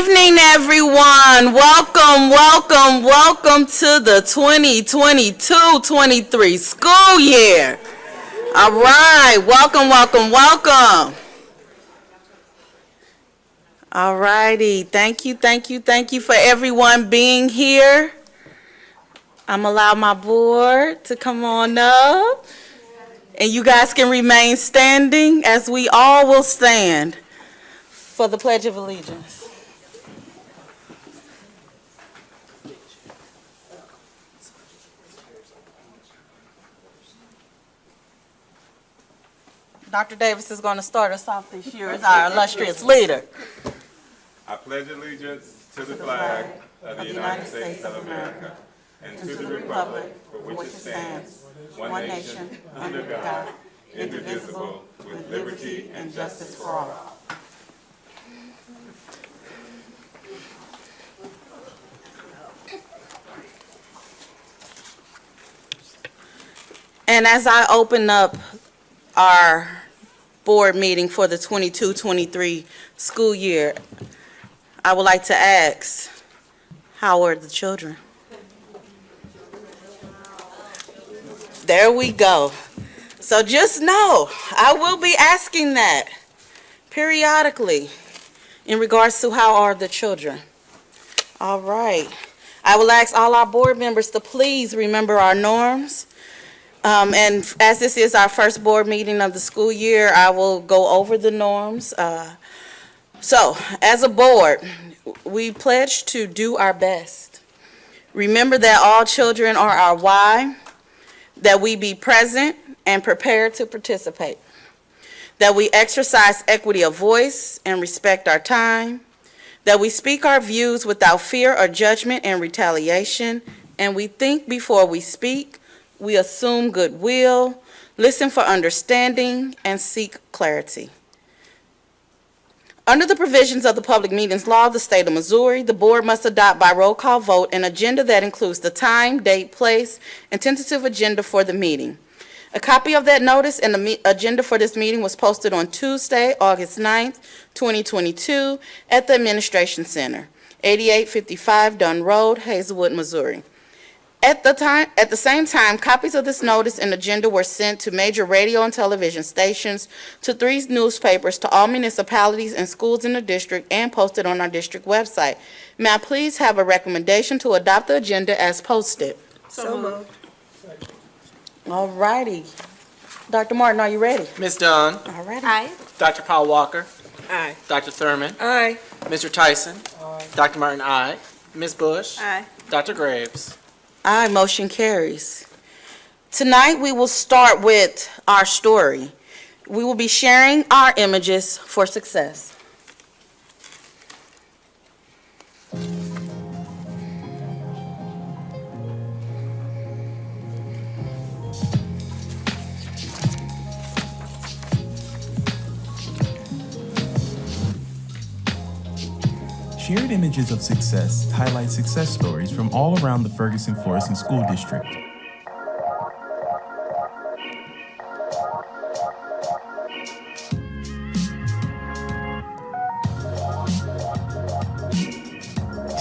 evening, everyone. Welcome to the 2022-23 school year. All right, welcome. All righty, thank you for everyone being here. I'm gonna allow my board to come on up, and you guys can remain standing as we all will stand for the Pledge of Allegiance. Dr. Davis is going to start us off this year as our illustrious leader. I pledge allegiance to the flag of the United States of America and to the republic for which it stands, one nation, under God, indivisible, with liberty and justice for all. And as I open up our board meeting for the 22-23 school year, I would like to ask, how are the children? There we go. So just know, I will be asking that periodically in regards to how are the children. All right. I will ask all our board members to please remember our norms. And as this is our first board meeting of the school year, I will go over the norms. So, as a board, we pledge to do our best. Remember that all children are our why, that we be present and prepared to participate, that we exercise equity of voice and respect our time, that we speak our views without fear or judgment and retaliation, and we think before we speak. We assume goodwill, listen for understanding, and seek clarity. Under the provisions of the Public Meetings Law of the State of Missouri, the board must adopt by roll call vote an agenda that includes the time, date, place, and tentative agenda for the meeting. A copy of that notice and the agenda for this meeting was posted on Tuesday, August 9th, 2022 at the Administration Center, 8855 Dunn Road, Hazelwood, Missouri. At the same time, copies of this notice and agenda were sent to major radio and television stations, to 3 newspapers, to all municipalities and schools in the district, and posted on our district website. May I please have a recommendation to adopt the agenda as posted? So moved. All righty. Dr. Martin, are you ready? Ms. Dunn. All righty. Aye. Dr. Paul Walker. Aye. Dr. Thurman. Aye. Mr. Tyson. Dr. Martin, aye. Ms. Bush. Aye. Dr. Graves. Aye, motion carries. Tonight we will start with our story. We will be sharing our images for success. Shared images of success highlight success stories from all around the Ferguson-Florissant School District.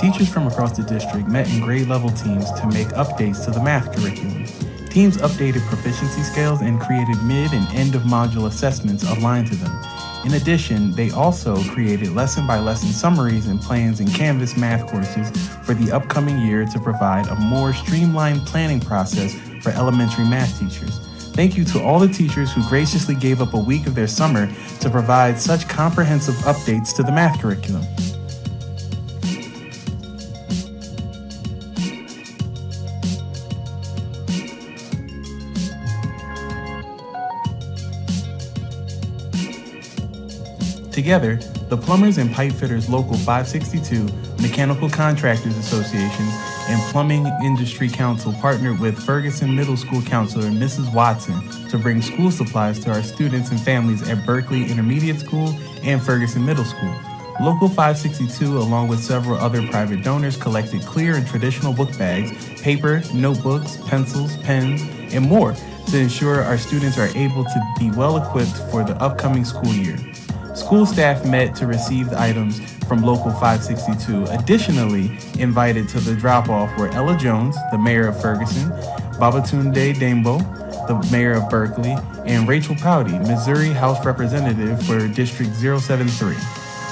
Teachers from across the district met in grade-level teams to make updates to the math curriculum. Teams updated proficiency scales and created mid- and end-of-module assessments aligned to them. In addition, they also created lesson-by-lesson summaries and plans in Canvas math courses for the upcoming year to provide a more streamlined planning process for elementary math teachers. Thank you to all the teachers who graciously gave up a week of their summer to provide such comprehensive updates to the math curriculum. Together, the Plumbers and Pipe Fitters Local 562, Mechanical Contractors Association, and Plumbing Industry Council partnered with Ferguson Middle School Counselor Mrs. Watson to bring school supplies to our students and families at Berkeley Intermediate School and Ferguson Middle School. Local 562, along with several other private donors, collected clear and traditional book bags, paper, notebooks, pencils, pens, and more to ensure our students are able to be well equipped for the upcoming school year. School staff met to receive the items from Local 562. Additionally, invited to the drop-off were Ella Jones, the mayor of Ferguson, Babatunde Dembo, the mayor of Berkeley, and Rachel Prouty, Missouri House Representative for District 073.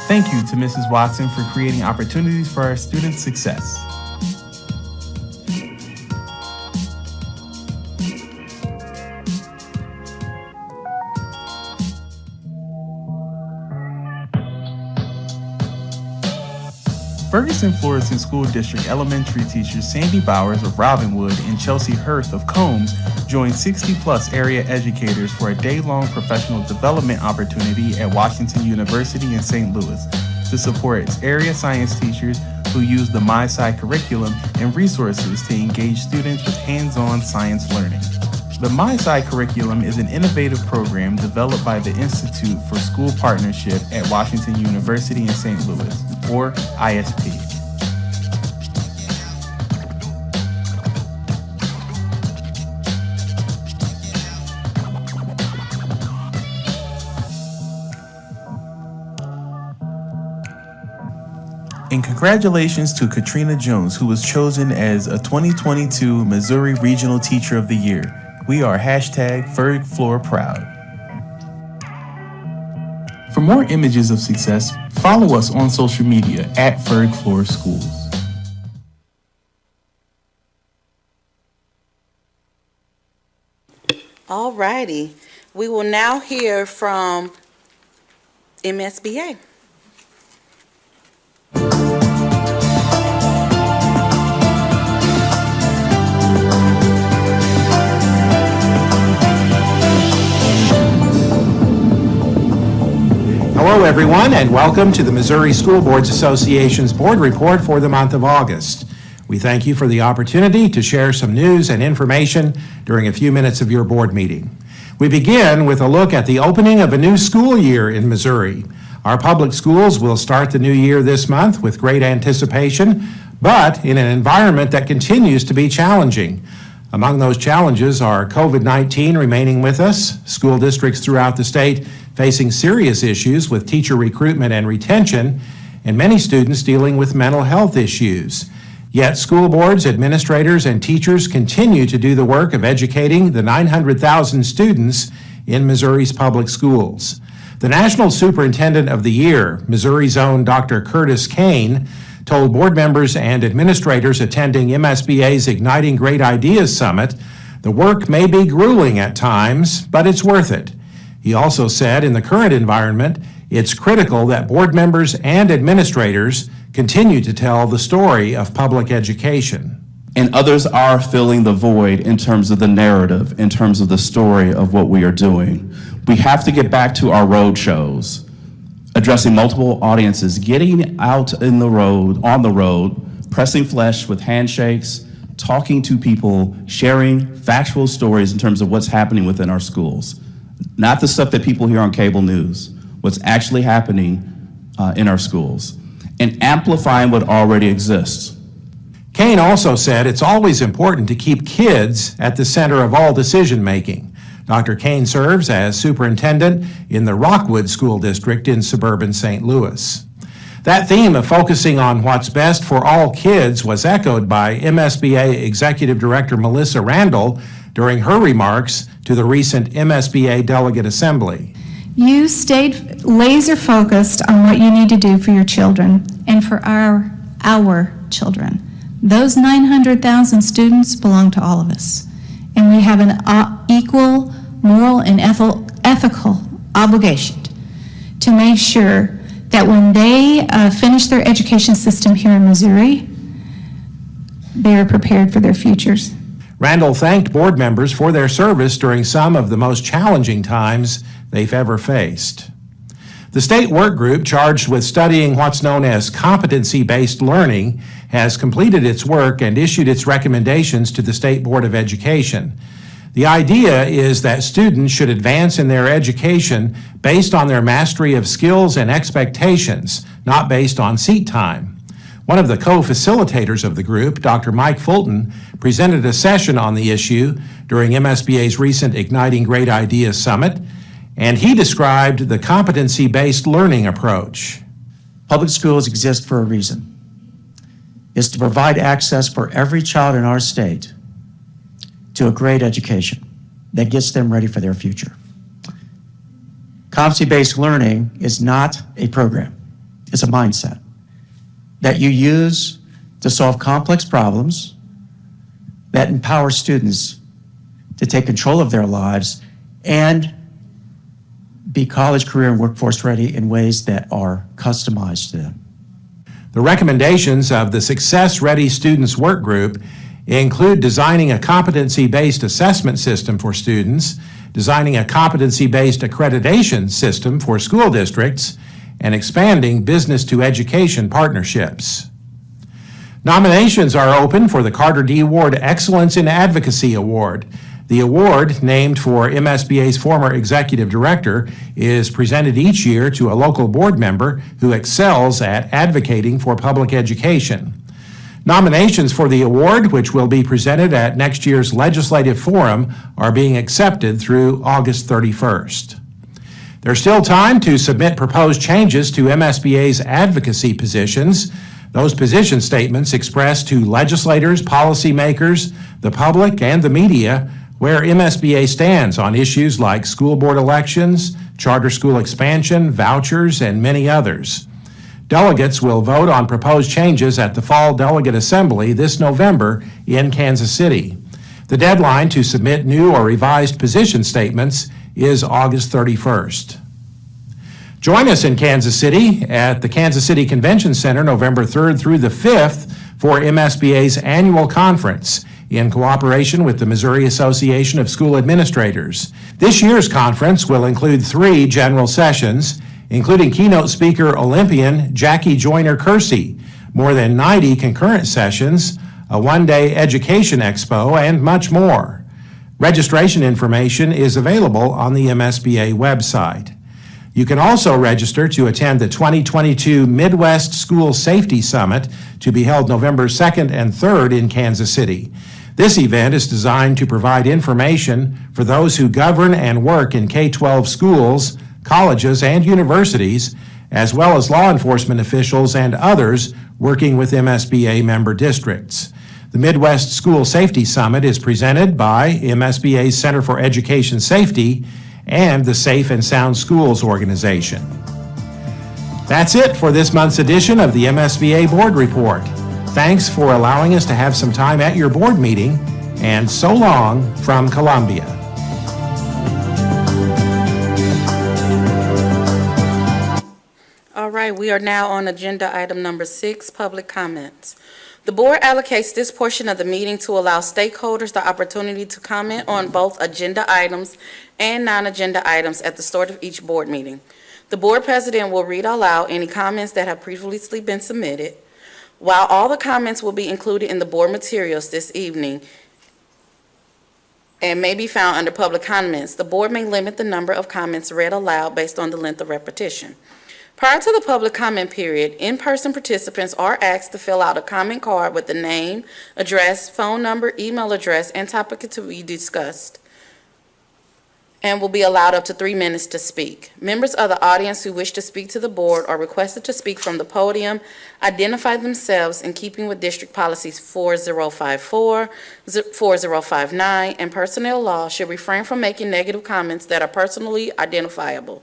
Thank you to Mrs. Watson for creating opportunities for our students' success. Ferguson Florissant School District elementary teachers Sandy Bowers of Robinwood and Chelsea Hurth of Combs joined 60-plus area educators for a day-long professional development opportunity at Washington University in St. Louis to support its area science teachers who use the MySci curriculum and resources to engage students with hands-on science learning. The MySci curriculum is an innovative program developed by the Institute for School Partnership at Washington University in St. Louis, or ISP. And congratulations to Katrina Jones, who was chosen as a 2022 Missouri Regional Teacher of the Year. We are #FergFloorProud. For more images of success, follow us on social media at Ferg Floor Schools. All righty. We will now hear from MSBA. Hello, everyone, and welcome to the Missouri School Boards Association's Board Report for the month of August. We thank you for the opportunity to share some news and information during a few minutes of your board meeting. We begin with a look at the opening of a new school year in Missouri. Our public schools will start the new year this month with great anticipation, but in an environment that continues to be challenging. Among those challenges are COVID-19 remaining with us, school districts throughout the state facing serious issues with teacher recruitment and retention, and many students dealing with mental health issues. Yet school boards, administrators, and teachers continue to do the work of educating the 900,000 students in Missouri's public schools. The National Superintendent of the Year, Missouri's own Dr. Curtis Kane, told board members and administrators attending MSBA's Igniting Great Ideas Summit, the work may be grueling at times, but it's worth it. He also said in the current environment, it's critical that board members and administrators continue to tell the story of public education. And others are filling the void in terms of the narrative, in terms of the story of what we are doing. We have to get back to our road shows, addressing multiple audiences, getting out on the road, pressing flesh with handshakes, talking to people, sharing factual stories in terms of what's happening within our schools. Not the stuff that people hear on cable news, what's actually happening in our schools, and amplifying what already exists. Kane also said it's always important to keep kids at the center of all decision-making. Dr. Kane serves as superintendent in the Rockwood School District in suburban St. Louis. That theme of focusing on what's best for all kids was echoed by MSBA Executive Director Melissa Randall during her remarks to the recent MSBA Delegate Assembly. You stayed laser focused on what you need to do for your children and for our children. Those 900,000 students belong to all of us, and we have an equal moral and ethical obligation to make sure that when they finish their education system here in Missouri, they are prepared for their futures. Randall thanked board members for their service during some of the most challenging times they've ever faced. The state work group charged with studying what's known as competency-based learning has completed its work and issued its recommendations to the State Board of Education. The idea is that students should advance in their education based on their mastery of skills and expectations, not based on seat time. One of the co-facilitators of the group, Dr. Mike Fulton, presented a session on the issue during MSBA's recent Igniting Great Ideas Summit, and he described the competency-based learning approach. Public schools exist for a reason. It's to provide access for every child in our state to a great education that gets them ready for their future. Competency-based learning is not a program. It's a mindset that you use to solve complex problems that empower students to take control of their lives and be college, career, and workforce ready in ways that are customized to them. The recommendations of the Success Ready Students Work Group include designing a competency-based assessment system for students, designing a competency-based accreditation system for school districts, and expanding business-to-education partnerships. Nominations are open for the Carter D. Ward Excellence in Advocacy Award. The award, named for MSBA's former executive director, is presented each year to a local board member who excels at advocating for public education. Nominations for the award, which will be presented at next year's legislative forum, are being accepted through August 31st. There's still time to submit proposed changes to MSBA's advocacy positions. Those position statements express to legislators, policymakers, the public, and the media where MSBA stands on issues like school board elections, charter school expansion, vouchers, and many others. Delegates will vote on proposed changes at the Fall Delegate Assembly this November in Kansas City. The deadline to submit new or revised position statements is August 31st. Join us in Kansas City at the Kansas City Convention Center November 3rd through the 5th for MSBA's annual conference in cooperation with the Missouri Association of School Administrators. This year's conference will include 3 general sessions, including keynote speaker Olympian Jackie Joyner-Kersee, more than 90 concurrent sessions, a one-day education expo, and much more. Registration information is available on the MSBA website. You can also register to attend the 2022 Midwest School Safety Summit to be held November 2nd and 3rd in Kansas City. This event is designed to provide information for those who govern and work in K-12 schools, colleges, and universities, as well as law enforcement officials and others working with MSBA member districts. The Midwest School Safety Summit is presented by MSBA's Center for Education Safety and the Safe and Sound Schools organization. That's it for this month's edition of the MSBA Board Report. Thanks for allowing us to have some time at your board meeting, and so long from Columbia. All right, we are now on agenda item number 6, public comments. The board allocates this portion of the meeting to allow stakeholders the opportunity to comment on both agenda items and non-agenda items at the start of each board meeting. The board president will read aloud any comments that have previously been submitted. While all the comments will be included in the board materials this evening and may be found under public comments, the board may limit the number of comments read aloud based on the length of repetition. Prior to the public comment period, in-person participants are asked to fill out a comment card with the name, address, phone number, email address, and topic to be discussed, and will be allowed up to 3 minutes to speak. Members of the audience who wish to speak to the board are requested to speak from the podium, identify themselves in keeping with District Policies 4054, 4059, and personnel law, should refrain from making negative comments that are personally identifiable.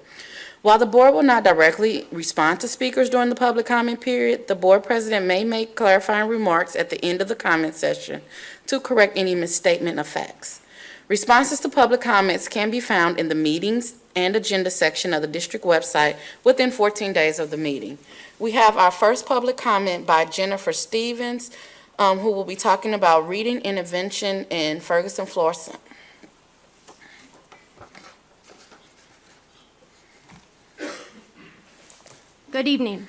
While the board will not directly respond to speakers during the public comment period, the board president may make clarifying remarks at the end of the comment session to correct any misstatement of facts. Responses to public comments can be found in the meetings and agenda section of the district website within 14 days of the meeting. We have our first public comment by Jennifer Stevens, who will be talking about reading intervention in Ferguson, Florissant. Good evening.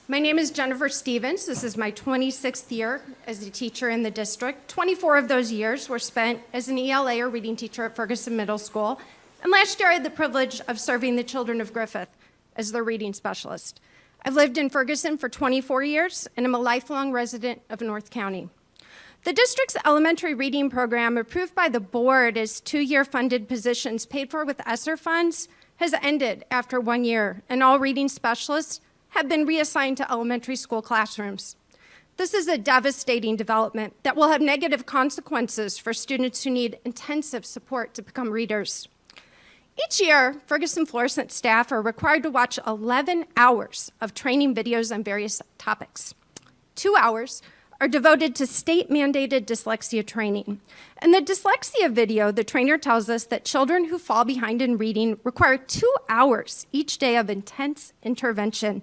My name is Jennifer Stevens. This is my 26th year as a teacher in the district. 24 of those years were spent as an ELA or reading teacher at Ferguson Middle School. And last year I had the privilege of serving the children of Griffith as their reading specialist. I've lived in Ferguson for 24 years and am a lifelong resident of North County. The district's elementary reading program, approved by the board as 2-year funded positions paid for with ESSER funds, has ended after 1 year, and all reading specialists have been reassigned to elementary school classrooms. This is a devastating development that will have negative consequences for students who need intensive support to become readers. Each year, Ferguson Florissant staff are required to watch 11 hours of training videos on various topics. 2 hours are devoted to state-mandated dyslexia training. In the dyslexia video, the trainer tells us that children who fall behind in reading require 2 hours each day of intense intervention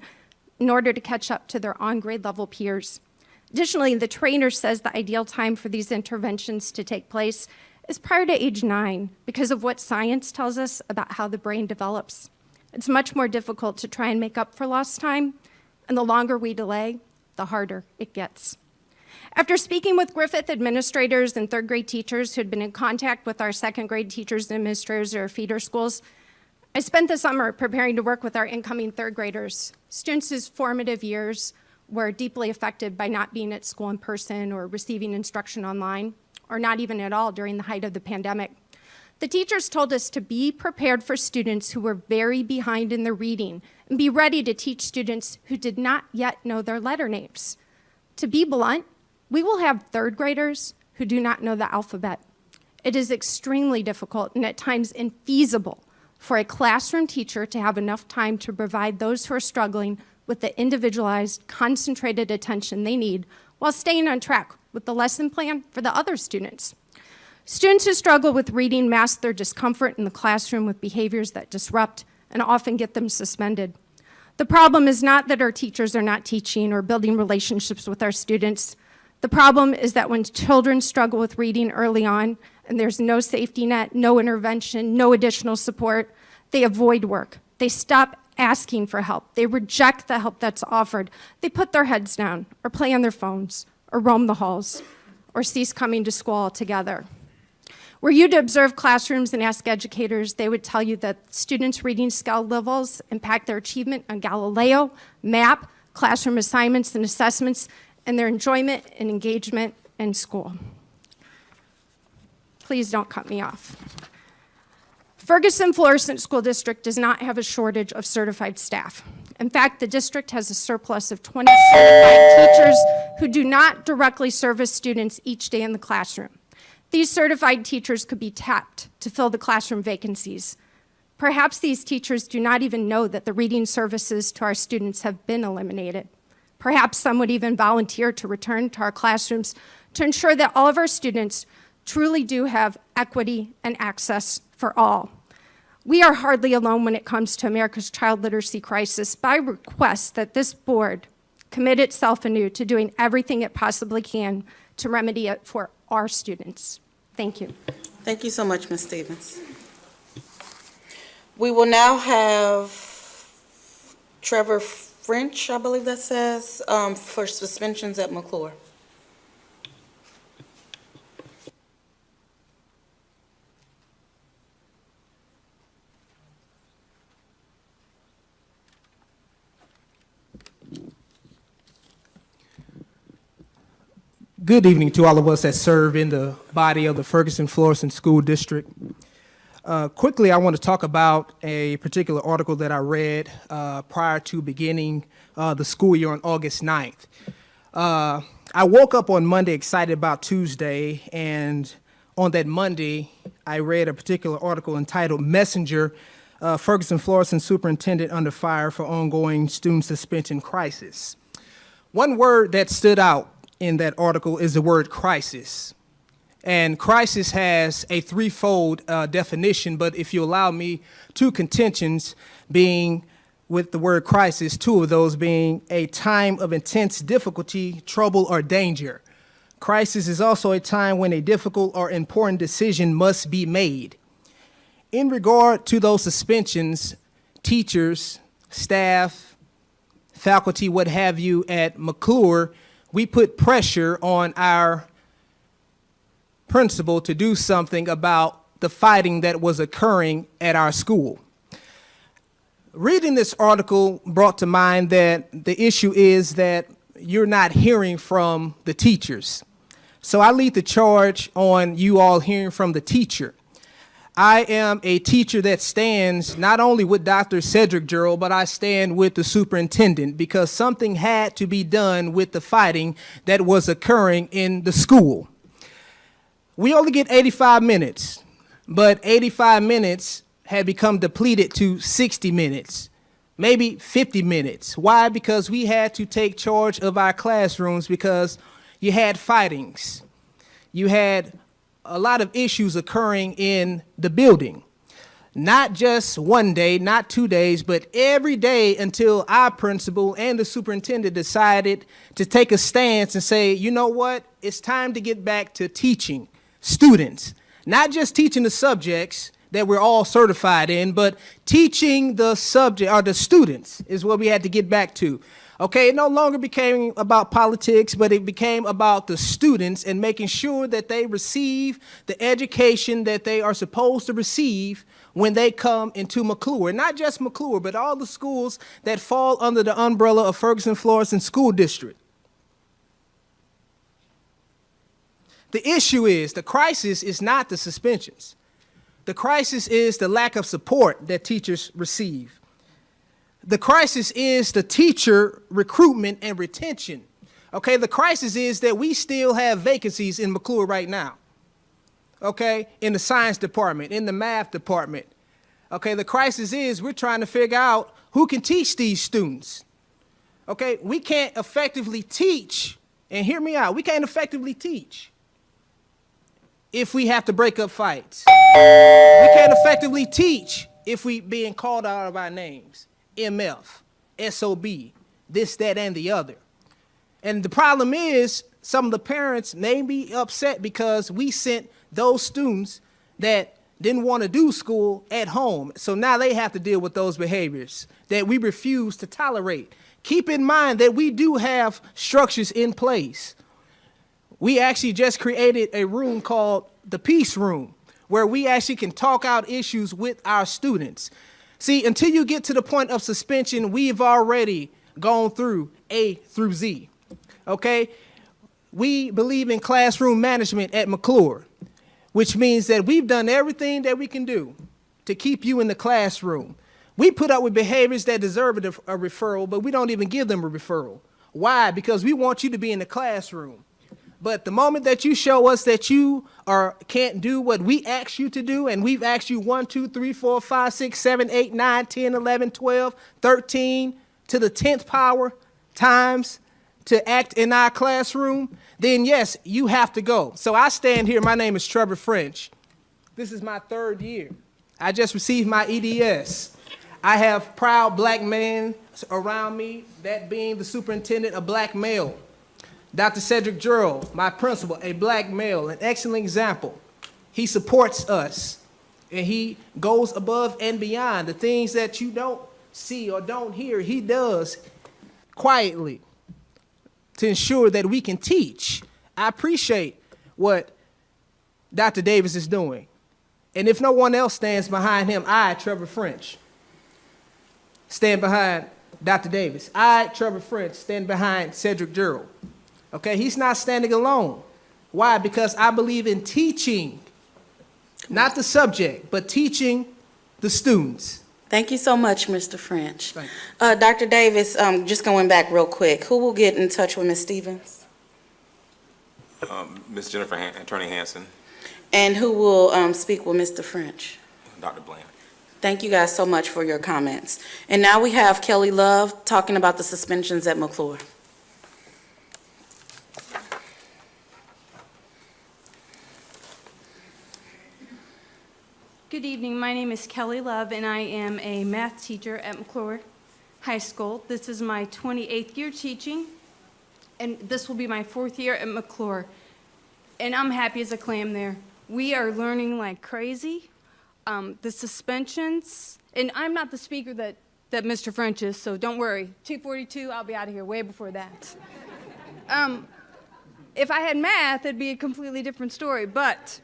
in order to catch up to their on-grade level peers. Additionally, the trainer says the ideal time for these interventions to take place is prior to age 9 because of what science tells us about how the brain develops. It's much more difficult to try and make up for lost time, and the longer we delay, the harder it gets. After speaking with Griffith administrators and third grade teachers who had been in contact with our second grade teachers and administrators at our feeder schools, I spent the summer preparing to work with our incoming third graders, students whose formative years were deeply affected by not being at school in person or receiving instruction online, or not even at all during the height of the pandemic. The teachers told us to be prepared for students who were very behind in their reading and be ready to teach students who did not yet know their letter names. To be blunt, we will have third graders who do not know the alphabet. It is extremely difficult and at times infeasible for a classroom teacher to have enough time to provide those who are struggling with the individualized, concentrated attention they need while staying on track with the lesson plan for the other students. Students who struggle with reading mask their discomfort in the classroom with behaviors that disrupt and often get them suspended. The problem is not that our teachers are not teaching or building relationships with our students. The problem is that when children struggle with reading early on and there's no safety net, no intervention, no additional support, they avoid work. They stop asking for help. They reject the help that's offered. They put their heads down or play on their phones or roam the halls or cease coming to school altogether. Were you to observe classrooms and ask educators, they would tell you that students' reading skill levels impact their achievement on Galileo, MAP, classroom assignments and assessments, and their enjoyment and engagement in school. Please don't cut me off. Ferguson Florissant School District does not have a shortage of certified staff. In fact, the district has a surplus of 20 certified teachers who do not directly service students each day in the classroom. These certified teachers could be tapped to fill the classroom vacancies. Perhaps these teachers do not even know that the reading services to our students have been eliminated. Perhaps some would even volunteer to return to our classrooms to ensure that all of our students truly do have equity and access for all. We are hardly alone when it comes to America's child literacy crisis, but I request that this board commit itself anew to doing everything it possibly can to remedy it for our students. Thank you. Thank you so much, Ms. Stevens. We will now have Trevor French, I believe that says, for suspensions at McClure. Good evening to all of us that serve in the body of the Ferguson Florissant School District. Quickly, I want to talk about a particular article that I read prior to beginning the school year on August 9th. I woke up on Monday excited about Tuesday, and on that Monday, I read a particular article entitled Messenger, Ferguson Florissant Superintendent Under Fire for Ongoing Student Suspension Crisis. One word that stood out in that article is the word crisis. And crisis has a threefold definition, but if you allow me, two contentions being with the word crisis, two of those being a time of intense difficulty, trouble, or danger. Crisis is also a time when a difficult or important decision must be made. In regard to those suspensions, teachers, staff, faculty, what have you at McClure, we put pressure on our principal to do something about the fighting that was occurring at our school. Reading this article brought to mind that the issue is that you're not hearing from the teachers. So I lead the charge on you all hearing from the teacher. I am a teacher that stands not only with Dr. Cedric Gerald, but I stand with the superintendent because something had to be done with the fighting that was occurring in the school. We only get 85 minutes, but 85 minutes had become depleted to 60 minutes, maybe 50 minutes. Why? Because we had to take charge of our classrooms because you had fightings. You had a lot of issues occurring in the building. Not just one day, not 2 days, but every day until our principal and the superintendent decided to take a stance and say, you know what, it's time to get back to teaching students. Not just teaching the subjects that we're all certified in, but teaching the subject, or the students is what we had to get back to. Okay, it no longer became about politics, but it became about the students and making sure that they receive the education that they are supposed to receive when they come into McClure. And not just McClure, but all the schools that fall under the umbrella of Ferguson-Florissant School District. The issue is, the crisis is not the suspensions. The crisis is the lack of support that teachers receive. The crisis is the teacher recruitment and retention. Okay, the crisis is that we still have vacancies in McClure right now. Okay, in the science department, in the math department. Okay, the crisis is we're trying to figure out who can teach these students. Okay, we can't effectively teach, and hear me out, we can't effectively teach if we have to break up fights. We can't effectively teach if we being called out of our names. MF, SOB, this, that, and the other. And the problem is some of the parents may be upset because we sent those students that didn't want to do school at home. So now they have to deal with those behaviors that we refuse to tolerate. Keep in mind that we do have structures in place. We actually just created a room called the Peace Room, where we actually can talk out issues with our students. See, until you get to the point of suspension, we've already gone through A through Z, okay? We believe in classroom management at McClure, which means that we've done everything that we can do to keep you in the classroom. We put up with behaviors that deserve a referral, but we don't even give them a referral. Why? Because we want you to be in the classroom. But the moment that you show us that you can't do what we asked you to do, and we've asked you 1, 2, 3, 4, 5, 6, 7, 8, 9, 10, 11, 12, 13 to the 10th power times to act in our classroom, then yes, you have to go. So I stand here. My name is Trevor French. This is my 3rd year. I just received my EDS. I have proud black men around me, that being the superintendent, a black male. Dr. Cedric Gerald, my principal, a black male, an excellent example. He supports us, and he goes above and beyond. The things that you don't see or don't hear, he does quietly to ensure that we can teach. I appreciate what Dr. Davis is doing. And if no one else stands behind him, I, Trevor French, stand behind Dr. Davis. I, Trevor French, stand behind Cedric Gerald. Okay, he's not standing alone. Why? Because I believe in teaching, not the subject, but teaching the students. Thank you so much, Mr. French. Thank Dr. Davis, just going back real quick, who will get in touch with Ms. Stevens? Ms. Jennifer, Attorney Hanson, And who will speak with Mr. French? Dr. Bland. Thank you guys so much for your comments. And now we have Kelly Love talking about the suspensions at McClure. Good evening. My name is Kelly Love, and I am a math teacher at McClure High School. This is my 28th year teaching, and this will be my 4th year at McClure. And I'm happy as a clam there. We are learning like crazy. The suspensions, and I'm not the speaker that Mr. French is, so don't worry. 2:42, I'll be out of here way before that. If I had math, it'd be a completely different story, but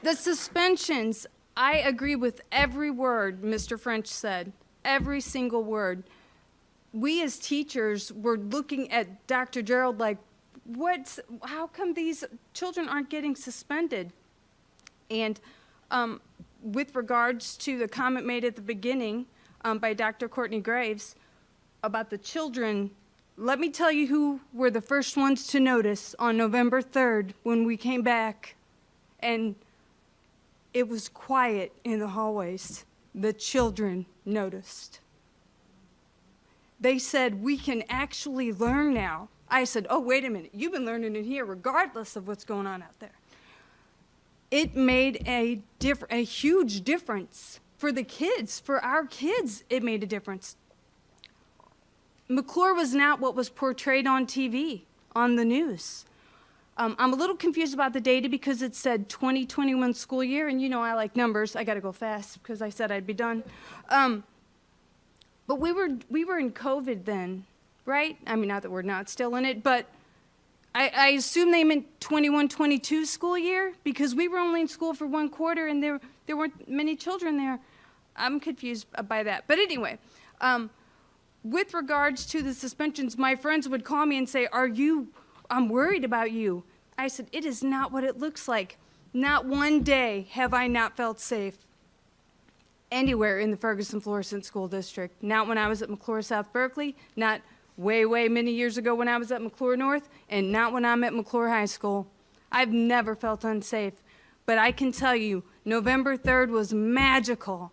the suspensions, I agree with every word Mr. French said, every single word. We as teachers were looking at Dr. Gerald like, how come these children aren't getting suspended? And With regards to the comment made at the beginning by Dr. Courtney Graves about the children, let me tell you who were the first ones to notice on November 3rd when we came back and it was quiet in the hallways. The children noticed. They said, we can actually learn now. I said, oh, wait a minute, you've been learning in here regardless of what's going on out there. It made a huge difference for the kids, for our kids, it made a difference. McClure was not what was portrayed on TV, on the news. I'm a little confused about the data because it said 2021 school year, and you know I like numbers. I got to go fast because I said I'd be done. But we were in COVID then, right? I mean, not that we're not still in it, but I assume they meant 21-22 school year because we were only in school for one quarter and there weren't many children there. I'm confused by that. But anyway, with regards to the suspensions, my friends would call me and say, I'm worried about you. I said, it is not what it looks like. Not one day have I not felt safe anywhere in the Ferguson-Florissant School District. Not when I was at McClure South Berkeley, not way many years ago when I was at McClure North, and not when I'm at McClure High School. I've never felt unsafe. But I can tell you, November 3rd was magical.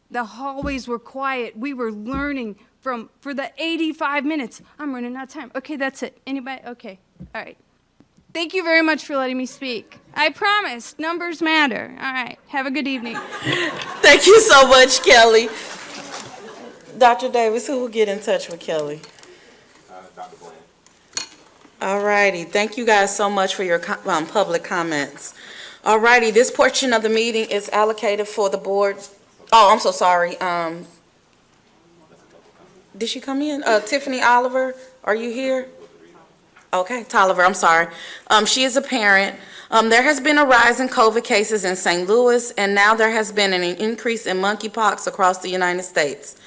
The hallways were quiet. We were learning for the 85 minutes. I'm running out of time. Okay, that's it. Anybody? Okay. All right. Thank you very much for letting me speak. I promise, numbers matter. All right. Have a good evening. Thank you so much, Kelly. Dr. Davis, who will get in touch with Kelly? Dr. Bland. All righty. Thank you guys so much for your public comments. All righty. This portion of the meeting is allocated for the board. Oh, I'm so sorry. Did she come in? Tiffany Oliver, are you here? Okay, Tolliver, I'm sorry. She is a parent. There has been a rise in COVID cases in St. Louis, and now there has been an increase in monkeypox across the United States.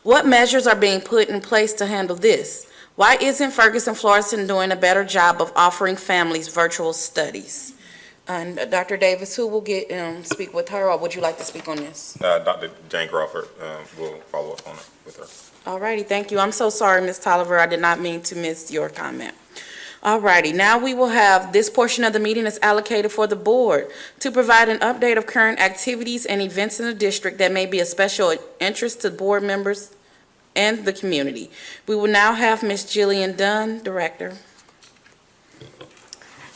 What measures are being put in place to handle this? Why isn't Ferguson-Florissant doing a better job of offering families virtual studies? And Dr. Davis, who will speak with her, or would you like to speak on this? Dr. Jane Crawford will follow up on it with her. All righty, thank you. I'm so sorry, Ms. Tolliver. I did not mean to miss your comment. All righty, now we will have this portion of the meeting is allocated for the board to provide an update of current activities and events in the district that may be of special interest to board members and the community. We will now have Ms. Jillian Dunn, Director.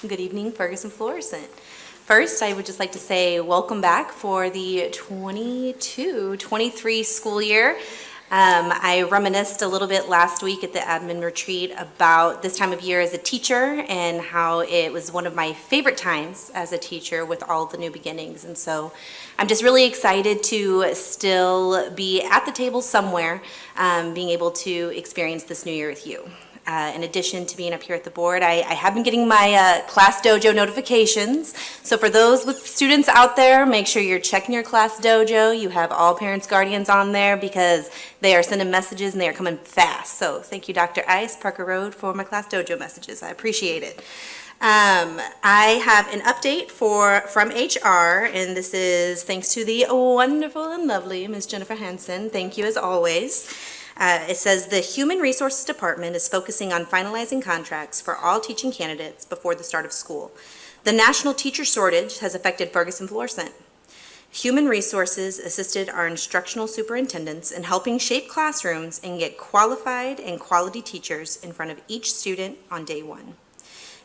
Good evening, Ferguson-Florissant. First, I would just like to say welcome back for the 22-23 school year. I reminisced a little bit last week at the admin retreat about this time of year as a teacher and how it was one of my favorite times as a teacher with all the new beginnings. And so I'm just really excited to still be at the table somewhere, being able to experience this new year with you. In addition to being up here at the board, I have been getting my Class Dojo notifications. So for those with students out there, make sure you're checking your Class Dojo. You have all parents, guardians on there because they are sending messages and they are coming fast. So thank you, Dr. Ice, Parker Road, for my Class Dojo messages. I appreciate it. I have an update from HR, and this is thanks to the wonderful and lovely Ms. Jennifer Hansen. Thank you as always. It says the Human Resources Department is focusing on finalizing contracts for all teaching candidates before the start of school. The national teacher shortage has affected Ferguson-Florissant. Human Resources assisted our instructional superintendents in helping shape classrooms and get qualified and quality teachers in front of each student on day one.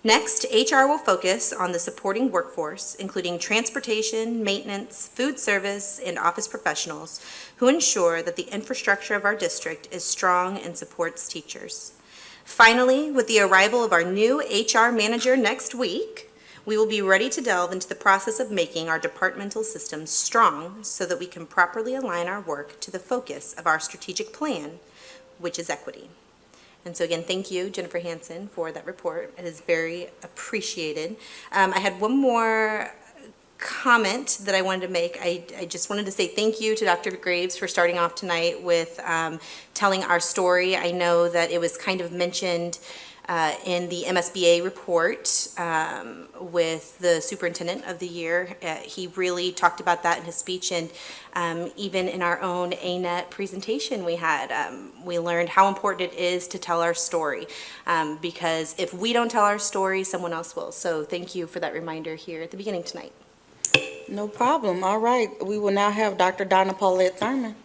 Next, HR will focus on the supporting workforce, including transportation, maintenance, food service, and office professionals who ensure that the infrastructure of our district is strong and supports teachers. Finally, with the arrival of our new HR manager next week, we will be ready to delve into the process of making our departmental systems strong so that we can properly align our work to the focus of our strategic plan, which is equity. And so again, thank you, Jennifer Hansen, for that report. It is very appreciated. I had one more comment that I wanted to make. I just wanted to say thank you to Dr. Graves for starting off tonight with telling our story. I know that it was kind of mentioned In the MSBA report with the superintendent of the year, he really talked about that in his speech, and even in our own ANET presentation we had, we learned how important it is to tell our story, because if we don't tell our story, someone else will. So thank you for that reminder here at the beginning tonight. No problem. All right. We will now have Dr. Donna Paulette Thurman.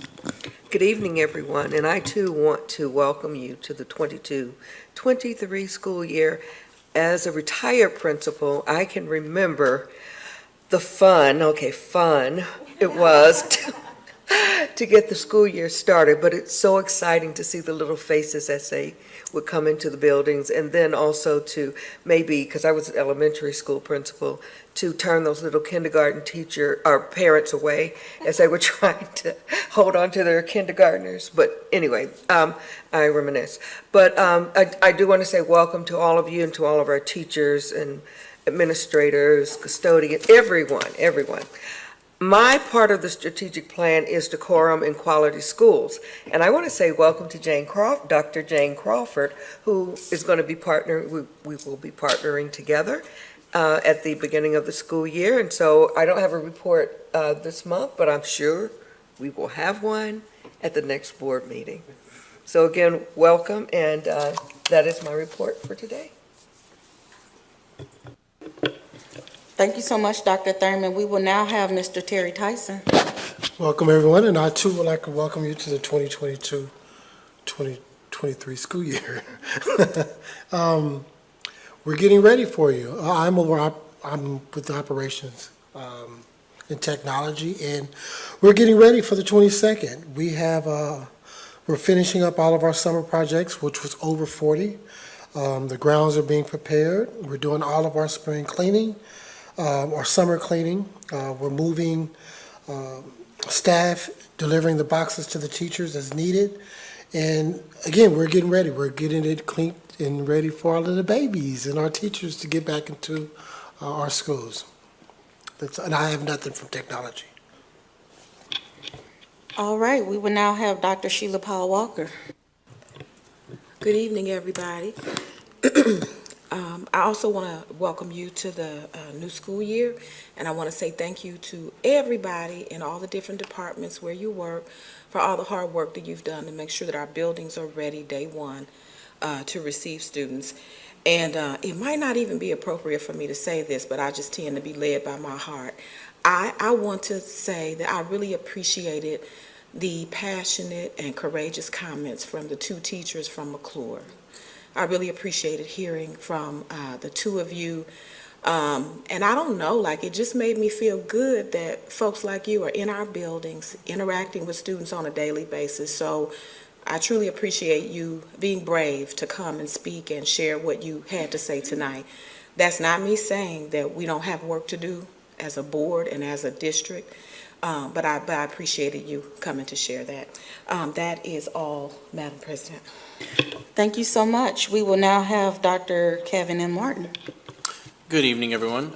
Good evening, everyone, and I too want to welcome you to the 22-23 school year. As a retired principal, I can remember the fun it was to get the school year started, but it's so exciting to see the little faces as they would come into the buildings, and then also to maybe, because I was an elementary school principal, to turn those little kindergarten teacher or parents away as they were trying to hold on to their kindergartners. But anyway, I reminisce. But I do want to say welcome to all of you and to all of our teachers and administrators, custodians, everyone. My part of the strategic plan is decorum and quality schools. And I want to say welcome to Dr. Jane Crawford, who is going to be partnering, we will be partnering together at the beginning of the school year. And so I don't have a report this month, but I'm sure we will have one at the next board meeting. So again, welcome, and that is my report for today. Thank you so much, Dr. Thurman. We will now have Mr. Terry Tyson. Welcome, everyone, and I too would like to welcome you to the 2022-2023 school year. We're getting ready for you. I'm with the operations and technology, and we're getting ready for the 22nd. We're finishing up all of our summer projects, which was over 40. The grounds are being prepared. We're doing all of our spring cleaning, our summer cleaning. We're moving staff, delivering the boxes to the teachers as needed. And again, we're getting ready. We're getting it cleaned and ready for all of the babies and our teachers to get back into our schools. And I have nothing from technology. All right, we will now have Dr. Sheila Paul Walker. Good evening, everybody. I also want to welcome you to the new school year, and I want to say thank you to everybody in all the different departments where you work for all the hard work that you've done to make sure that our buildings are ready day one to receive students. And it might not even be appropriate for me to say this, but I just tend to be led by my heart. I want to say that I really appreciated the passionate and courageous comments from the two teachers from McClure. I really appreciated hearing from the two of you. And I don't know, like, it just made me feel good that folks like you are in our buildings, interacting with students on a daily basis. So I truly appreciate you being brave to come and speak and share what you had to say tonight. That's not me saying that we don't have work to do as a board and as a district, but I appreciated you coming to share that. That is all, Madam President. Thank you so much. We will now have Dr. Kevin M. Martin. Good evening, everyone.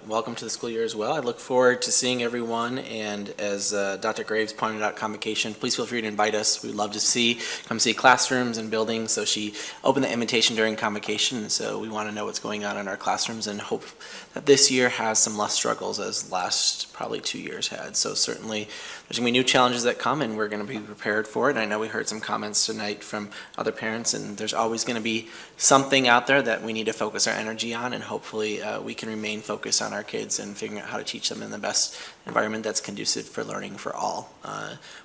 Welcome to the school year as well. I look forward to seeing everyone, and as Dr. Graves pointed out, Convocation, please feel free to invite us. We'd love to come see classrooms and buildings. So she opened the invitation during Convocation, so we want to know what's going on in our classrooms and hope that this year has some less struggles as last probably 2 years had. So certainly there's going to be new challenges that come, and we're going to be prepared for it. And I know we heard some comments tonight from other parents, and there's always going to be something out there that we need to focus our energy on, and hopefully we can remain focused on our kids and figuring out how to teach them in the best environment that's conducive for learning for all,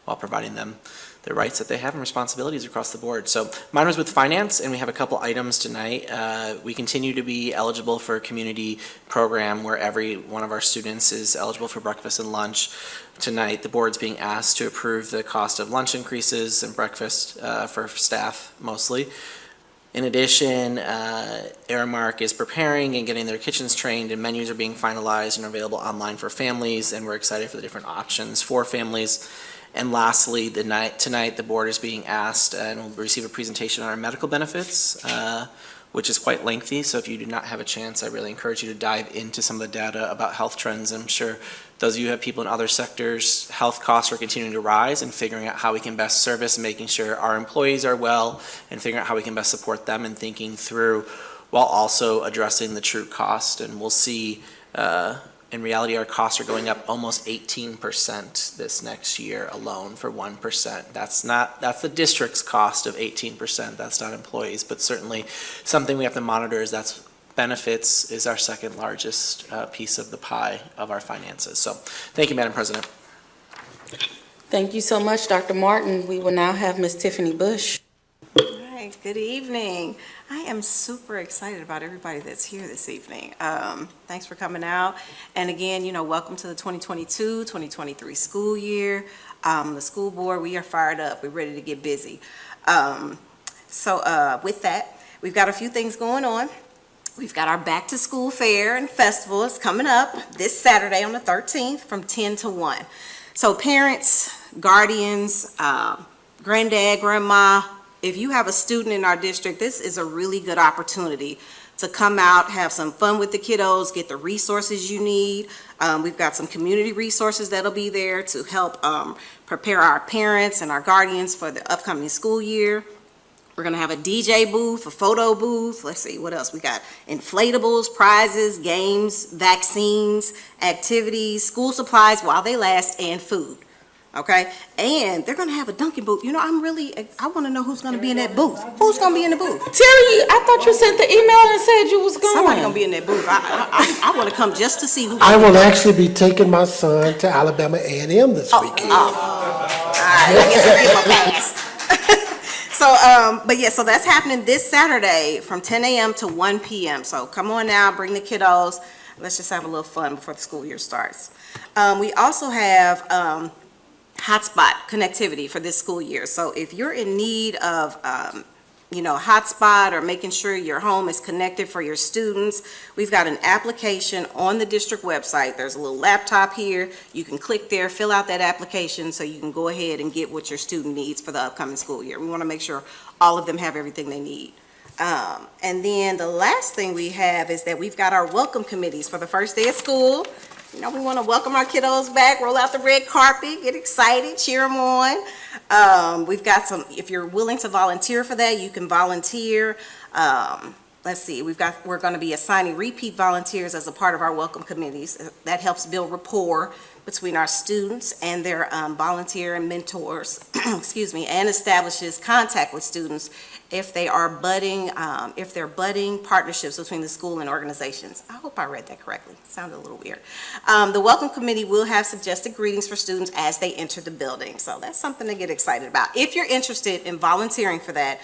while providing them the rights that they have and responsibilities across the board. So mine was with finance, and we have a couple items tonight. We continue to be eligible for a community program where every one of our students is eligible for breakfast and lunch. Tonight, the board's being asked to approve the cost of lunch increases and breakfast for staff mostly. In addition, Aramark is preparing and getting their kitchens trained, and menus are being finalized and available online for families, and we're excited for the different options for families. And lastly, tonight the board is being asked and will receive a presentation on our medical benefits which is quite lengthy. So if you do not have a chance, I really encourage you to dive into some of the data about health trends. I'm sure those of you who have people in other sectors, health costs are continuing to rise, and figuring out how we can best service and making sure our employees are well, and figuring out how we can best support them, and thinking through while also addressing the true cost. And we'll see, in reality, our costs are going up almost 18% this next year alone for 1%. That's the district's cost of 18%. That's not employees, but certainly something we have to monitor is benefits is our second largest piece of the pie of our finances. So thank you, Madam President. Thank you so much, Dr. Martin. We will now have Ms. Tiffany Bush. Hi, good evening. I am super excited about everybody that's here this evening. Thanks for coming out. And again, welcome to the 2022-2023 school year. The school board, we are fired up. We're ready to get busy. So with that, we've got a few things going on. We've got our back to school fair and festival is coming up this Saturday on the 13th from 10 to 1. So parents, guardians, granddad, grandma, if you have a student in our district, this is a really good opportunity to come out, have some fun with the kiddos, get the resources you need. We've got some community resources that'll be there to help prepare our parents and our guardians for the upcoming school year. We're gonna have a DJ booth, a photo booth. Let's see, what else? We got inflatables, prizes, games, vaccines, activities, school supplies while they last, and food. Okay, and they're gonna have a Dunkin' booth. I wanna know who's gonna be in that booth. Who's gonna be in the booth? Terry, I thought you sent the email and said you was going. Somebody gonna be in that booth. I wanna come just to see who. I will actually be taking my son to Alabama A&M this weekend. All right, I guess I'll give him a pass. So that's happening this Saturday from 10 a.m. to 1 p.m. So come on now, bring the kiddos. Let's just have a little fun before the school year starts. We also have hotspot connectivity for this school year. So if you're in need of, hotspot or making sure your home is connected for your students, we've got an application on the district website. There's a little laptop here. You can click there, fill out that application so you can go ahead and get what your student needs for the upcoming school year. We want to make sure all of them have everything they need. And then the last thing we have is that we've got our welcome committees for the first day of school. We want to welcome our kiddos back, roll out the red carpet, get excited, cheer them on. We've got some, if you're willing to volunteer for that, you can volunteer. Let's see, we're going to be assigning repeat volunteers as a part of our welcome committees. That helps build rapport between our students and their volunteer and mentors, excuse me, and establishes contact with students if they're budding partnerships between the school and organizations. I hope I read that correctly. It sounded a little weird. The Welcome Committee will have suggested greetings for students as they enter the building. So that's something to get excited about. If you're interested in volunteering for that,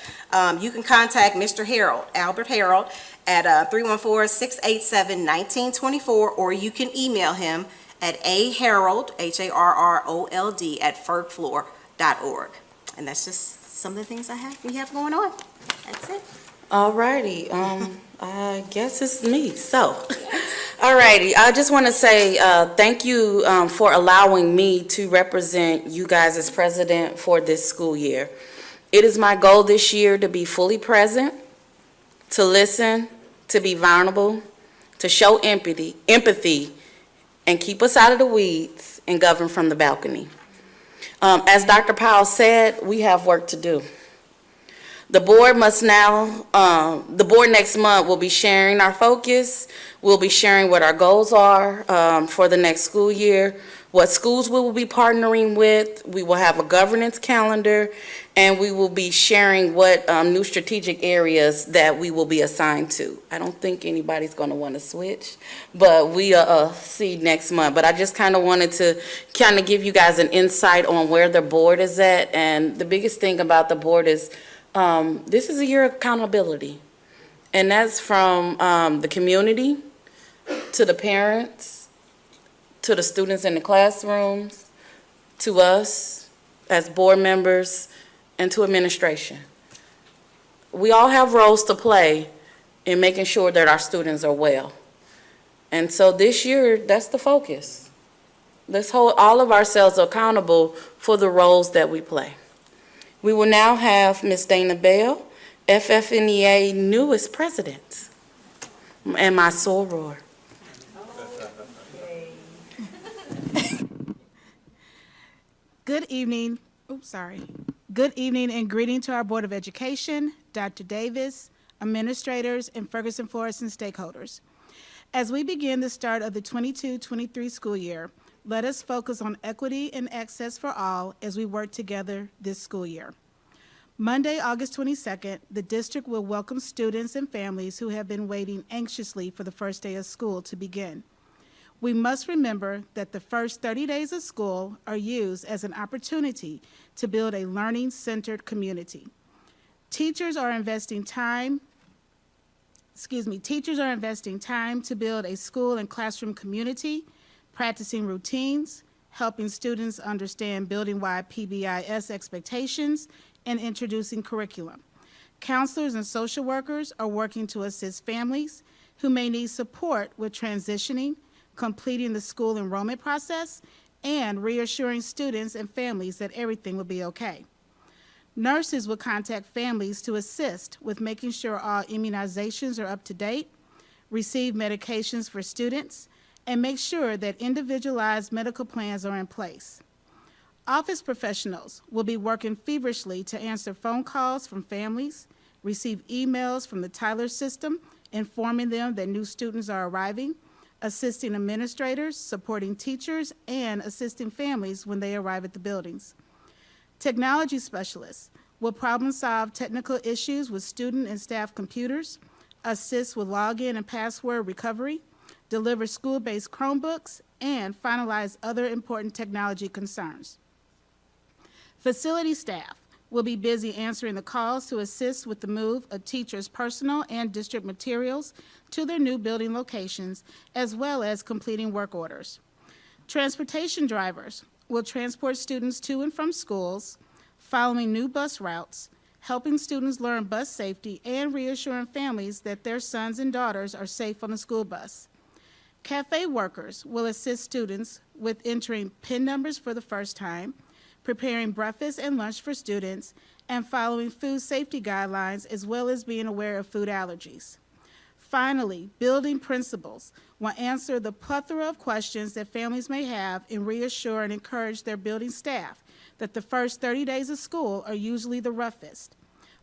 you can contact Mr. Harold, Albert Harold, at 314-687-1924, or you can email him at aharold, Harrold, @fergfloor.org. And that's just some of the things we have going on. That's it. All righty, I guess it's me, so. All righty, I just want to say thank you for allowing me to represent you guys as president for this school year. It is my goal this year to be fully present, to listen, to be vulnerable, to show empathy, and keep us out of the weeds and govern from the balcony. As Dr. Powell said, we have work to do. The board next month will be sharing our focus. We'll be sharing what our goals are for the next school year, what schools we will be partnering with. We will have a governance calendar, and we will be sharing what new strategic areas that we will be assigned to. I don't think anybody's going to want to switch, but we'll see next month. But I just kind of wanted to kind of give you guys an insight on where the board is at. And the biggest thing about the board is this is a year of accountability. And that's from the community to the parents, to the students in the classrooms, to us as board members, and to administration. We all have roles to play in making sure that our students are well. And so this year, that's the focus. Let's hold all of ourselves accountable for the roles that we play. We will now have Ms. Dana Bell FFNEA newest president and my soror. Good evening. Good evening and greeting to our Board of Education, Dr. Davis, administrators, and Ferguson Florissant stakeholders. As we begin the start of the 22-23 school year, let us focus on equity and access for all as we work together this school year. Monday, August 22nd, the district will welcome students and families who have been waiting anxiously for the first day of school to begin. We must remember that the first 30 days of school are used as an opportunity to build a learning-centered community. Teachers are investing time to build a school and classroom community, practicing routines, helping students understand building-wide PBIS expectations, and introducing curriculum. Counselors and social workers are working to assist families who may need support with transitioning, completing the school enrollment process, and reassuring students and families that everything will be okay. Nurses will contact families to assist with making sure all immunizations are up to date, receive medications for students, and make sure that individualized medical plans are in place. Office professionals will be working feverishly to answer phone calls from families, receive emails from the Tyler system informing them that new students are arriving, assisting administrators, supporting teachers, and assisting families when they arrive at the buildings. Technology specialists will problem-solve technical issues with student and staff computers, assist with login and password recovery, deliver school-based Chromebooks, and finalize other important technology concerns. Facility staff will be busy answering the calls to assist with the move of teachers' personal and district materials to their new building locations, as well as completing work orders. Transportation drivers will transport students to and from schools, following new bus routes, helping students learn bus safety, and reassuring families that their sons and daughters are safe on the school bus. Cafe workers will assist students with entering PIN numbers for the first time, preparing breakfast and lunch for students, and following food safety guidelines, as well as being aware of food allergies. Finally, building principals will answer the plethora of questions that families may have and reassure and encourage their building staff that the first 30 days of school are usually the roughest,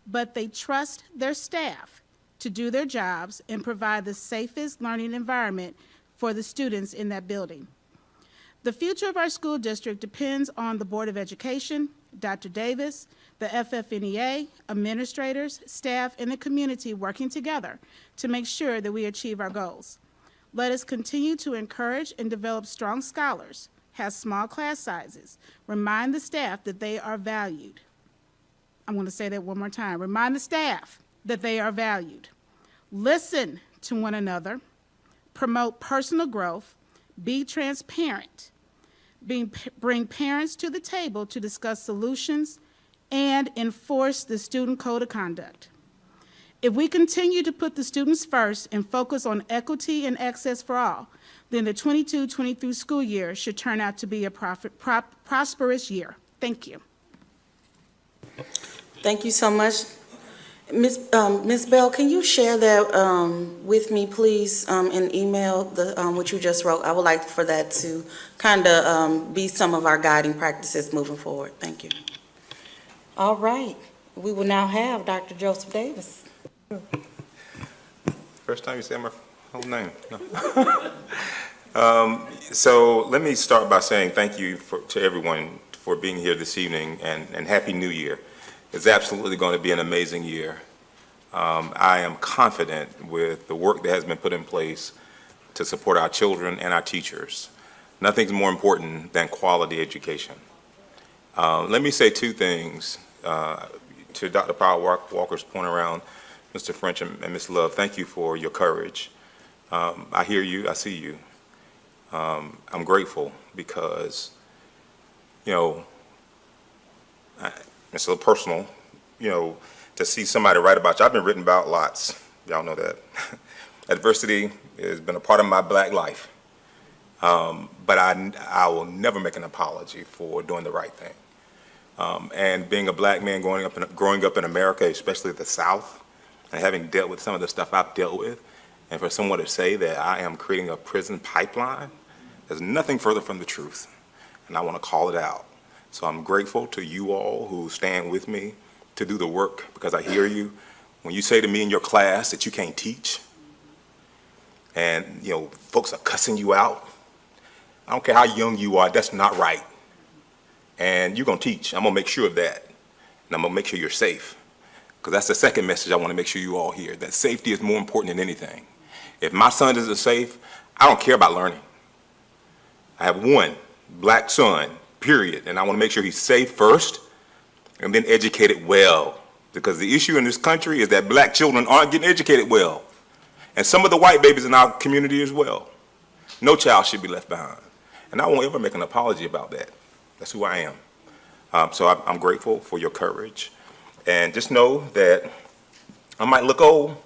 but they trust their staff to do their jobs and provide the safest learning environment for the students in that building. The future of our school district depends on the Board of Education, Dr. Davis, the FFNEA, administrators, staff, and the community working together to make sure that we achieve our goals. Let us continue to encourage and develop strong scholars, have small class sizes, remind the staff that they are valued. I'm going to say that one more time. Remind the staff that they are valued. Listen to one another, promote personal growth, be transparent, bring parents to the table to discuss solutions, and enforce the student code of conduct. If we continue to put the students first and focus on equity and access for all, then the 22-23 school year should turn out to be a prosperous year. Thank you. Thank you so much. Ms. Bell, can you share that with me, please, in email, what you just wrote? I would like for that to kind of be some of our guiding practices moving forward. Thank you. All right. We will now have Dr. Joseph Davis. First time you say my whole name. No. So let me start by saying thank you to everyone for being here this evening, and Happy New Year. It's absolutely going to be an amazing year. I am confident with the work that has been put in place to support our children and our teachers. Nothing's more important than quality education. Let me say two things to Dr. Powell Walker's point around Mr. French and Ms. Love. Thank you for your courage. I hear you, I see you. I'm grateful because, you know, it's a little personal, you know, to see somebody write about you. I've been written about lots. Y'all know that. Adversity has been a part of my Black life. But I will never make an apology for doing the right thing. And being a black man growing up in America, especially the South, and having dealt with some of the stuff I've dealt with, and for someone to say that I am creating a prison pipeline, there's nothing further from the truth. And I want to call it out. So I'm grateful to you all who stand with me to do the work, because I hear you. When you say to me in your class that you can't teach, and folks are cussing you out, I don't care how young you are, that's not right. And you're going to teach. I'm going to make sure of that. And I'm going to make sure you're safe. Because that's the second message I want to make sure you all hear, that safety is more important than anything. If my son isn't safe, I don't care about learning. I have one black son, period, and I want to make sure he's safe first and then educated well. Because the issue in this country is that black children aren't getting educated well. And some of the white babies in our community as well. No child should be left behind. And I won't ever make an apology about that. That's who I am. So I'm grateful for your courage. And just know that I might look old,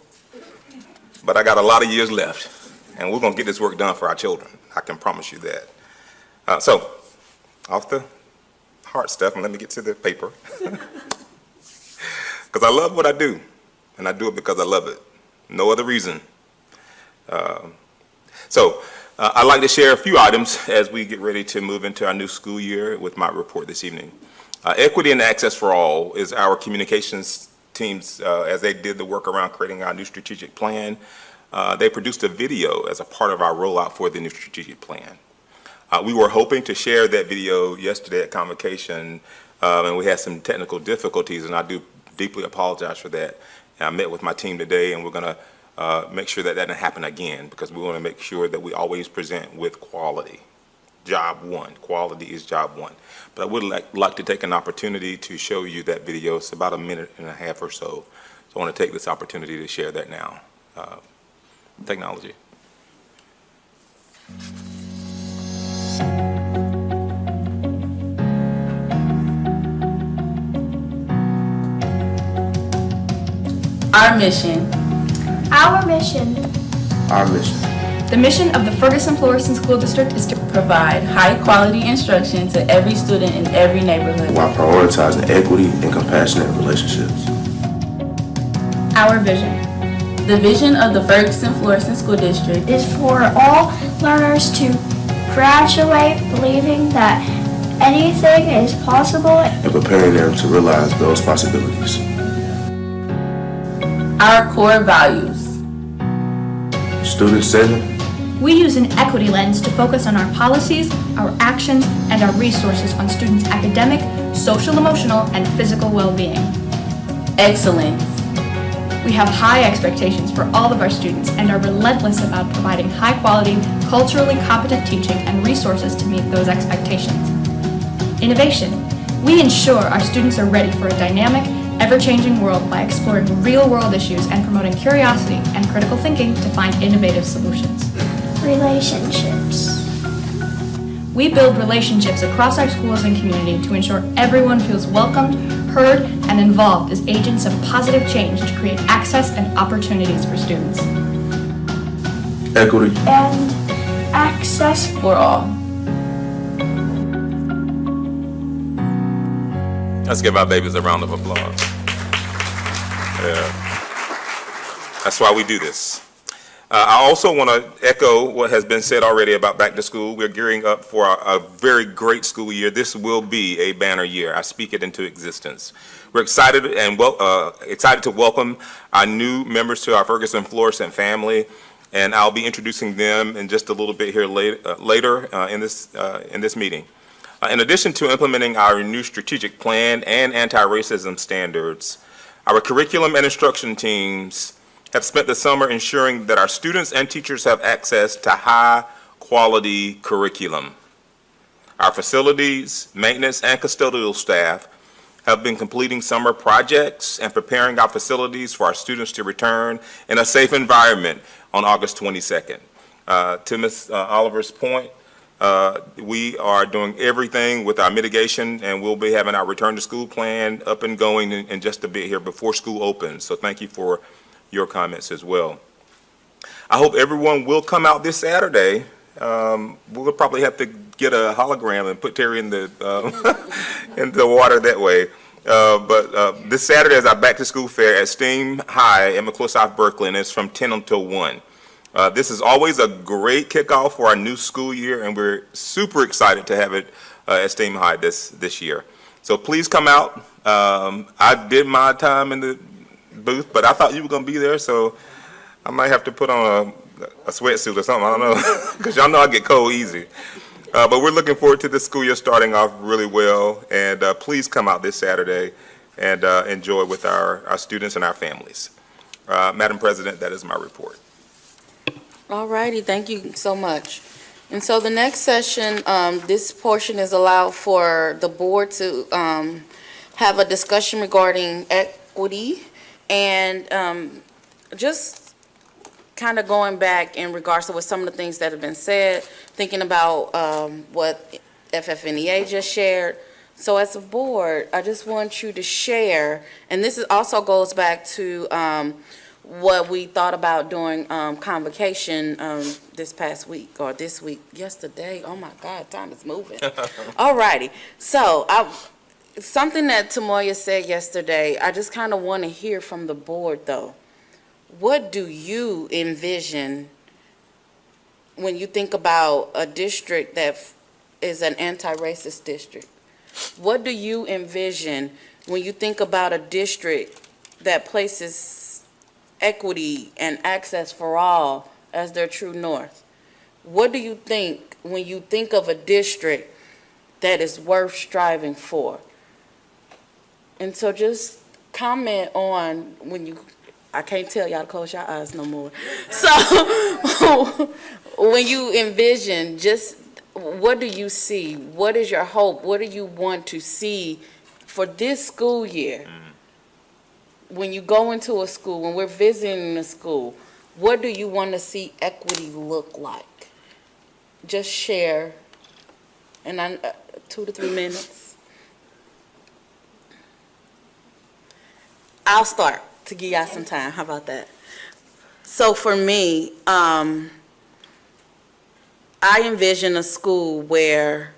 but I got a lot of years left. And we're going to get this work done for our children. I can promise you that. So, off the hard stuff, and let me get to the paper. Because I love what I do, and I do it because I love it. No other reason. I'd like to share a few items as we get ready to move into our new school year with my report this evening. Equity and Access for All is our communications teams, as they did the work around creating our new strategic plan. They produced a video as a part of our rollout for the new strategic plan. We were hoping to share that video yesterday at convocation, and we had some technical difficulties, and I do deeply apologize for that. And I met with my team today, and we're going to make sure that doesn't happen again, because we want to make sure that we always present with quality. Job one. Quality is job one. But I would like to take an opportunity to show you that video. It's about a minute and a half or so. So I want to take this opportunity to share that now. Technology. Our mission. Our mission. Our mission. The mission of the Ferguson-Florissant School District is to provide high-quality instruction to every student in every neighborhood while prioritizing equity and compassionate relationships. Our vision. The vision of the Ferguson-Florissant School District is for all learners to graduate believing that anything is possible and preparing them to realize those possibilities. Our core values. Student-centered. We use an equity lens to focus on our policies, our actions, and our resources on students' academic, social, emotional, and physical well-being. Excellence. We have high expectations for all of our students and are relentless about providing high-quality, culturally competent teaching and resources to meet those expectations. Innovation. We ensure our students are ready for a dynamic, ever-changing world by exploring real-world issues and promoting curiosity and critical thinking to find innovative solutions. Relationships. We build relationships across our schools and community to ensure everyone feels welcomed, heard, and involved as agents of positive change to create access and opportunities for students. Equity. And access for all. Let's give our babies a round of applause. Yeah. That's why we do this. I also want to echo what has been said already about back to school. We're gearing up for a very great school year. This will be a banner year. I speak it into existence. We're excited and excited to welcome our new members to our Ferguson-Florissant family, and I'll be introducing them in just a little bit here later in this meeting. In addition to implementing our new strategic plan and anti-racism standards, our curriculum and instruction teams have spent the summer ensuring that our students and teachers have access to high-quality curriculum. Our facilities, maintenance, and custodial staff have been completing summer projects and preparing our facilities for our students to return in a safe environment on August 22nd. To Ms. Oliver's point, we are doing everything with our mitigation, and we'll be having our return to school plan up and going in just a bit here before school opens. So thank you for your comments as well. I hope everyone will come out this Saturday. We'll probably have to get a hologram and put Terry in the in the water that way. But this Saturday is our back to school fair at Steam High in McClure South Berkeley, and it's from 10 until 1. This is always a great kickoff for our new school year, and we're super excited to have it at Steam High this year. So please come out. I did my time in the booth, but I thought you were going to be there, so I might have to put on a sweatsuit or something. I don't know, because y'all know I get cold easy. But we're looking forward to the school year starting off really well, and please come out this Saturday and enjoy with our students and our families. Madam President, that is my report. All righty, thank you so much. And so the next session, this portion is allowed for the board to have a discussion regarding equity and just kind of going back in regards to what some of the things that have been said, thinking about what FFNEA just shared. So as a board, I just want you to share, and this also goes back to what we thought about doing convocation this past week, or this week, yesterday. Oh my God, time is moving. All righty. So something that Tamoya said yesterday, I just kind of want to hear from the board though. What do you envision when you think about a district that is an anti-racist district? What do you envision when you think about a district that places equity and access for all as their true north? What do you think when you think of a district that is worth striving for? And so just comment on when you, I can't tell y'all to close your eyes no more. So when you envision, just what do you see? What is your hope? What do you want to see for this school year? When you go into a school, when we're visiting a school, what do you want to see equity look like? Just share, and 2 to 3 minutes. I'll start to give y'all some time. How about that? So for me, I envision a school where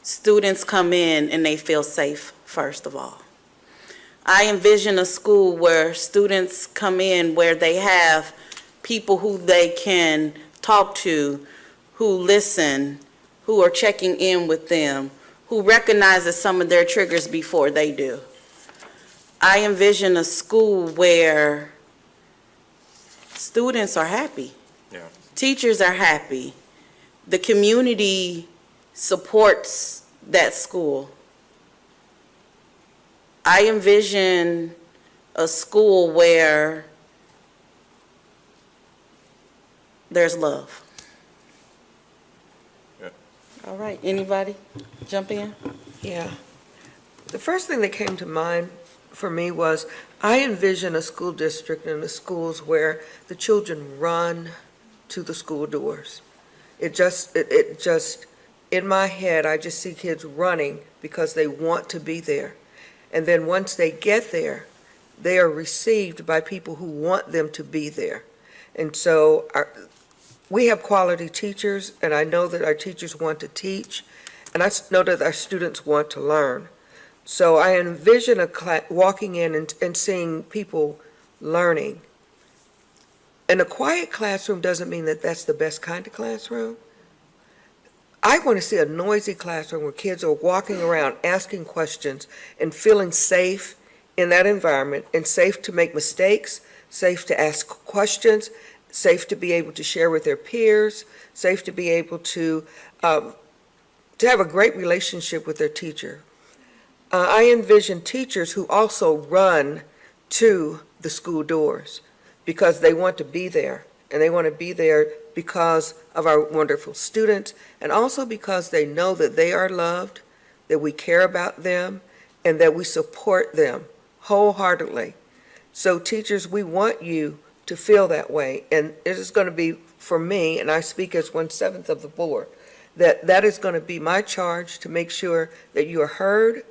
students come in and they feel safe, first of all. I envision a school where students come in where they have people who they can talk to, who listen, who are checking in with them, who recognizes some of their triggers before they do. I envision a school where students are happy. Yeah. Teachers are happy. The community supports that school. I envision a school where there's love. Yeah. All right, anybody jump in? Yeah. The first thing that came to mind for me was I envision a school district and the schools where the children run to the school doors. It just, in my head, I just see kids running because they want to be there. And then once they get there, they are received by people who want them to be there. And so we have quality teachers, and I know that our teachers want to teach, and I know that our students want to learn. So I envision a class walking in and seeing people learning. And a quiet classroom doesn't mean that that's the best kind of classroom. I want to see a noisy classroom where kids are walking around asking questions and feeling safe in that environment, and safe to make mistakes, safe to ask questions, safe to be able to share with their peers, safe to be able to have a great relationship with their teacher. I envision teachers who also run to the school doors because they want to be there, and they want to be there because of our wonderful students, and also because they know that they are loved, that we care about them, and that we support them wholeheartedly. So teachers, we want you to feel that way, and it is going to be, for me, and I speak as 1/7 of the board, that is going to be my charge, to make sure that you are heard,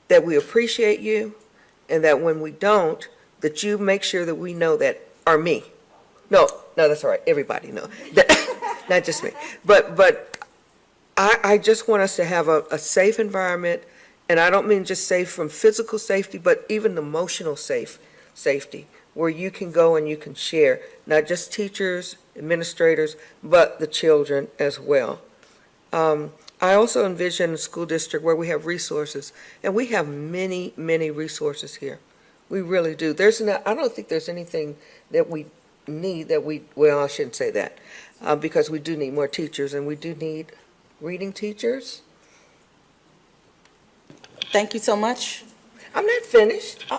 that we appreciate you, and that when we don't, that you make sure that we know that, or me. No, that's all right, everybody know. Not just me. But I just want us to have a safe environment, and I don't mean just safe from physical safety, but even emotional safety, where you can go and you can share, not just teachers, administrators, but the children as well. I also envision a school district where we have resources, and we have many, many resources here. We really do. I don't think there's anything that we need well, I shouldn't say that, because we do need more teachers, and we do need reading teachers. Thank you so much. I'm not finished. I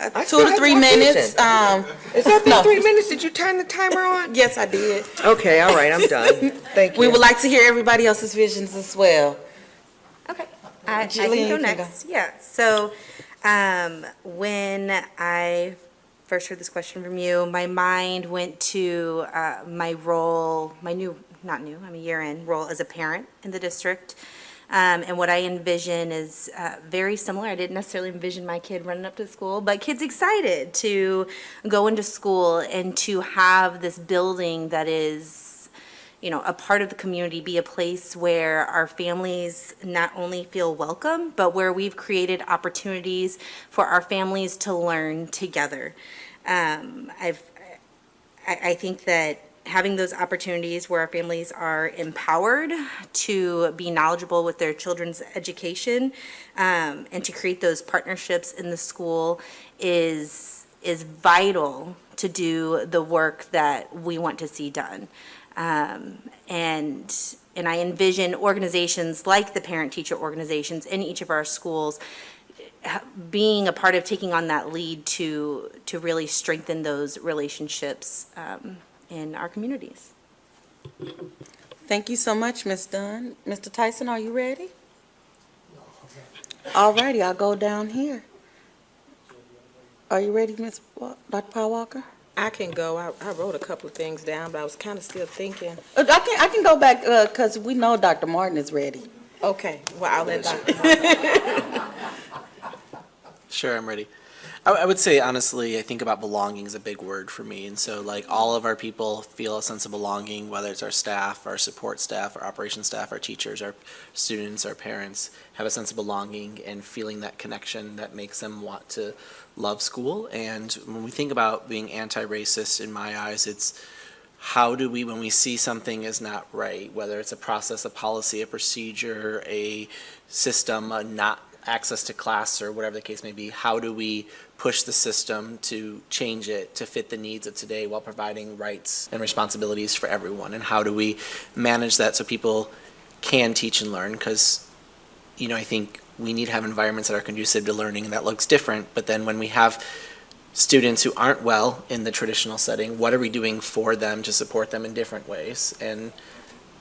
2 still to have 3 more minutes. vision. Is that the 3 minutes? Did you turn the timer on? Yes, I did. Okay, all right, I'm done. Thank you. We would like to hear everybody else's visions as well. Okay, I Jillian, can you go can next. Yeah, so when I first heard this question from you, my mind went to my role, I'm a year in, role as a parent in the district. And what I envision is very similar. I didn't necessarily envision my kid running up to school, but kids excited to go into school and to have this building that is, a part of the community, be a place where our families not only feel welcome, but where we've created opportunities for our families to learn together. I think that having those opportunities where our families are empowered to be knowledgeable with their children's education, and to create those partnerships in the school is vital to do the work that we want to see done. And I envision organizations like the parent-teacher organizations in each of our schools being a part of taking on that lead to really strengthen those relationships in our communities. Thank you so much, Ms. Dunn. Mr. Tyson, are you ready? All righty, I'll go down here. Are you ready, Dr. Powell Walker? I can go. I wrote a couple of things down, but I was kind of still thinking. I can go back because we know Dr. Martin is ready. Okay, well, I'll let Dr. Martin. Sure, I'm ready. I would say, honestly, I think about belonging is a big word for me. And so, like, all of our people feel a sense of belonging, whether it's our staff, our support staff, our operations staff, our teachers, our students, our parents, have a sense of belonging and feeling that connection that makes them want to love school. And when we think about being anti-racist, in my eyes, it's how do we, when we see something is not right, whether it's a process, a policy, a procedure, a system, a not access to class or whatever the case may be, how do we push the system to change it to fit the needs of today while providing rights and responsibilities for everyone? And how do we manage that so people can teach and learn? Because, I think we need to have environments that are conducive to learning, and that looks different. But then when we have students who aren't well in the traditional setting, what are we doing for them to support them in different ways? And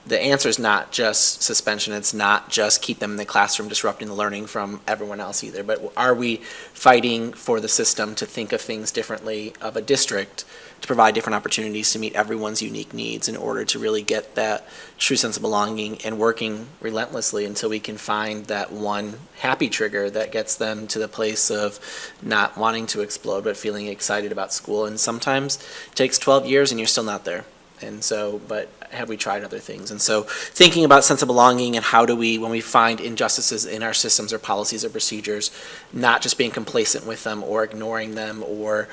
the answer is not just suspension. It's not just keep them in the classroom disrupting the learning from everyone else either. But are we fighting for the system to think of things differently, of a district to provide different opportunities to meet everyone's unique needs in order to really get that true sense of belonging, and working relentlessly until we can find that one happy trigger that gets them to the place of not wanting to explode but feeling excited about school. And sometimes it takes 12 years and you're still not there. And so, but have we tried other things? And so thinking about sense of belonging and how do we, when we find injustices in our systems or policies or procedures, not just being complacent with them or ignoring them or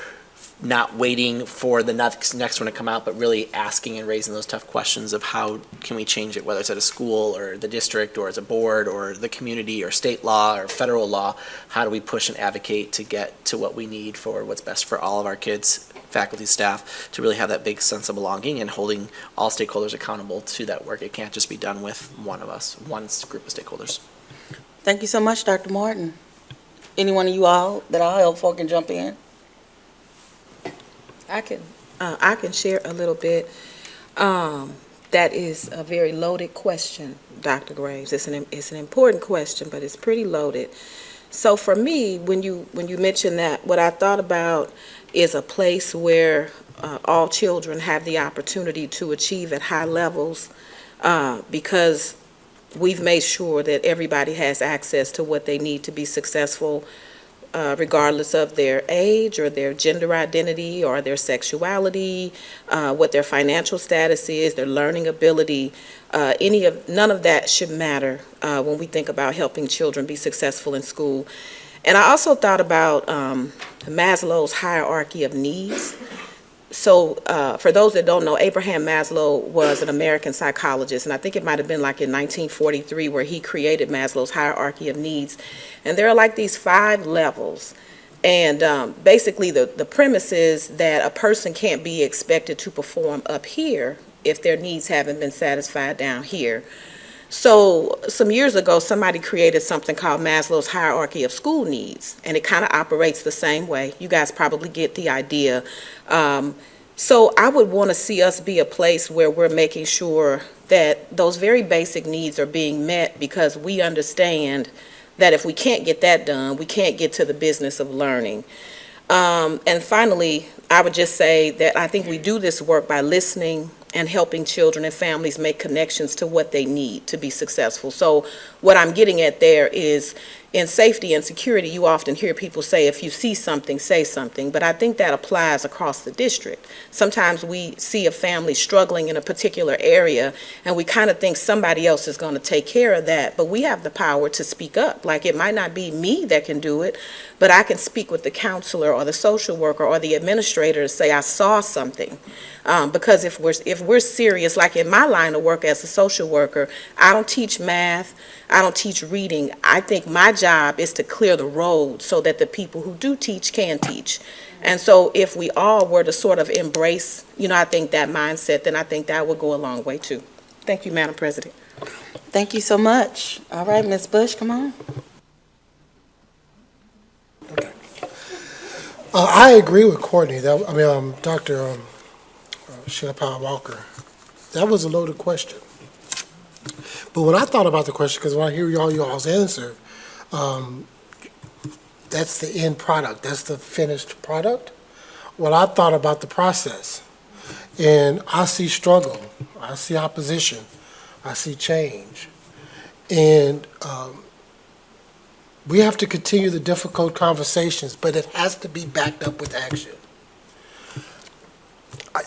not waiting for the next one to come out, but really asking and raising those tough questions of how can we change it, whether it's at a school or the district or as a board or the community or state law or federal law. How do we push and advocate to get to what we need for what's best for all of our kids, faculty, staff, to really have that big sense of belonging and holding all stakeholders accountable to that work. It can't just be done with one of us, one group of stakeholders. Thank you so much, Dr. Martin. Any one of you all that I'll help for can jump in? I can share a little bit. That is a very loaded question, Dr. Graves. It's an important question, but it's pretty loaded. So for me, when you mention that, what I thought about is a place where all children have the opportunity to achieve at high levels, because we've made sure that everybody has access to what they need to be successful regardless of their age or their gender identity or their sexuality, what their financial status is, their learning ability. None of that should matter when we think about helping children be successful in school. And I also thought about Maslow's hierarchy of needs. So for those that don't know, Abraham Maslow was an American psychologist, and I think it might have been like in 1943 where he created Maslow's hierarchy of needs. And there are like these 5 levels. And basically the premise is that a person can't be expected to perform up here if their needs haven't been satisfied down here. So some years ago, somebody created something called Maslow's hierarchy of school needs, and it kind of operates the same way. You guys probably get the idea. So I would want to see us be a place where we're making sure that those very basic needs are being met, because we understand that if we can't get that done, we can't get to the business of learning. And finally, I would just say that I think we do this work by listening and helping children and families make connections to what they need to be successful. So what I'm getting at there is, in safety and security, you often hear people say, if you see something, say something. But I think that applies across the district. Sometimes we see a family struggling in a particular area, and we kind of think somebody else is going to take care of that. But we have the power to speak up. Like, it might not be me that can do it, but I can speak with the counselor or the social worker or the administrator to say, I saw something. Because if we're serious, like in my line of work as a social worker, I don't teach math, I don't teach reading. I think my job is to clear the road so that the people who do teach can teach. And so if we all were to sort of embrace, I think that mindset, then I think that would go a long way too. Thank you, Madam President. Thank you so much. All right, Ms. Bush, come on. I agree with Courtney. Dr. Shinapal Walker. That was a loaded question. But when I thought about the question, because when I hear y'all's answer, that's the end product. That's the finished product. Well, I thought about the process. And I see struggle. I see opposition. I see change. And we have to continue the difficult conversations, but it has to be backed up with action.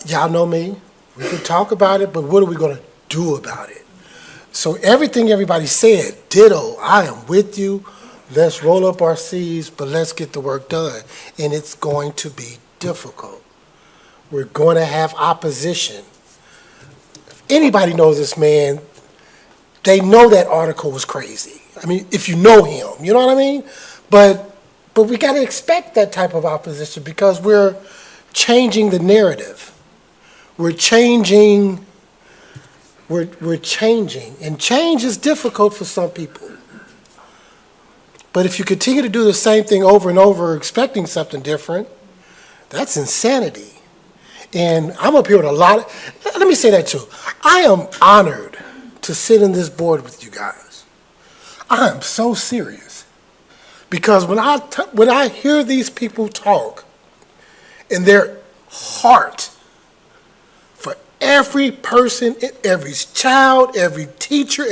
Y'all know me. We can talk about it, but what are we going to do about it? So everything everybody said, ditto, I am with you. Let's roll up our sleeves, but let's get the work done. And it's going to be difficult. We're going to have opposition. If anybody knows this man, they know that article was crazy. I mean, if you know him, you know what I mean? But we got to expect that type of opposition, because we're changing the narrative. We're changing, and change is difficult for some people. But if you continue to do the same thing over and over, expecting something different, that's insanity. And I'm up here with let me say that too. I am honored to sit in this board with you guys. I am so serious. Because when I hear these people talk, and their heart for every person, every child, every teacher,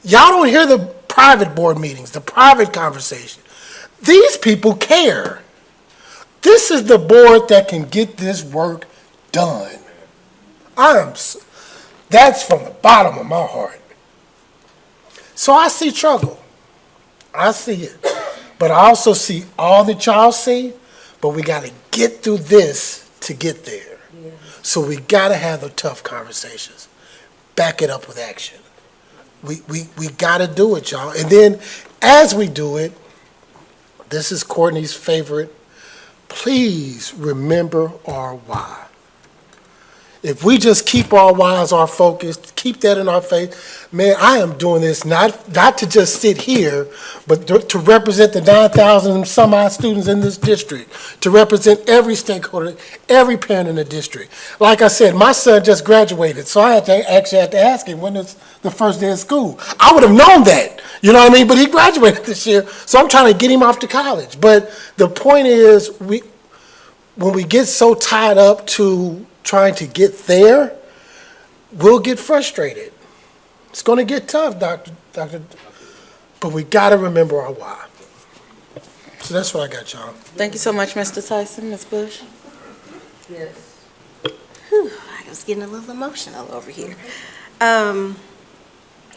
y'all don't hear the private board meetings, the private conversation. These people care. This is the board that can get this work done. That's from the bottom of my heart. So I see trouble. I see it. But I also see all that y'all see, but we got to get through this to get there. Yeah. So we got to have the tough conversations. Back it up with action. We got to do it, y'all. And then as we do it, this is Courtney's favorite, please remember our why. If we just keep our whys, our focus, keep that in our face, man, I am doing this not to just sit here, but to represent the 9,000 and some odd students in this district, to represent every stakeholder, every parent in the district. Like I said, my son just graduated, so I had to ask him when is the first day of school. I would have known that, you know what I mean? But he graduated this year, so I'm trying to get him off to college. But the point is, when we get so tied up to trying to get there, we'll get frustrated. It's going to get tough, Doctor. But we got to remember our why. So that's what I got, y'all. Thank you so much, Mr. Tyson. Ms. Bush? Yes. I was getting a little emotional over here.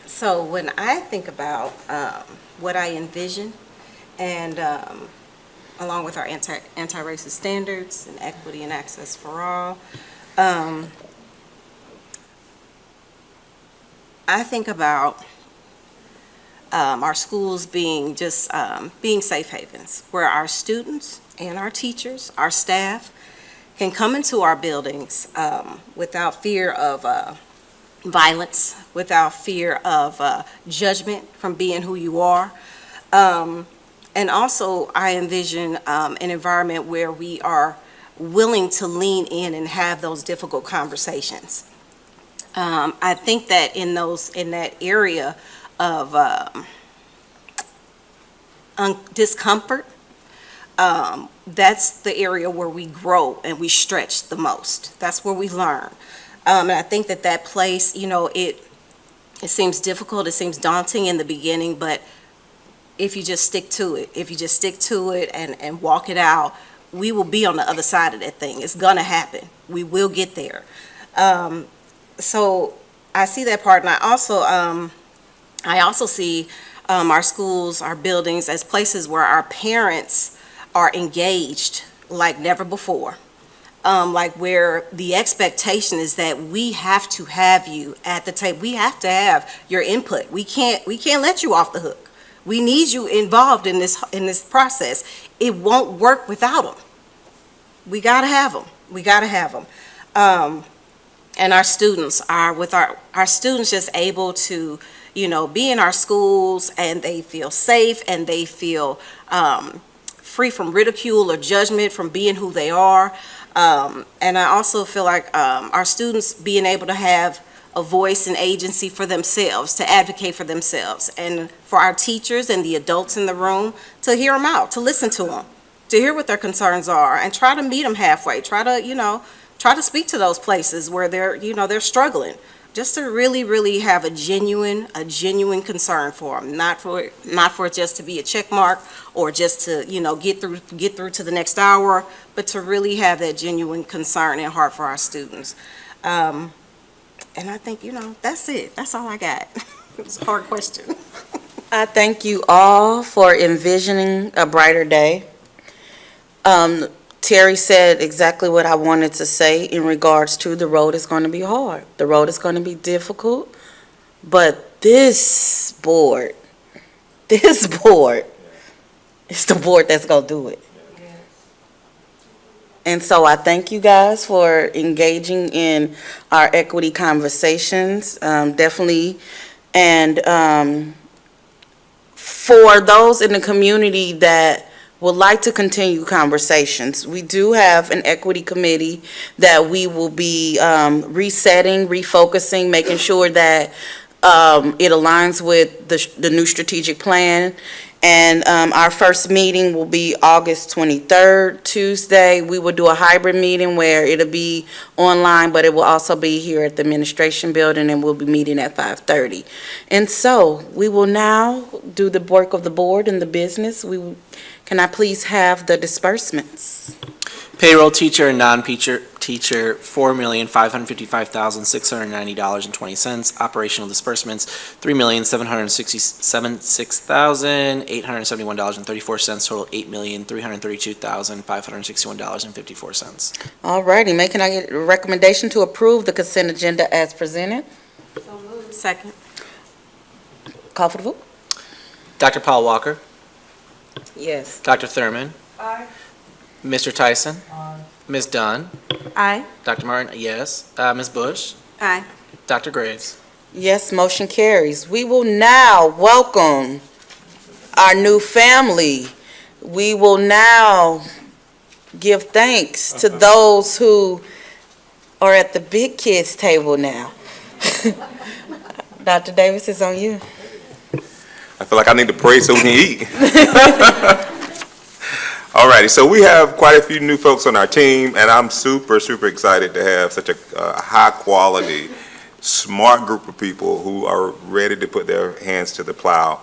So when I think about what I envision, and along with our anti-racist standards and equity and access for all, I think about our schools being just being safe havens, where our students and our teachers, our staff, can come into our buildings without fear of violence, without fear of judgment from being who you are. And also, I envision an environment where we are willing to lean in and have those difficult conversations. I think that in that area of discomfort, that's the area where we grow and we stretch the most. That's where we learn. And I think that place, it seems difficult, it seems daunting in the beginning, but if you just stick to it, and walk it out, we will be on the other side of that thing. It's gonna happen. We will get there. So I see that part, and I also see our schools, our buildings as places where our parents are engaged like never before. Like where the expectation is that we have to have you at the table. We have to have your input. We can't let you off the hook. We need you involved in this process. It won't work without them. We gotta have them. We gotta have them. And our students are our students just able to, be in our schools, and they feel safe, and they feel free from ridicule or judgment from being who they are. And I also feel like our students being able to have a voice and agency for themselves, to advocate for themselves, and for our teachers and the adults in the room to hear them out, to listen to them, to hear what their concerns are, and try to meet them halfway, try to speak to those places where they're struggling, just to really, really have a genuine concern for them, not for it just to be a check mark or just to, get through to the next hour, but to really have that genuine concern and heart for our students. And I think, that's it. That's all I got. It's a hard question. I thank you all for envisioning a brighter day. Terry said exactly what I wanted to say in regards to the road is going to be hard. The road is going to be difficult, but this board is the board that's going to do it. And so I thank you guys for engaging in our equity conversations, definitely. And for those in the community that would like to continue conversations, we do have an equity committee that we will be resetting, refocusing, making sure that it aligns with the new strategic plan. And our first meeting will be August 23rd, Tuesday. We will do a hybrid meeting where it'll be online, but it will also be here at the administration building, and we'll be meeting at 5:30. And so we will now do the work of the board and the business. Can I please have the disbursements? Payroll teacher and non-teacher, $4,555,690.20. Operational disbursements, $3,766,871.34. Total, $8,332,561.54. All righty, can I get a recommendation to approve the consent agenda as presented? Second. Call for the vote. Dr. Paul Walker. Yes. Dr. Thurman. Aye. Mr. Tyson. Aye. Ms. Dunn. Aye. Dr. Martin, yes. Ms. Bush. Aye. Dr. Graves. Yes, motion carries. We will now welcome our new family. We will now give thanks to those who are at the big kids table now. Dr. Davis, it's on you. I feel like I need to pray so we can eat. All righty, so we have quite a few new folks on our team, and I'm super, super excited to have such a high-quality, smart group of people who are ready to put their hands to the plow.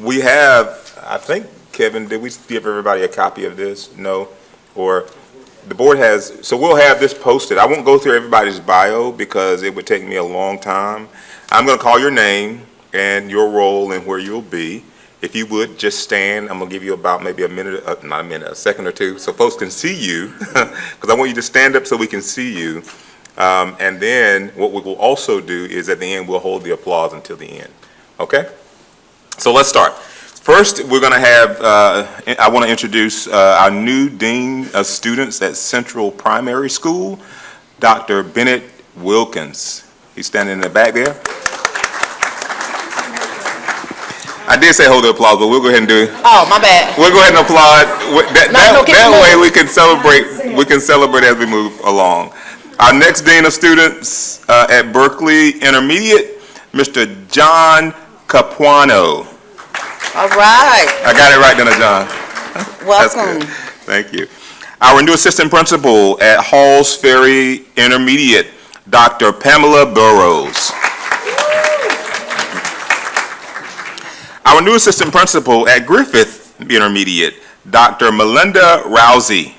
We have, I think, Kevin, did we give everybody a copy of this? No? Or the board has, so we'll have this posted. I won't go through everybody's bio because it would take me a long time. I'm going to call your name and your role and where you'll be. If you would, just stand. I'm going to give you about maybe a minute, not a minute, a second or two, so folks can see you, because I want you to stand up so we can see you. And then what we will also do is at the end, we'll hold the applause until the end. Okay? So let's start. First, we're going to have, I want to introduce our new Dean of Students at Central Primary School, Dr. Bennett Wilkins. He's standing in the back there. I did say hold the applause, but we'll go ahead and do it. Oh, my bad. We'll go ahead and applaud. That way we can celebrate as we move along. Our next Dean of Students at Berkeley Intermediate, Mr. John Capuano. All right. I got it right, didn't I, John? Welcome. That's good. Thank you. Our new assistant principal at Halls Ferry Intermediate, Dr. Pamela Burrows. Our new assistant principal at Griffith Intermediate, Dr. Melinda Rousey.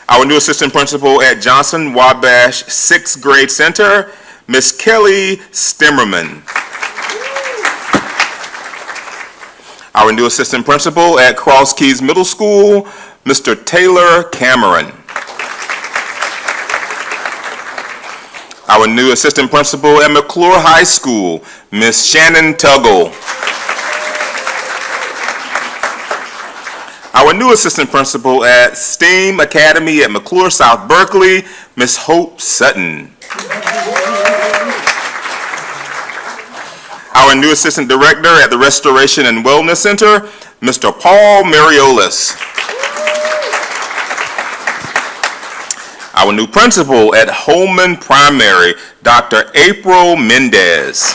Our new assistant principal at Johnson Wabash 6th Grade Center, Miss Kelly Stimmerman. Our new assistant principal at Cross Keys Middle School, Mr. Taylor Cameron. Our new assistant principal at McClure High School, Miss Shannon Tuggle. Our new assistant principal at STEAM Academy at McClure South Berkeley, Miss Hope Sutton. Our new assistant director at the Restoration and Wellness Center, Mr. Paul Mariolis. Our new principal at Holman Primary, Dr. April Mendez.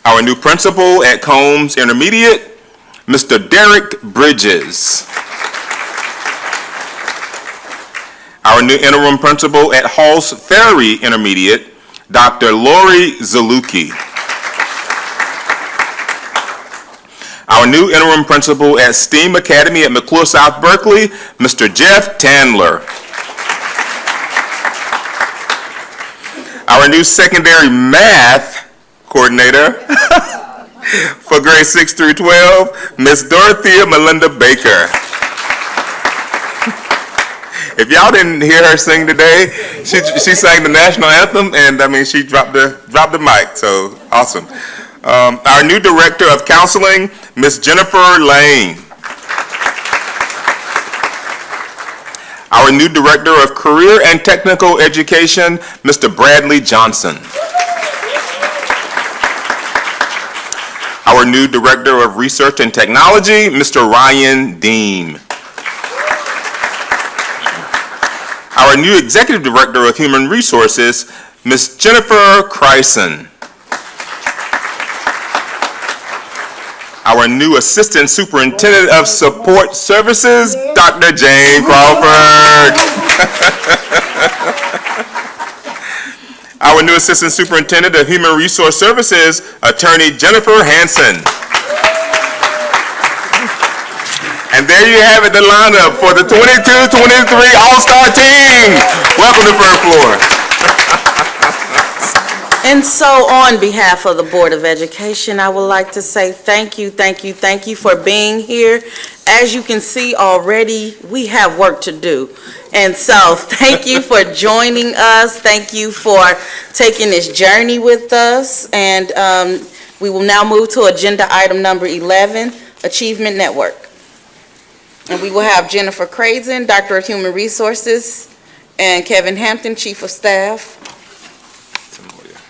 Our new principal at Combs Intermediate, Mr. Derek Bridges. Our new interim principal at Halls Ferry Intermediate, Dr. Lori Zaluki. Our new interim principal at STEAM Academy at McClure South Berkeley, Mr. Jeff Tandler. Our new secondary math coordinator for grades 6 through 12, Miss Dorothea Melinda Baker. If y'all didn't hear her sing today, she sang the national anthem, and I mean she dropped the mic. So awesome. Our new director of counseling, Miss Jennifer Lane. Our new director of career and technical education, Mr. Bradley Johnson. Our new director of research and technology, Mr. Ryan Deem. Our new executive director of human resources, Ms. Jennifer Kryson. Our new assistant superintendent of support services, Dr. Jane Crawford. Our new assistant superintendent of human resource services, attorney Jennifer Hansen. And there you have it, the lineup for the 22-23 All-Star team. Welcome to First Floor. And so on behalf of the Board of Education, I would like to say thank you for being here. As you can see already, we have work to do. And so thank you for joining us. Thank you for taking this journey with us. And we will now move to agenda item number 11, Achievement Network. And we will have Jennifer Crazen, Director of Human Resources, and Kevin Hampton, Chief of Staff.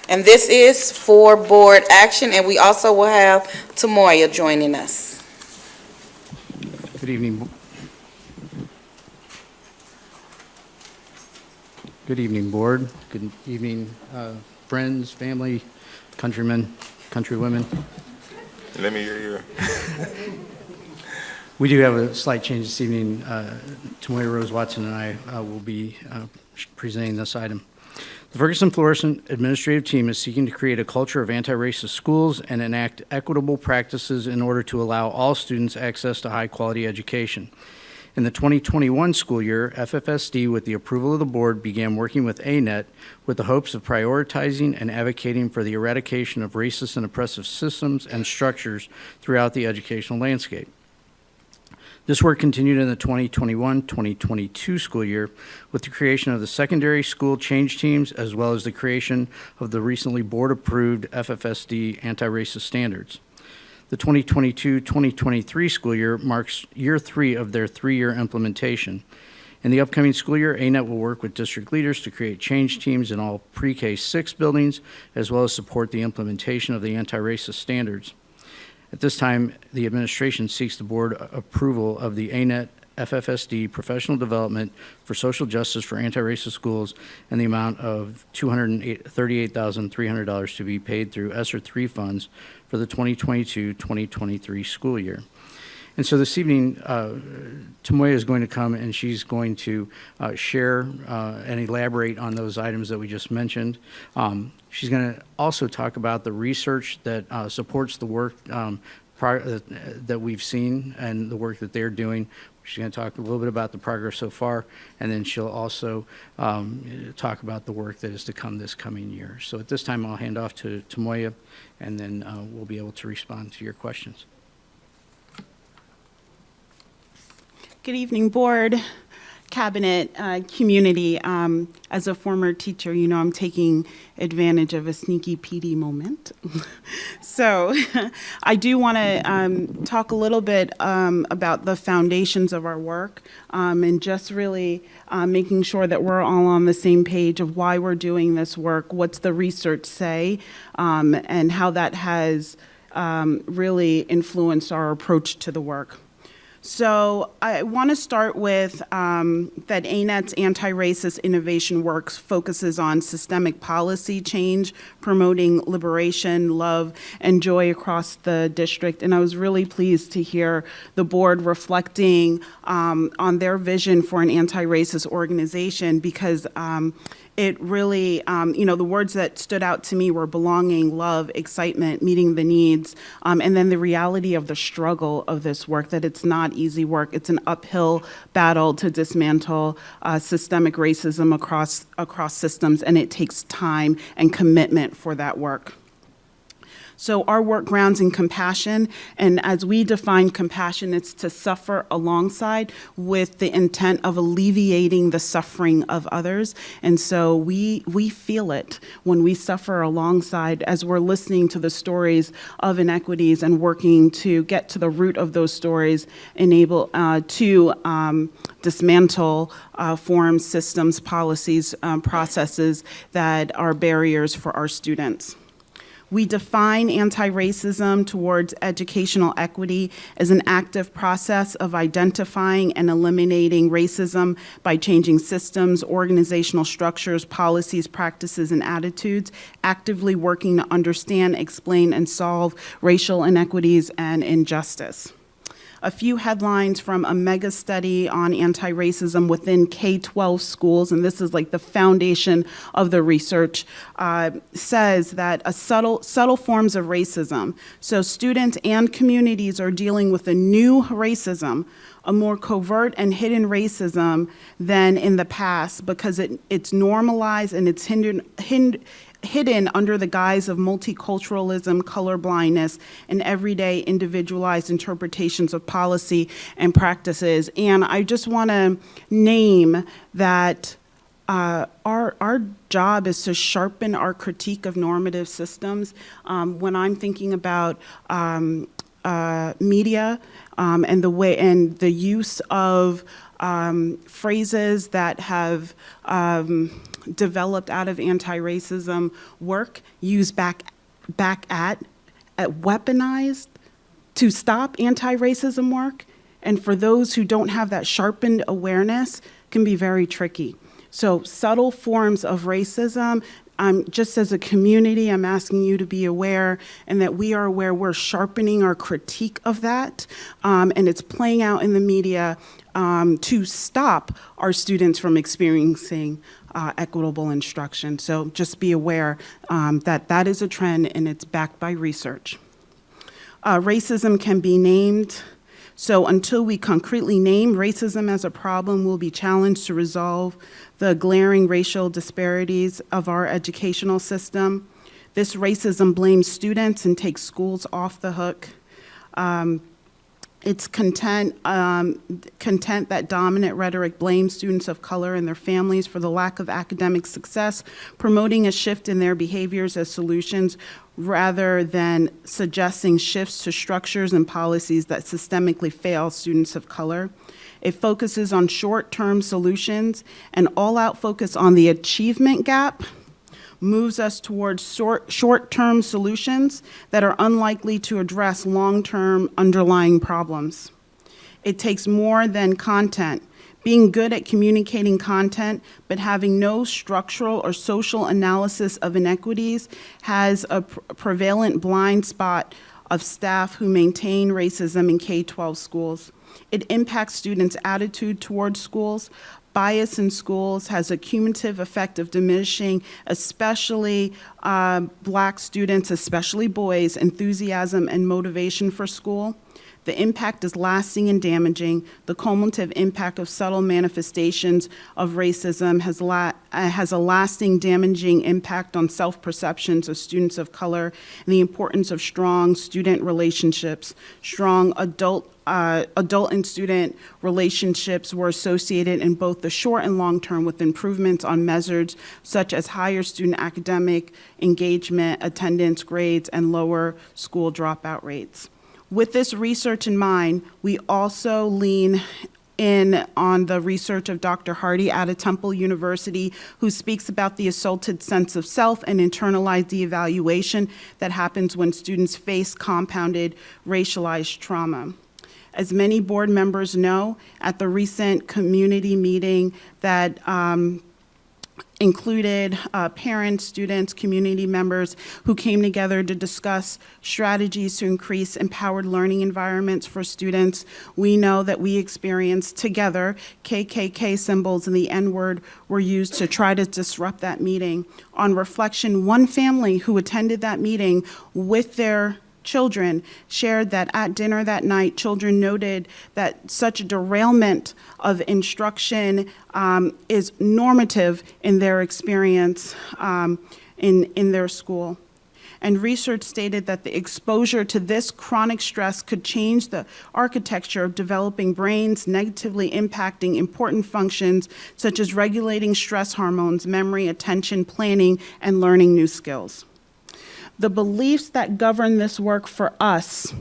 And this is for board action, and we also will have Tamoya joining us. Good evening. Good evening, board. Good evening, friends, family, countrymen, countrywomen. Let me hear you. We do have a slight change this evening. Tamoya Rose Watson and I will be presenting this item. The Ferguson-Florissant administrative team is seeking to create a culture of anti-racist schools and enact equitable practices in order to allow all students access to high-quality education. In the 2021 school year, FFSD, with the approval of the board, began working with ANET with the hopes of prioritizing and advocating for the eradication of racist and oppressive systems and structures throughout the educational landscape. This work continued in the 2021-2022 school year with the creation of the secondary school change teams, as well as the creation of the recently board-approved FFSD anti-racist standards. The 2022-2023 school year marks year 3 of their 3-year implementation. In the upcoming school year, ANET will work with district leaders to create change teams in all pre-K 6 buildings, as well as support the implementation of the anti-racist standards. At this time, the administration seeks the board approval of the ANET FFSD Professional Development for Social Justice for Anti-Racist Schools and the amount of $238,300 to be paid through ESSER 3 funds for the 2022-2023 school year. And so this evening, Tamoya is going to come and she's going to share and elaborate on those items that we just mentioned. She's going to also talk about the research that supports the work that we've seen and the work that they're doing. She's going to talk a little bit about the progress so far, and then she'll also talk about the work that is to come this coming year. So at this time, I'll hand off to Tamoya, and then we'll be able to respond to your questions. Good evening, board, cabinet, community. As a former teacher, you know I'm taking advantage of a sneaky PD moment. So I do want to talk a little bit about the foundations of our work and just really making sure that we're all on the same page of why we're doing this work, what's the research say, and how that has really influenced our approach to the work. So I want to start with that ANET's anti-racist innovation work focuses on systemic policy change, promoting liberation, love, and joy across the district. And I was really pleased to hear the board reflecting on their vision for an anti-racist organization, because it really, the words that stood out to me were belonging, love, excitement, meeting the needs, and then the reality of the struggle of this work, that it's not easy work. It's an uphill battle to dismantle systemic racism across systems, and it takes time and commitment for that work. So our work grounds in compassion, and as we define compassion, it's to suffer alongside with the intent of alleviating the suffering of others. And so we feel it when we suffer alongside, as we're listening to the stories of inequities and working to get to the root of those stories, enable to dismantle forms, systems, policies, processes that are barriers for our students. We define anti-racism towards educational equity as an active process of identifying and eliminating racism by changing systems, organizational structures, policies, practices, and attitudes, actively working to understand, explain, and solve racial inequities and injustice. A few headlines from a mega study on anti-racism within K-12 schools, and this is like the foundation of the research, says that subtle forms of racism. So students and communities are dealing with a new racism, a more covert and hidden racism than in the past, because it's normalized and it's hidden under the guise of multiculturalism, colorblindness, and everyday individualized interpretations of policy and practices. And I just want to name that our job is to sharpen our critique of normative systems. When I'm thinking about media and the way and the use of phrases that have developed out of anti-racism work, used back at weaponized to stop anti-racism work, and for those who don't have that sharpened awareness, can be very tricky. So subtle forms of racism Just as a community, I'm asking you to be aware, and that we are aware we're sharpening our critique of that, and it's playing out in the media to stop our students from experiencing equitable instruction. So just be aware that that is a trend, and it's backed by research. Racism can be named. So until we concretely name racism as a problem, we'll be challenged to resolve the glaring racial disparities of our educational system. This racism blames students and takes schools off the hook. It's content that dominant rhetoric blames students of color and their families for the lack of academic success, promoting a shift in their behaviors as solutions rather than suggesting shifts to structures and policies that systemically fail students of color. It focuses on short-term solutions, and all-out focus on the achievement gap moves us towards short-term solutions that are unlikely to address long-term underlying problems. It takes more than content. Being good at communicating content, but having no structural or social analysis of inequities has a prevalent blind spot of staff who maintain racism in K-12 schools. It impacts students' attitude towards schools. Bias in schools has a cumulative effect of diminishing, especially Black students, especially boys, enthusiasm and motivation for school. The impact is lasting and damaging. The cumulative impact of subtle manifestations of racism has a lasting, damaging impact on self-perceptions of students of color and the importance of strong student relationships. Strong adult and student relationships were associated in both the short and long term with improvements on measures such as higher student academic engagement, attendance, grades, and lower school dropout rates. With this research in mind, we also lean in on the research of Dr. Hardy out of Temple University, who speaks about the assaulted sense of self and internalized de-evaluation that happens when students face compounded racialized trauma. As many board members know, at the recent community meeting that included parents, students, community members who came together to discuss strategies to increase empowered learning environments for students. We know that we experienced together KKK symbols and the N-word were used to try to disrupt that meeting. On reflection, one family who attended that meeting with their children shared that at dinner that night, children noted that such a derailment of instruction is normative in their experience in their school. And research stated that the exposure to this chronic stress could change the architecture of developing brains, negatively impacting important functions such as regulating stress hormones, memory, attention, planning, and learning new skills. The beliefs that govern this work for us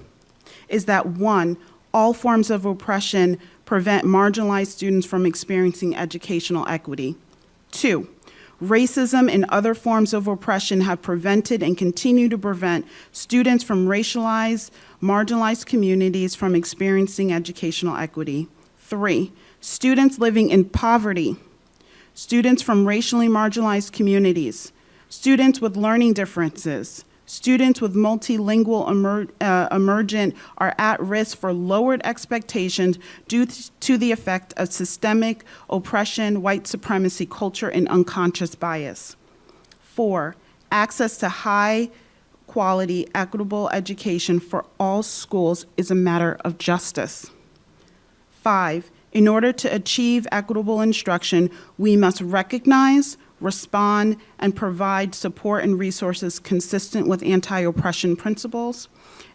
is that, one, all forms of oppression prevent marginalized students from experiencing educational equity. Two, racism and other forms of oppression have prevented and continue to prevent students from racialized, marginalized communities from experiencing educational equity. Three, students living in poverty, students from racially marginalized communities, students with learning differences, students with multilingual emergent are at risk for lowered expectations due to the effect of systemic oppression, white supremacy culture, and unconscious bias. 4, access to high quality, equitable education for all schools is a matter of justice. 5, in order to achieve equitable instruction, we must recognize, respond, and provide support and resources consistent with anti-oppression principles.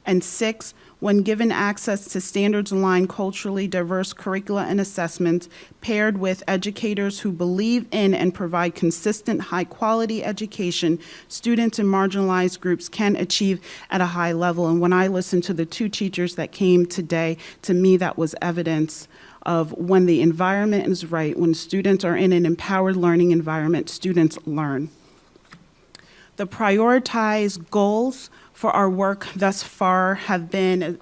And 6, when given access to standards-aligned, culturally diverse curricula and assessments paired with educators who believe in and provide consistent high-quality education, students in marginalized groups can achieve at a high level. And when I listened to the 2 teachers that came today, to me that was evidence of when the environment is right, when students are in an empowered learning environment, students learn. The prioritized goals for our work thus far have been,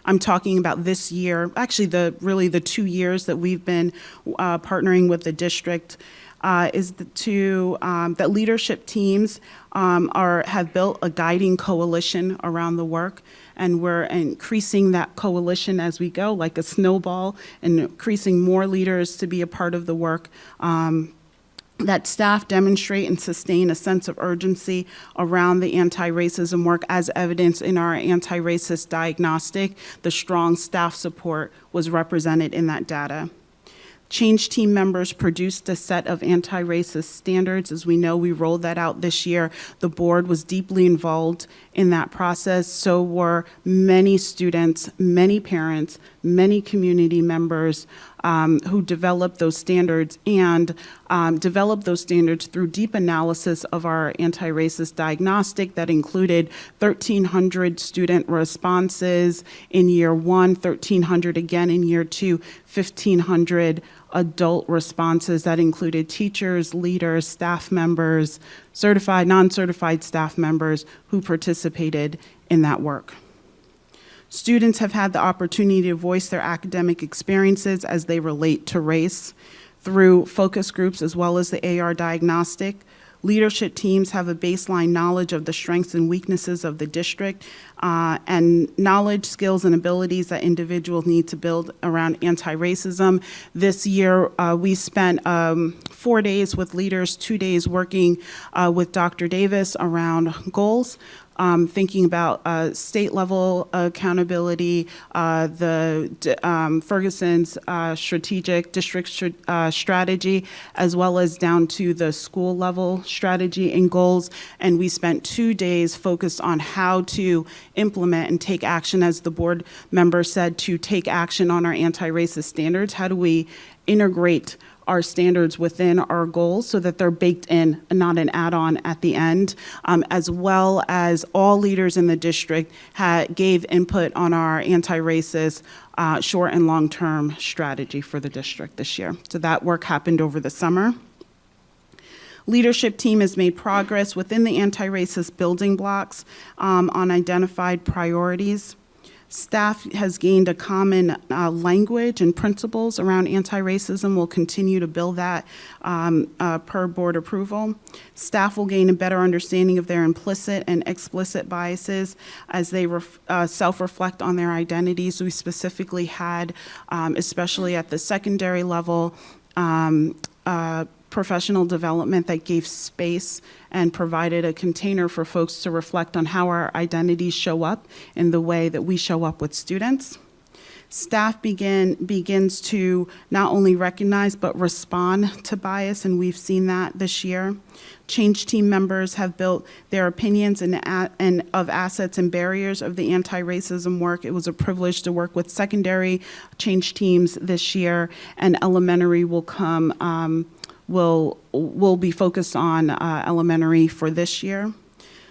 I'm talking about this year, actually the 2 years that we've been partnering with the district, is that leadership teams have built a guiding coalition around the work, and we're increasing that coalition as we go, like a snowball, and increasing more leaders to be a part of the work. That staff demonstrate and sustain a sense of urgency around the anti-racism work, as evidenced in our anti-racist diagnostic. The strong staff support was represented in that data. Change team members produced a set of anti-racist standards. As we know, we rolled that out this year. The board was deeply involved in that process. So were many students, many parents, many community members who developed those standards, and developed those standards through deep analysis of our anti-racist diagnostic that included 1,300 student responses in year one, 1,300 again in year two, 1,500 adult responses that included teachers, leaders, staff members, certified, non-certified staff members who participated in that work. Students have had the opportunity to voice their academic experiences as they relate to race through focus groups as well as the AR diagnostic. Leadership teams have a baseline knowledge of the strengths and weaknesses of the district, and knowledge, skills, and abilities that individuals need to build around anti-racism. This year, we spent 4 days with leaders, 2 days working with Dr. Davis around goals. Thinking about state level accountability, Ferguson's strategic district strategy, as well as down to the school level strategy and goals. And we spent 2 days focused on how to implement and take action, as the board member said, to take action on our anti-racist standards. How do we integrate our standards within our goals so that they're baked in and not an add-on at the end, as well as all leaders in the district gave input on our anti-racist short and long-term strategy for the district this year. So that work happened over the summer. Leadership team has made progress within the anti-racist building blocks on identified priorities. Staff has gained a common language and principles around anti-racism. We'll continue to build that per board approval. Staff will gain a better understanding of their implicit and explicit biases as they self-reflect on their identities. We specifically had, especially at the secondary level, professional development that gave space and provided a container for folks to reflect on how our identities show up in the way that we show up with students. Staff begins to not only recognize but respond to bias, and we've seen that this year. Change team members have built their opinions and of assets and barriers of the anti-racism work. It was a privilege to work with secondary change teams this year, and elementary will come. Will be focused on elementary for this year.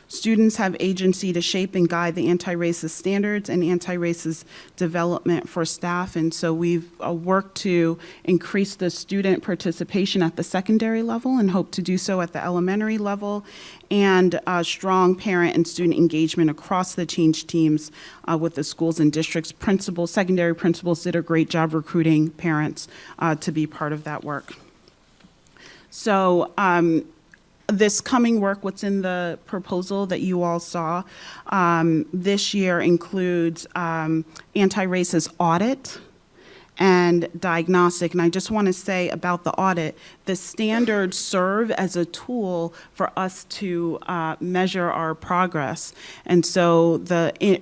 Students have agency to shape and guide the anti-racist standards and anti-racist development for staff, and so we've worked to increase the student participation at the secondary level and hope to do so at the elementary level, and strong parent and student engagement across the change teams with the schools and districts. Principals, secondary principals did a great job recruiting parents to be part of that work. So this coming work, what's in the proposal that you all saw this year includes anti-racist audit and diagnostic. And I just want to say about the audit, the standards serve as a tool for us to measure our progress. And so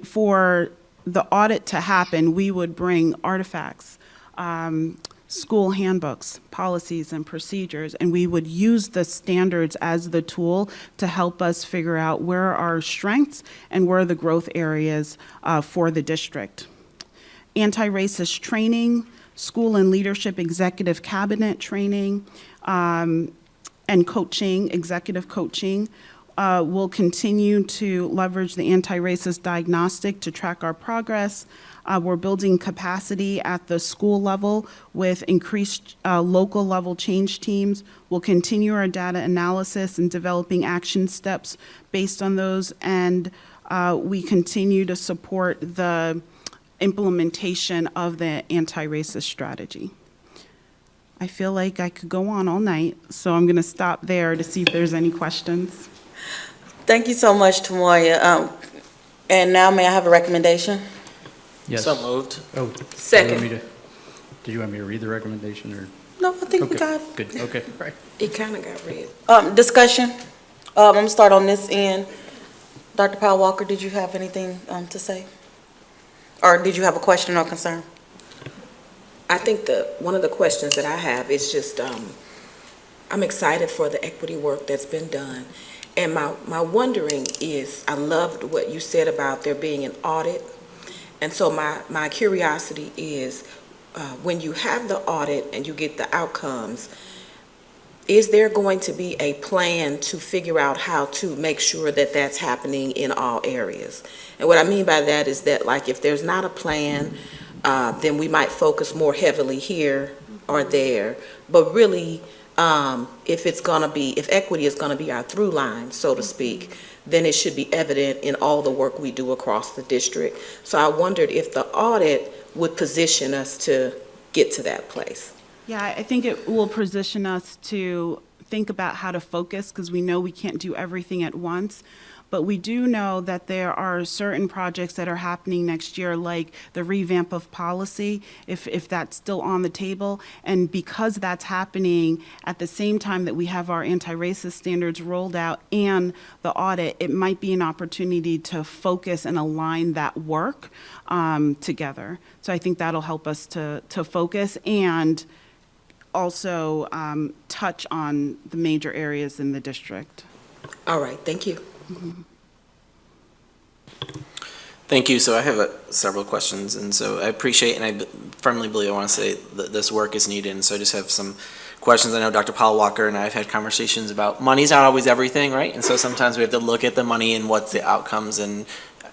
for the audit to happen, we would bring artifacts, school handbooks, policies, and procedures, and we would use the standards as the tool to help us figure out where are our strengths and where are the growth areas for the district. Anti-racist training, school and leadership executive cabinet training, and coaching, executive coaching. We'll continue to leverage the anti-racist diagnostic to track our progress. We're building capacity at the school level with increased local level change teams. We'll continue our data analysis and developing action steps based on those, and we continue to support the implementation of the anti-racist strategy. I feel like I could go on all night, so I'm going to stop there to see if there's any questions. Thank you so much, Tamoya. And now may I have a recommendation? Yes. So moved. Oh. Second. Did you want me to read the recommendation, or? No, I think we Okay, got it. good, okay, right. It kind of got read. Discussion. I'm going to start on this end. Dr. Powell Walker, did you have anything to say? Or did you have a question or concern? I think one of the questions that I have is just, I'm excited for the equity work that's been done. And my wondering is, I loved what you said about there being an audit. And so my curiosity is, when you have the audit and you get the outcomes, is there going to be a plan to figure out how to make sure that that's happening in all areas? And what I mean by that is that, like, if there's not a plan, then we might focus more heavily here or there. But really, if equity is gonna be our through line, so to speak, then it should be evident in all the work we do across the district. So I wondered if the audit would position us to get to that place. Yeah, I think it will position us to think about how to focus, because we know we can't do everything at once. But we do know that there are certain projects that are happening next year, like the revamp of policy, if that's still on the table. And because that's happening at the same time that we have our anti-racist standards rolled out and the audit, it might be an opportunity to focus and align that work together. So I think that'll help us to focus and also touch on the major areas in the district. All right, thank you. Thank you. So I have several questions, and so I appreciate, and I firmly believe, I want to say that this work is needed, and so I just have some questions. I know Dr. Powell Walker and I have had conversations about money's not always everything, right? And so sometimes we have to look at the money and what's the outcomes, and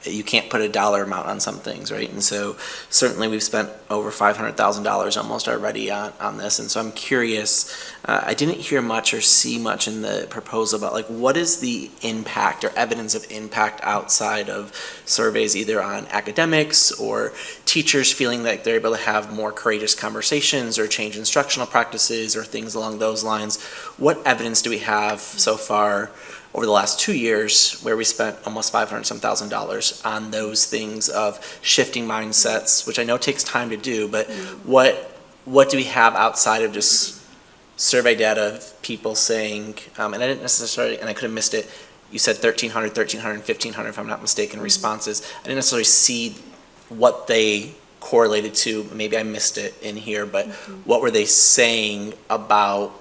you can't put a dollar amount on some things, right? And so certainly we've spent over $500,000 almost already on this. And so I'm curious, I didn't hear much or see much in the proposal about, like, what is the impact or evidence of impact outside of surveys, either on academics or teachers feeling like they're able to have more courageous conversations or change instructional practices or things along those lines. What evidence do we have so far over the last 2 years where we spent almost $500,000 on those things of shifting mindsets, which I know takes time to do, but what do we have outside of just survey data of people saying, and I didn't necessarily, and I could have missed it, you said 1,300, 1,500, if I'm not mistaken, responses. I didn't necessarily see what they correlated to. Maybe I missed it in here, but what were they saying about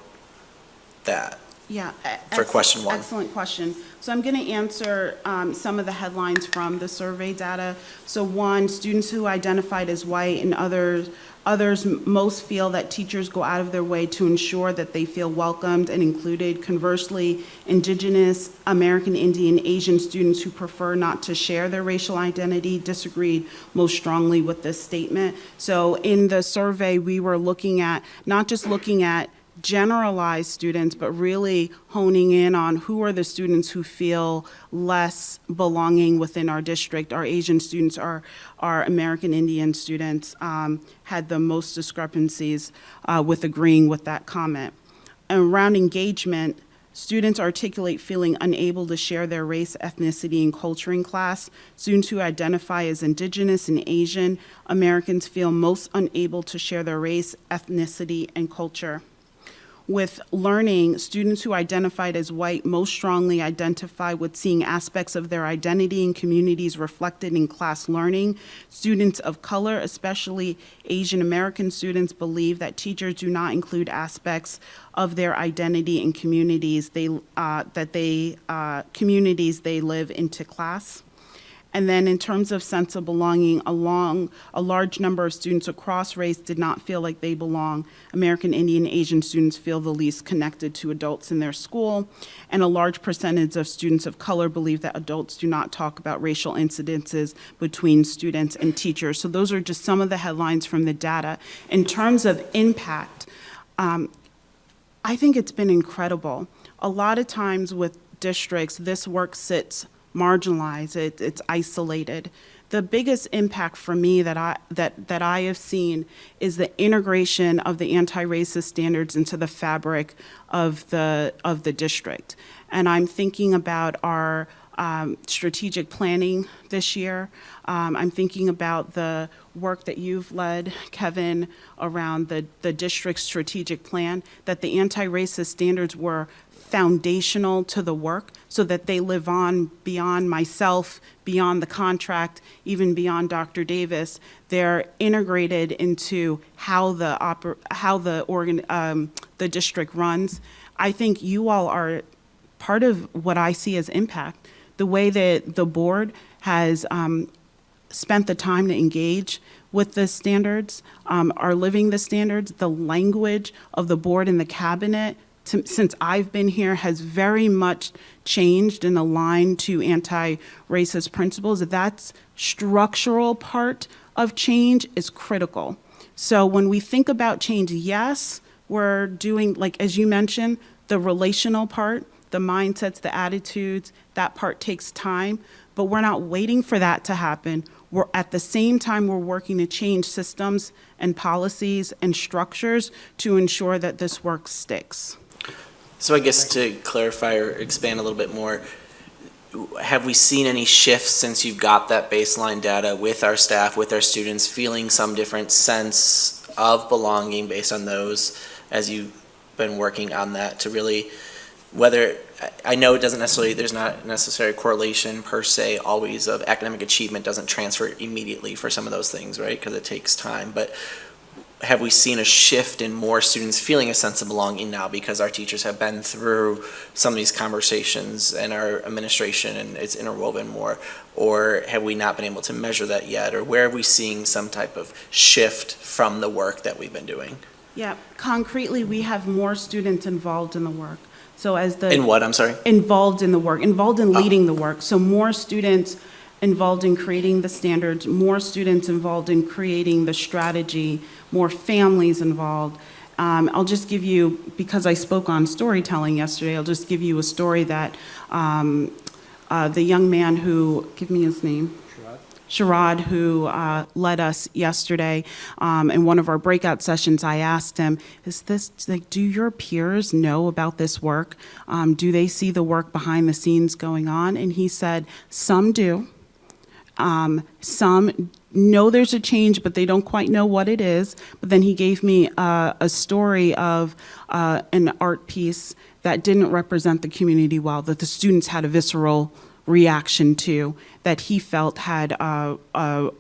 that? Yeah. For question one. Excellent question. So I'm going to answer some of the headlines from the survey data. So one, students who identified as white, and others most feel that teachers go out of their way to ensure that they feel welcomed and included. Conversely, Indigenous, American Indian, Asian students who prefer not to share their racial identity disagreed most strongly with this statement. So in the survey, we were not just looking at generalized students, but really honing in on who are the students who feel less belonging within our district. Our Asian students, our American Indian students had the most discrepancies with agreeing with that comment. And around engagement, students articulate feeling unable to share their race, ethnicity, and culture in class. Students who identify as Indigenous and Asian Americans feel most unable to share their race, ethnicity, and culture. With learning, students who identified as white most strongly identify with seeing aspects of their identity and communities reflected in class learning. Students of color, especially Asian American students, believe that teachers do not include aspects of their identity and communities they live into class. And then in terms of sense of belonging, a large number of students across race did not feel like they belong. American Indian, Asian students feel the least connected to adults in their school, and a large percentage of students of color believe that adults do not talk about racial incidences between students and teachers. So those are just some of the headlines from the data. In terms of impact, I think it's been incredible. A lot of times with districts, this work sits marginalized, it's isolated. The biggest impact for me that I have seen is the integration of the anti-racist standards into the fabric of the district. And I'm thinking about our strategic planning this year. I'm thinking about the work that you've led, Kevin, around the district's strategic plan, that the anti-racist standards were foundational to the work so that they live on beyond myself, beyond the contract, even beyond Dr. Davis. They're integrated into how the district runs. I think you all are part of what I see as impact. The way that the board has spent the time to engage with the standards, are living the standards, the language of the board and the cabinet since I've been here has very much changed and aligned to anti-racist principles. That structural part of change is critical. So when we think about change, yes, we're doing, like as you mentioned, the relational part, the mindsets, the attitudes, that part takes time, but we're not waiting for that to happen. We're at the same time, we're working to change systems and policies and structures to ensure that this work sticks. So I guess to clarify or expand a little bit more, have we seen any shifts since you've got that baseline data with our staff, with our students, feeling some different sense of belonging based on those as you've been working on that to really, whether, I know it doesn't necessarily, there's not necessarily a correlation per se always of academic achievement doesn't transfer immediately for some of those things, right? Because it takes time, but have we seen a shift in more students feeling a sense of belonging now because our teachers have been through some of these conversations and our administration and it's interwoven more? Or have we not been able to measure that yet? Or where are we seeing some type of shift from the work that we've been doing? Yeah, concretely, we have more students involved in the work. So as the In what, I'm sorry? Involved in the work, involved in leading the work. So more students involved in creating the standards, more students involved in creating the strategy, more families involved. I'll just give you, because I spoke on storytelling yesterday, I'll just give you a story that the young man who, give me his name. Sherrod, who led us yesterday in one of our breakout sessions, I asked him, is this, like, do your peers know about this work? Do they see the work behind the scenes going on? And he said, some do. Some know there's a change, but they don't quite know what it is. But then he gave me a story of an art piece that didn't represent the community well, that the students had a visceral reaction to, that he felt had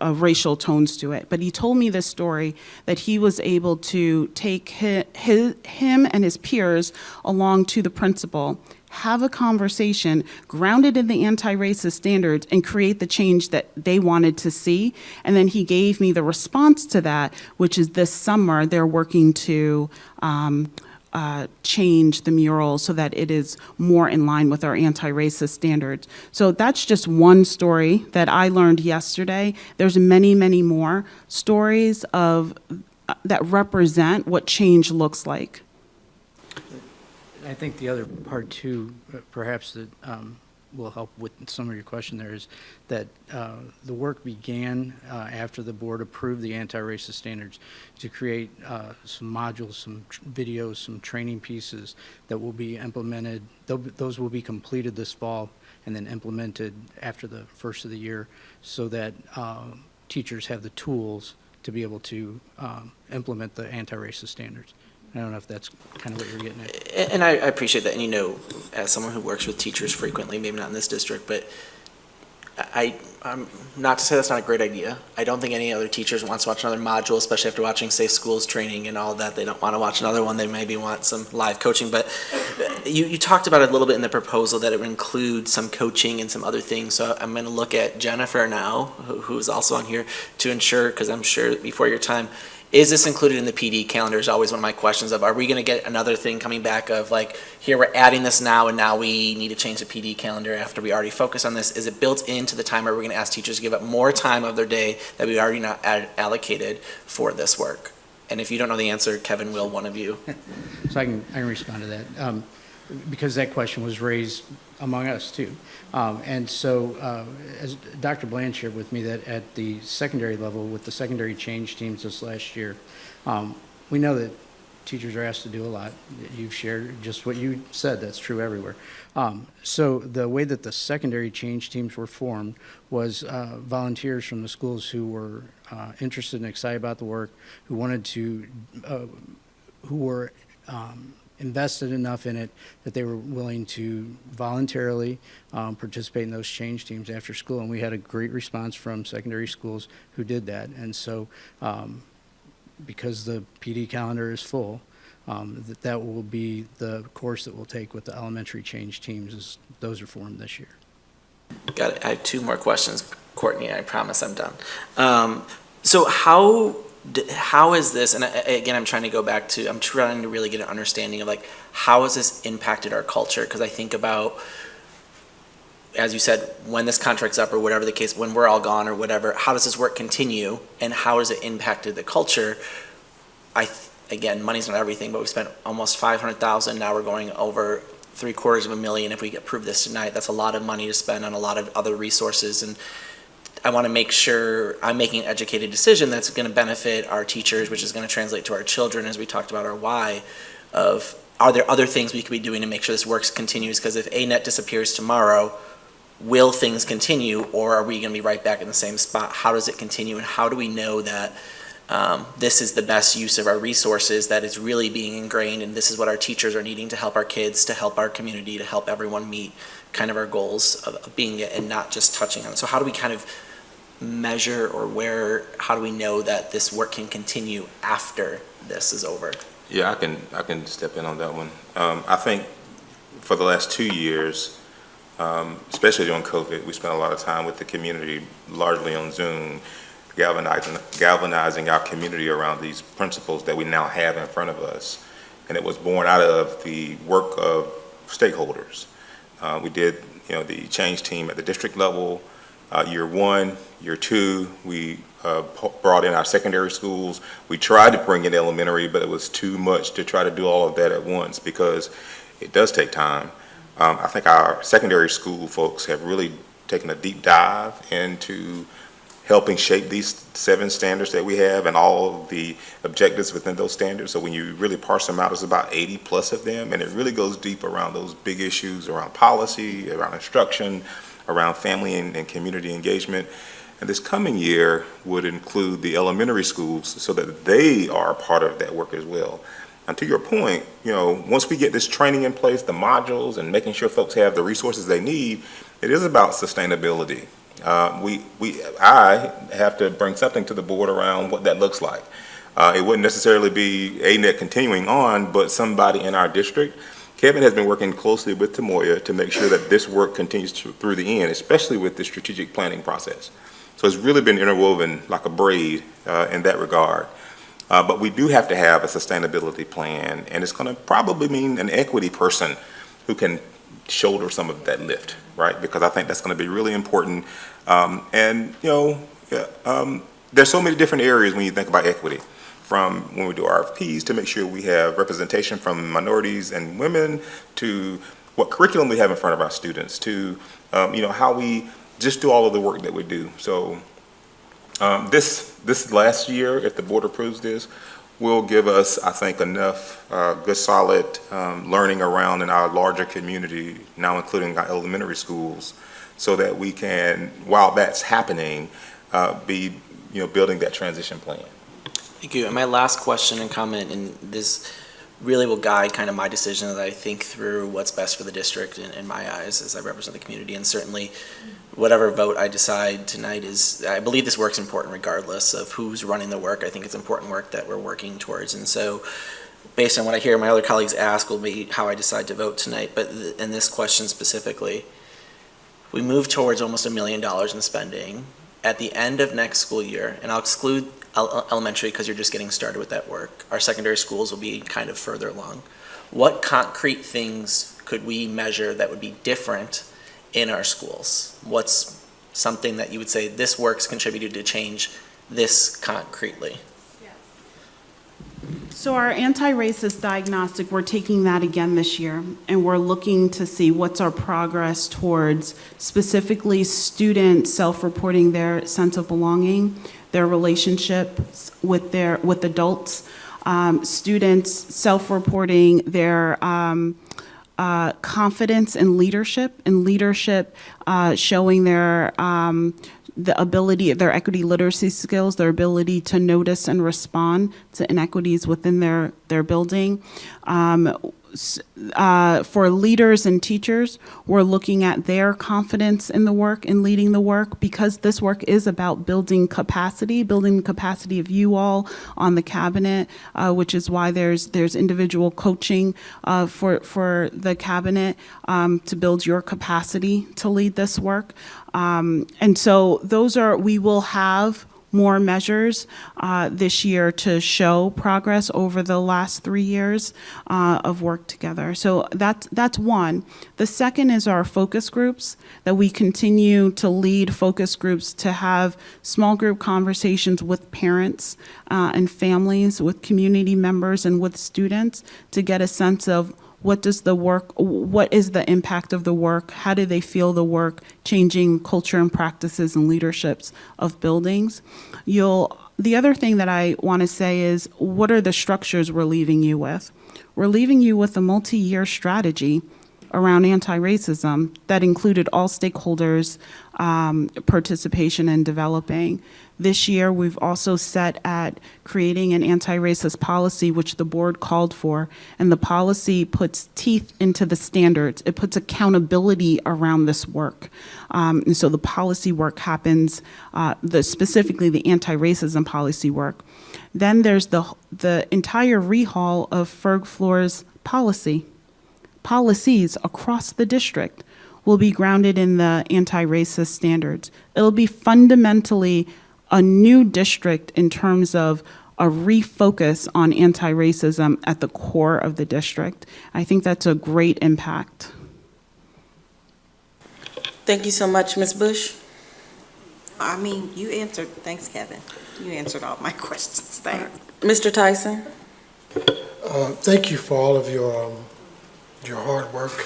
racial tones to it. But he told me this story that he was able to take him and his peers along to the principal, have a conversation grounded in the anti-racist standards and create the change that they wanted to see. And then he gave me the response to that, which is this summer they're working to change the mural so that it is more in line with our anti-racist standards. So that's just one story that I learned yesterday. There's many, many more stories of that represent what change looks like. I think the other part too, perhaps that will help with some of your question there is that the work began after the board approved the anti-racist standards to create some modules, some videos, some training pieces that will be implemented. Those will be completed this fall and then implemented after the first of the year so that teachers have the tools to be able to implement the anti-racist standards. I don't know if that's kind of what you're getting at. And I appreciate that. And, you know, as someone who works with teachers frequently, maybe not in this district, but I'm not to say that's not a great idea. I don't think any other teachers wants to watch another module, especially after watching Safe Schools training and all that. They don't want to watch another one. They maybe want some live coaching. But you talked about it a little bit in the proposal that it would include some coaching and some other things. So I'm going to look at Jennifer now, who's also on here, to ensure, because I'm sure before your time, is this included in the PD calendar is always one of my questions of, are we going to get another thing coming back of like, here we're adding this now and now we need to change the PD calendar after we already focus on this? Is it built into the time, or are we going to ask teachers to give up more time of their day that we already not allocated for this work? And if you don't know the answer, Kevin will, one of you. So I can respond to that. because that question was raised among us too. And so, as Dr. Bland shared with me that at the secondary level, with the secondary change teams this last year, we know that teachers are asked to do a lot. You've shared just what you said, that's true everywhere. So the way that the secondary change teams were formed was volunteers from the schools who were interested and excited about the work, who wanted to, who were invested enough in it that they were willing to voluntarily participate in those change teams after school. And we had a great response from secondary schools who did that. And so because the PD calendar is full, that will be the course that we'll take with the elementary change teams as those are formed this year. Got it. I have two more questions, Courtney. I promise I'm done. So how is this, and again, I'm trying to really get an understanding of like, how has this impacted our culture? Because I think about, as you said, when this contract's up or whatever the case, when we're all gone or whatever, how does this work continue and how has it impacted the culture? Again, money's not everything, but we spent almost $500,000. Now we're going over $750,000 if we approve this tonight. That's a lot of money to spend on a lot of other resources, and I want to make sure I'm making an educated decision that's going to benefit our teachers, which is going to translate to our children, as we talked about our why of, are there other things we could be doing to make sure this work continues? Because if ANET disappears tomorrow, will things continue, or are we going to be right back in the same spot? How does it continue, and how do we know that this is the best use of our resources, that is really being ingrained, and this is what our teachers are needing to help our kids, to help our community, to help everyone meet kind of our goals of being it and not just touching on it. So how do we kind of measure, or how do we know that this work can continue after this is over? Yeah, I can step in on that one. I think for the last 2 years, especially during COVID, we spent a lot of time with the community, largely on Zoom, galvanizing our community around these principles that we now have in front of us. And it was born out of the work of stakeholders. We did, the change team at the district level. Year 1, year 2, we brought in our secondary schools. We tried to bring in elementary, but it was too much to try to do all of that at once because it does take time. I think our secondary school folks have really taken a deep dive into helping shape these 7 standards that we have and all of the objectives within those standards. So when you really parse them out, there's about 80 plus of them, and it really goes deep around those big issues around policy, around instruction, around family and community engagement. And this coming year would include the elementary schools so that they are a part of that work as well. And to your point, once we get this training in place, the modules, and making sure folks have the resources they need, it is about sustainability. I have to bring something to the board around what that looks like. It wouldn't necessarily be ANET continuing on, but somebody in our district. Kevin has been working closely with Tamoya to make sure that this work continues through the end, especially with the strategic planning process. So it's really been interwoven like a braid in that regard. But we do have to have a sustainability plan, and it's going to probably mean an equity person who can shoulder some of that lift, right? Because I think that's going to be really important. There's so many different areas when you think about equity, from when we do RFPs to make sure we have representation from minorities and women, to what curriculum we have in front of our students, to how we just do all of the work that we do. So this last year, if the board approves this, will give us, I think, enough good solid learning around in our larger community, now including our elementary schools, so that we can, while that's happening, be building that transition plan. Thank you. And my last question and comment, and this really will guide kind of my decision as I think through what's best for the district in my eyes as I represent the community. And certainly whatever vote I decide tonight is, I believe this work's important regardless of who's running the work. I think it's important work that we're working towards. And so based on what I hear my other colleagues ask will be how I decide to vote tonight. But in this question specifically, we move towards almost $1 million in spending at the end of next school year, and I'll exclude elementary because you're just getting started with that work. Our secondary schools will be kind of further along. What concrete things could we measure that would be different in our schools? What's something that you would say this work's contributed to change this concretely? Yeah. So our anti-racist diagnostic, we're taking that again this year, and we're looking to see what's our progress towards specifically students self-reporting their sense of belonging, their relationships with adults, students self-reporting their confidence in leadership, showing their the ability, their equity literacy skills, their ability to notice and respond to inequities within their building. For leaders and teachers, we're looking at their confidence in the work and leading the work, because this work is about building the capacity of you all on the cabinet, which is why there's individual coaching for the cabinet to build your capacity to lead this work. And so we will have more measures this year to show progress over the last 3 years of work together. So that's one. The second is our focus groups, that we continue to lead focus groups to have small group conversations with parents and families, with community members and with students to get a sense of what is the impact of the work? How do they feel the work changing culture and practices and leaderships of buildings? The other thing that I want to say is, what are the structures we're leaving you with? We're leaving you with a multi-year strategy around anti-racism that included all stakeholders' participation in developing. This year, we've also set at creating an anti-racist policy, which the board called for, and the policy puts teeth into the standards. It puts accountability around this work. And so the policy work happens, specifically the anti-racism policy work. Then there's the entire rehaul of Ferg Floor's policies across the district will be grounded in the anti-racist standards. It'll be fundamentally a new district in terms of a refocus on anti-racism at the core of the district. I think that's a great impact. Thank you so much, Ms. Bush. I mean, you answered, thanks, Kevin. You answered all my questions, thanks. Mr. Tyson? Thank you for all of your hard work.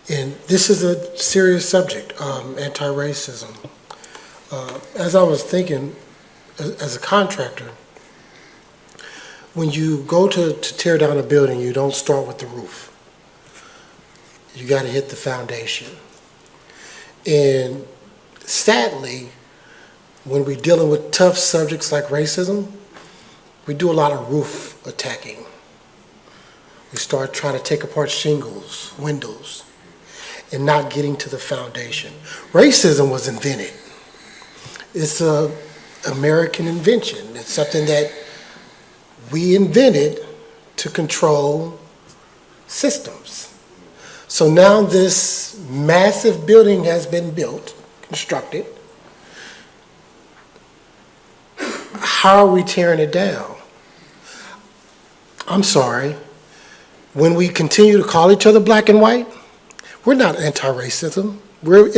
And this is a serious subject, anti-racism. As I was thinking, as a contractor, when you go to tear down a building, you don't start with the roof. You got to hit the foundation. And sadly, when we're dealing with tough subjects like racism, we do a lot of roof attacking. We start trying to take apart shingles, windows, and not getting to the foundation. Racism was invented. It's an American invention. It's something that we invented to control systems. So now this massive building has been built, constructed. How are we tearing it down? I'm sorry. When we continue to call each other black and white, we're not anti-racism. We're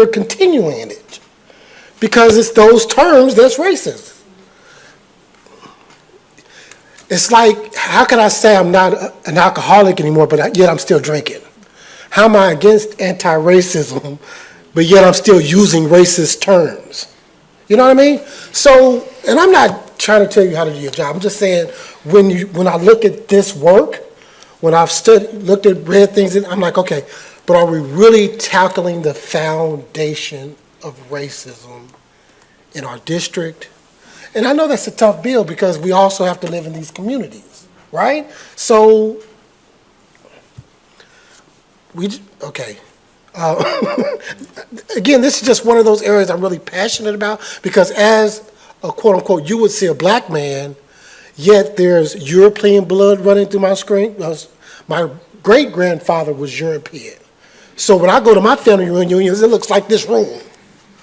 continuing it. Because it's those terms that's racist. It's like, how can I say I'm not an alcoholic anymore, but yet I'm still drinking? How am I against anti-racism, but yet I'm still using racist terms? You know what I mean? So, and I'm not trying to tell you how to do your job. I'm just saying, when I look at this work, when I've read things, I'm like, okay, but are we really tackling the foundation of racism in our district? And I know that's a tough bill because we also have to live in these communities, right? So, okay. Again, this is just one of those areas I'm really passionate about, because as a quote unquote, you would see a black man, yet there's European blood running through my screen. My great grandfather was European. So when I go to my family reunions, it looks like this room,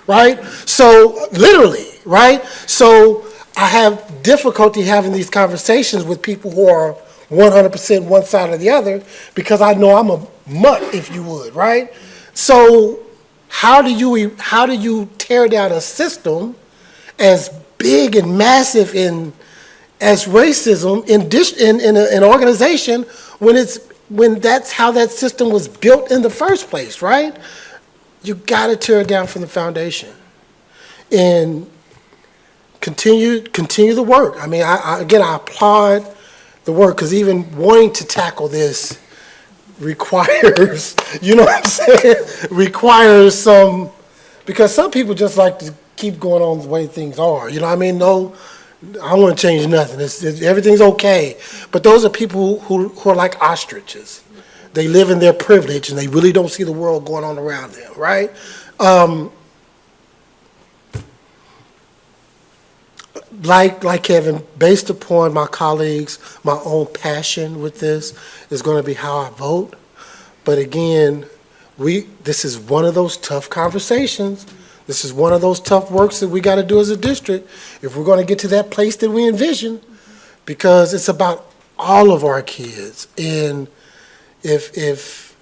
right? So literally, right? So I have difficulty having these conversations with people who are 100% one side or the other, because I know I'm a mutt, if you would, right? So how do you tear down a system as big and massive and as racism in an organization when that's how that system was built in the first place, right? You got to tear it down from the foundation and continue the work. I mean, I applaud the work, because even wanting to tackle this requires, you know what I'm saying, requires some, because some people just like to keep going on the way things are, you know what I mean? No, I don't want to change nothing. Everything's okay. But those are people who are like ostriches. They live in their privilege, and they really don't see the world going on around them, right? Like Kevin, based upon my colleagues, my own passion with this is going to be how I vote. But again, this is one of those tough conversations. This is one of those tough works that we got to do as a district if we're going to get to that place that we envision, because it's about all of our kids. And if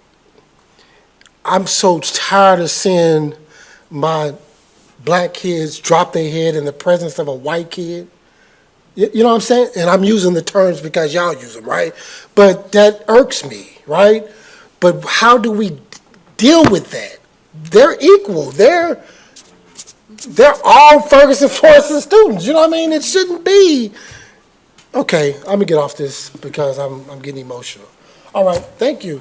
I'm so tired of seeing my black kids drop their head in the presence of a white kid. You know what I'm saying? And I'm using the terms because y'all use them, right? But that irks me, right? But how do we deal with that? They're equal. They're all Ferguson Florissant students. You know what I mean? It shouldn't be. Okay, I'm gonna get off this because I'm getting emotional. All right, thank you.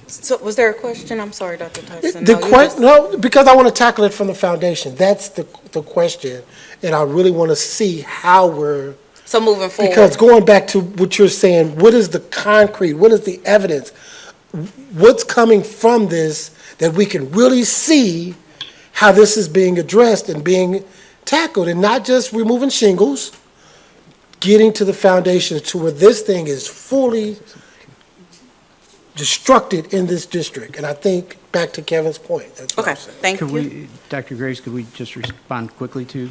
So was there a question? I'm sorry, Dr. Tyson. No, because I want to tackle it from the foundation. That's the question, and I really want to see how we're. So moving forward. Because going back to what you're saying, what is the concrete? What is the evidence? What's coming from this that we can really see how this is being addressed and being tackled, and not just removing shingles, getting to the foundation to where this thing is fully destructed in this district. And I think, back to Kevin's point. That's what I'm saying. Thank you. Dr. Graves, could we just respond quickly to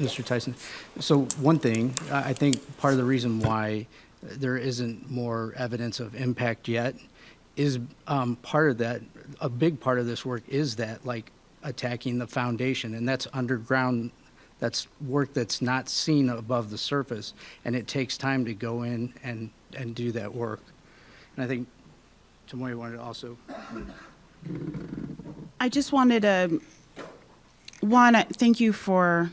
Mr. Tyson? So one thing, I think part of the reason why there isn't more evidence of impact yet is part of that, a big part of this work is that, like, attacking the foundation, and that's underground. That's work that's not seen above the surface, and it takes time to go in and do that work. And I think Tomoya wanted to also. I just wanted to, thank you for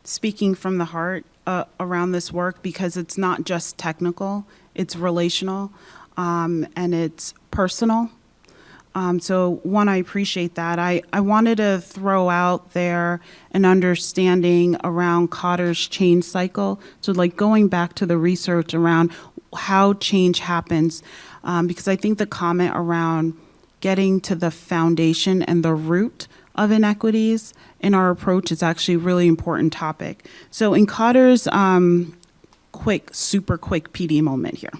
speaking from the heart around this work, because it's not just technical, it's relational, and it's personal. So I appreciate that. I wanted to throw out there an understanding around Cotter's change cycle. So like going back to the research around how change happens, because I think the comment around getting to the foundation and the root of inequities in our approach is actually a really important topic. So in Cotter's super quick PD moment here.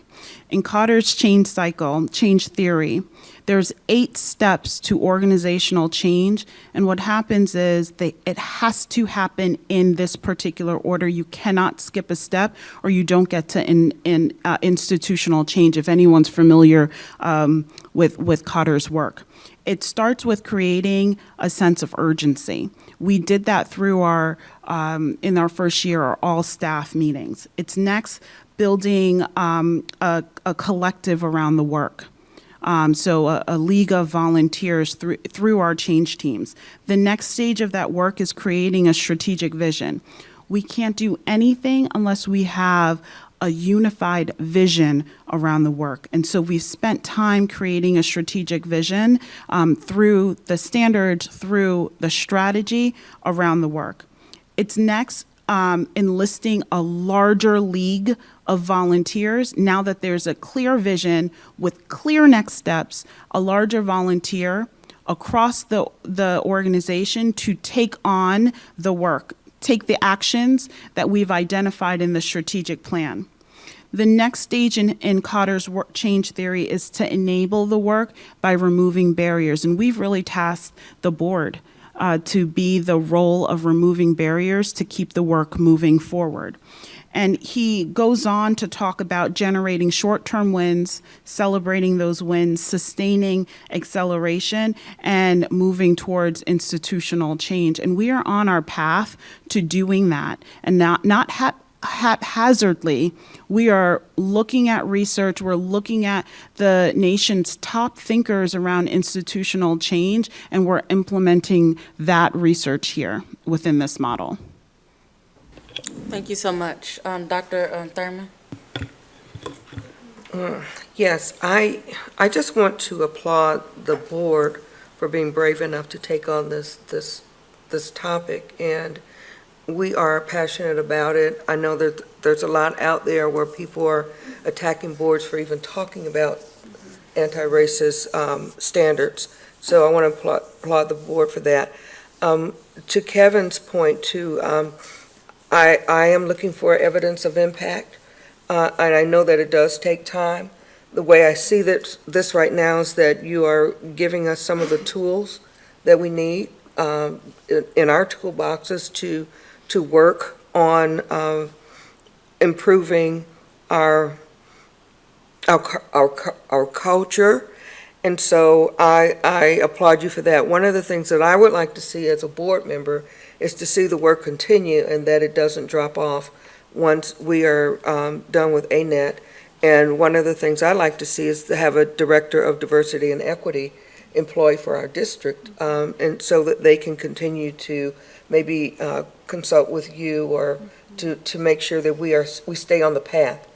In Cotter's change cycle, change theory, there's 8 steps to organizational change, and what happens is it has to happen in this particular order. You cannot skip a step, or you don't get to institutional change, if anyone's familiar with Cotter's work. It starts with creating a sense of urgency. We did that through in our first year, our all staff meetings. It's next building a collective around the work. So a league of volunteers through our change teams. The next stage of that work is creating a strategic vision. We can't do anything unless we have a unified vision around the work. And so we've spent time creating a strategic vision through the standards, through the strategy around the work. It's next enlisting a larger league of volunteers. Now that there's a clear vision with clear next steps, a larger volunteer across the organization to take on the work, take the actions that we've identified in the strategic plan. The next stage in Cotter's change theory is to enable the work by removing barriers. And we've really tasked the board to be the role of removing barriers to keep the work moving forward. And he goes on to talk about generating short-term wins, celebrating those wins, sustaining acceleration, and moving towards institutional change. And we are on our path to doing that, and not haphazardly. We are looking at research, we're looking at the nation's top thinkers around institutional change, and we're implementing that research here within this model. Thank you so much. Dr. Thurman? Yes, I just want to applaud the board for being brave enough to take on this topic, and we are passionate about it. I know that there's a lot out there where people are attacking boards for even talking about anti-racist standards, so I want to applaud the board for that. To Kevin's point, too, I am looking for evidence of impact, and I know that it does take time. The way I see this right now is that you are giving us some of the tools that we need in our toolboxes to work on improving our culture, and so I applaud you for that. One of the things that I would like to see as a board member is to see the work continue and that it doesn't drop off once we are done with ANET. And one of the things I'd like to see is to have a director of diversity and equity employed for our district, and so that they can continue to maybe consult with you or to make sure that we stay on the path.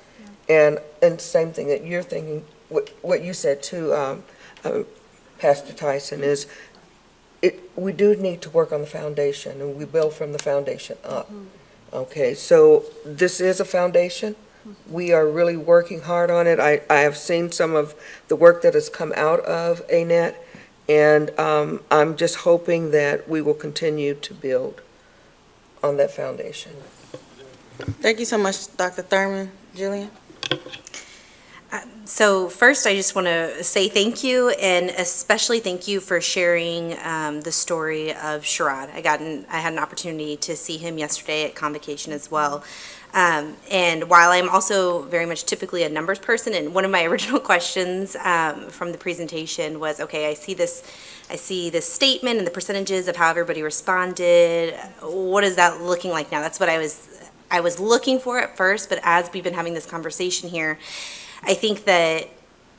And same thing that you're thinking, what you said too, Pastor Tyson, is we do need to work on the foundation, and we build from the foundation up. Okay, so this is a foundation. We are really working hard on it. I have seen some of the work that has come out of ANET, and I'm just hoping that we will continue to build on that foundation. Thank you so much, Dr. Thurman. Jillian? So first, I just want to say thank you, and especially thank you for sharing the story of Sherrod. I had an opportunity to see him yesterday at Convocation as well. And while I'm also very much typically a numbers person, and one of my original questions from the presentation was, okay, I see this statement and the percentages of how everybody responded. What is that looking like now? That's what I was looking for at first, but as we've been having this conversation here, I think that,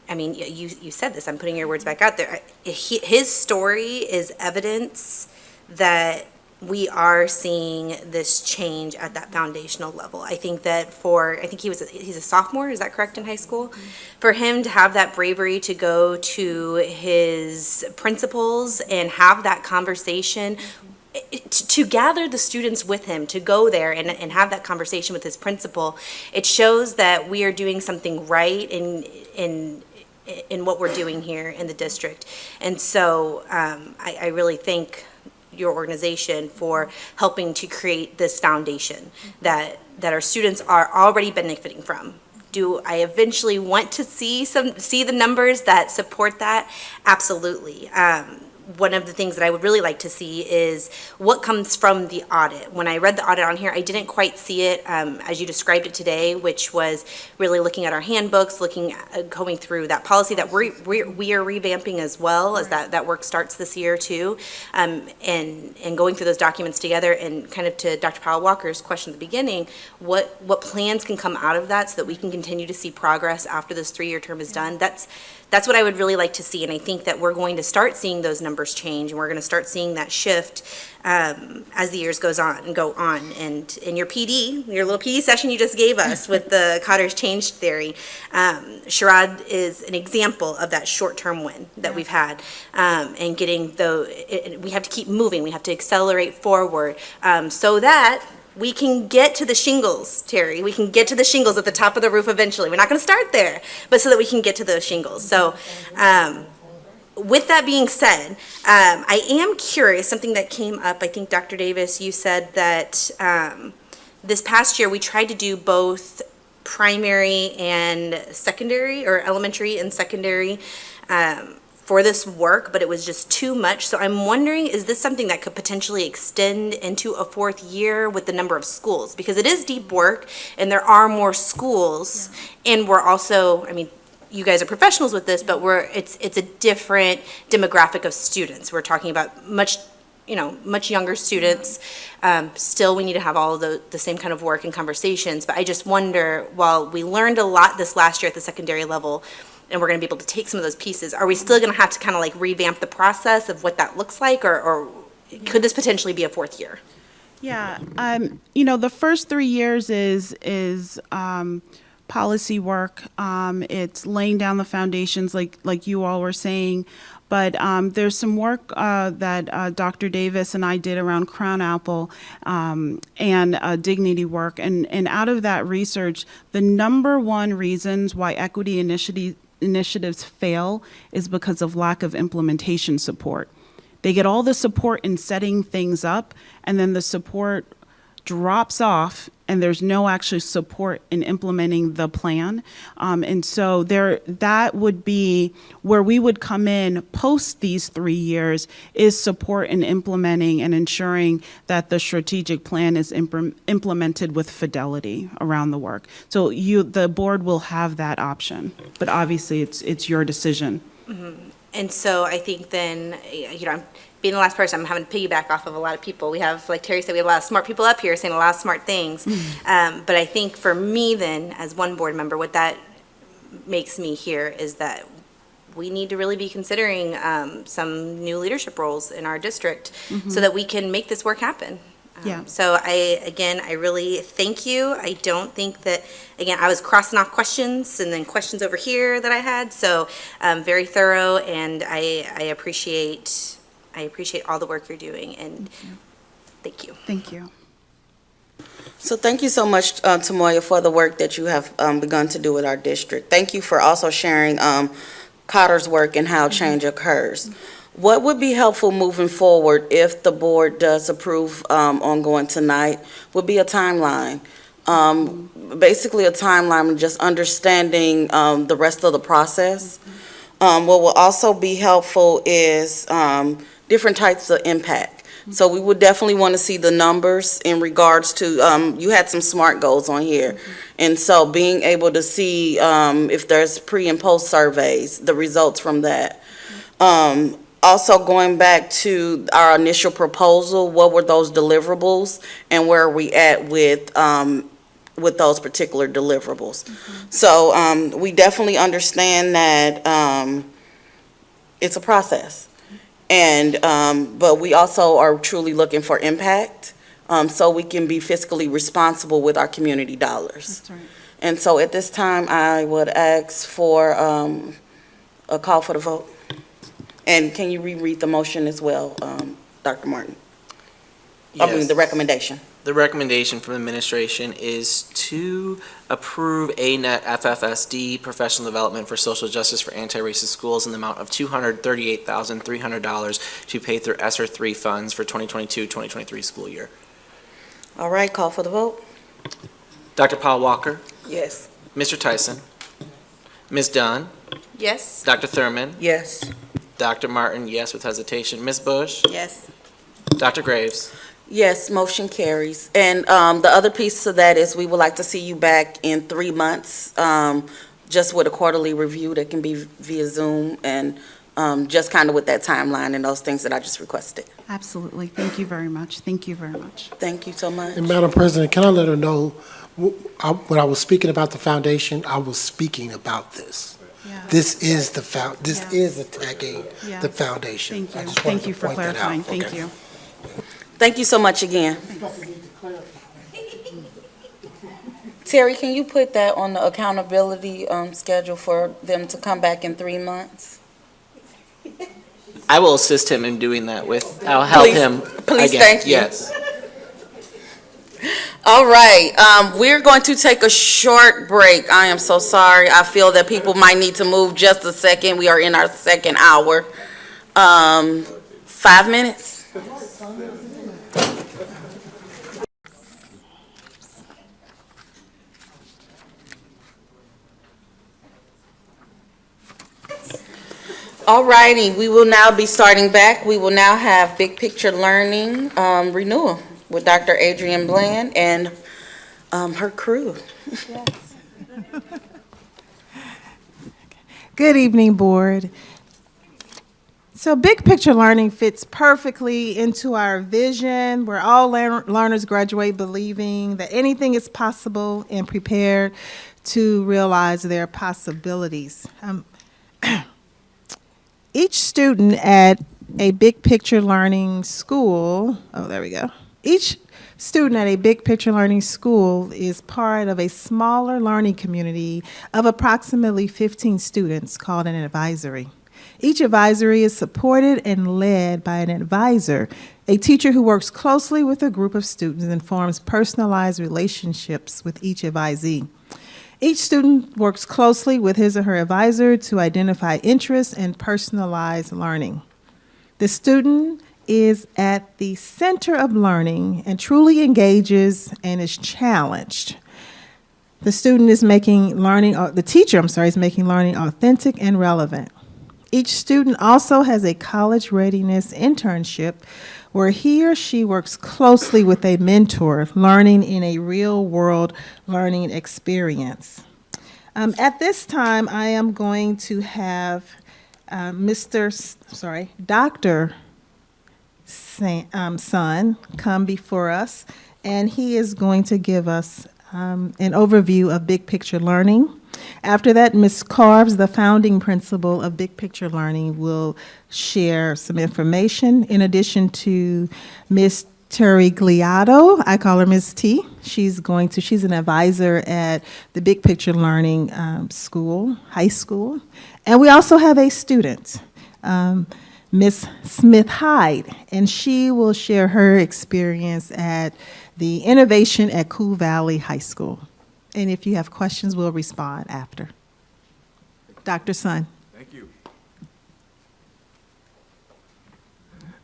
I mean, you said this, I'm putting your words back out there. His story is evidence that we are seeing this change at that foundational level. I think that he's a sophomore, is that correct, in high school? For him to have that bravery to go to his principals and have that conversation, to gather the students with him, to go there and have that conversation with his principal, it shows that we are doing something right in what we're doing here in the district. And so I really thank your organization for helping to create this foundation that our students are already benefiting from. Do I eventually want to see the numbers that support that? Absolutely. One of the things that I would really like to see is what comes from the audit. When I read the audit on here, I didn't quite see it as you described it today, which was really looking at our handbooks, going through that policy that we are revamping as well, as that work starts this year too, and going through those documents together, and kind of to Dr. Powell Walker's question at the beginning, what plans can come out of that so that we can continue to see progress after this 3-year term is done. That's what I would really like to see, and I think that we're going to start seeing those numbers change, and we're going to start seeing that shift as the years go on. And in your little PD session you just gave us with the Cotter's change theory, Sherrod is an example of that short-term win that we've had, and we have to keep moving, we have to accelerate forward, so that we can get to the shingles, Terry. We can get to the shingles at the top of the roof eventually. We're not going to start there, but so that we can get to those shingles. So with that being said, I am curious, something that came up, I think Dr. Davis, you said that this past year we tried to do both primary and secondary, or elementary and secondary, for this work, but it was just too much. So I'm wondering, is this something that could potentially extend into a 4th year with the number of schools? Because it is deep work and there are more schools, and we're also, I mean, you guys are professionals with this, but it's a different demographic of students. We're talking about much much younger students. Still, we need to have all of the same kind of work and conversations, but I just wonder, while we learned a lot this last year at the secondary level, and we're going to be able to take some of those pieces, are we still going to have to kind of like revamp the process of what that looks like, or could this potentially be a fourth year? Yeah, the first 3 years is policy work. It's laying down the foundations, like you all were saying. But there's some work that Dr. Davis and I did around Crown Apple and dignity work. And out of that research, the number one reasons why equity initiatives fail is because of lack of implementation support. They get all the support in setting things up, and then the support drops off, and there's no actual support in implementing the plan. And so that would be where we would come in post these 3 years, is support in implementing and ensuring that the strategic plan is implemented with fidelity around the work. So the board will have that option, but obviously it's your decision. Mm-hmm. And so I think then, I'm being the last person, I'm having to piggyback off of a lot of people. We have, like Terry said, we have a lot of smart people up here saying a lot of smart things. But I think for me then, as one board member, what that makes me hear is that we need to really be considering some new leadership roles in our district so that we can make this work happen. So I really thank you. I don't think that, again, I was crossing off questions and then questions over here that I had. So very thorough, and I appreciate all the work you're doing, and thank you. Thank you. So thank you so much, Tamoya, for the work that you have begun to do with our district. Thank you for also sharing Cotter's work and how change occurs. What would be helpful moving forward if the board does approve ongoing tonight would be a timeline. Basically a timeline of just understanding the rest of the process. What will also be helpful is different types of impact. So we would definitely want to see the numbers in regards to, you had some SMART goals on here. And so being able to see if there's pre and post surveys, the results from that. Also going back to our initial proposal, what were those deliverables and where are we at with those particular deliverables? So we definitely understand that it's a process. And but we also are truly looking for impact, so we can be fiscally responsible with our community dollars. That's right. And so at this time, I would ask for a call for the vote. And can you reread the motion as well, Dr. Martin? I mean, Yes. the recommendation. The recommendation from administration is to approve ANET FFSD professional development for social justice for anti-racist schools in the amount of $238,300 to pay through ESSER 3 funds for 2022-2023 school year. All right, call for the vote. Dr. Paul Walker, Yes. Mr. Tyson, Ms. Dunn, Yes? Dr. Thurman, Yes. Dr. Martin, yes with hesitation, Ms. Bush, Yes. Dr. Graves. Yes, motion carries. And the other piece to that is we would like to see you back in 3 months, just with a quarterly review that can be via Zoom, and just kind of with that timeline and those things that I just requested. Absolutely. Thank you very much. Thank you very much. Thank you so much. And Madam President, can I let her know, when I was speaking about the foundation, I was speaking about this. Yeah. This is this Yes. is attacking Yes. the foundation. Thank I you. just wanted Thank to you for point that out. clarifying. Thank Okay. you. Thank you so much again. Terry, can you put that on the accountability schedule for them to come back in 3 months? I will assist him in doing that I'll help Please- him. please, again. thank you. Yes. All right, we're going to take a short break. I am so sorry. I feel that people might need to move just a second. We are in our second hour. 5 minutes. All righty, we will now be starting back. We will now have Big Picture Learning Renewal with Dr. Adrienne Bland and her crew. Good evening, Board. So big picture learning fits perfectly into our vision where all learners graduate believing that anything is possible and prepared to realize their possibilities. Each student at a big picture learning school, Each student at a big picture learning school is part of a smaller learning community of approximately 15 students called an advisory. Each advisory is supported and led by an advisor, a teacher who works closely with a group of students and forms personalized relationships with each advisee. Each student works closely with his or her advisor to identify interests and personalize learning. The student is at the center of learning and truly engages and is challenged. The teacher is making learning authentic and relevant. Each student also has a college readiness internship where he or she works closely with a mentor, learning in a real-world learning experience. At this time, I am going to have Dr. Sun come before us, and he is going to give us an overview of big picture learning. After that, Ms. Carves, the founding principal of Big Picture Learning, will share some information. In addition to Ms. Terrigliato, I call her Ms. T. She's an advisor at the Big Picture Learning high school. And we also have a student, Ms. Smith Hyde, and she will share her experience at the Innovation at Cool Valley High School. And if you have questions, we'll respond after. Dr. Sun. Thank you.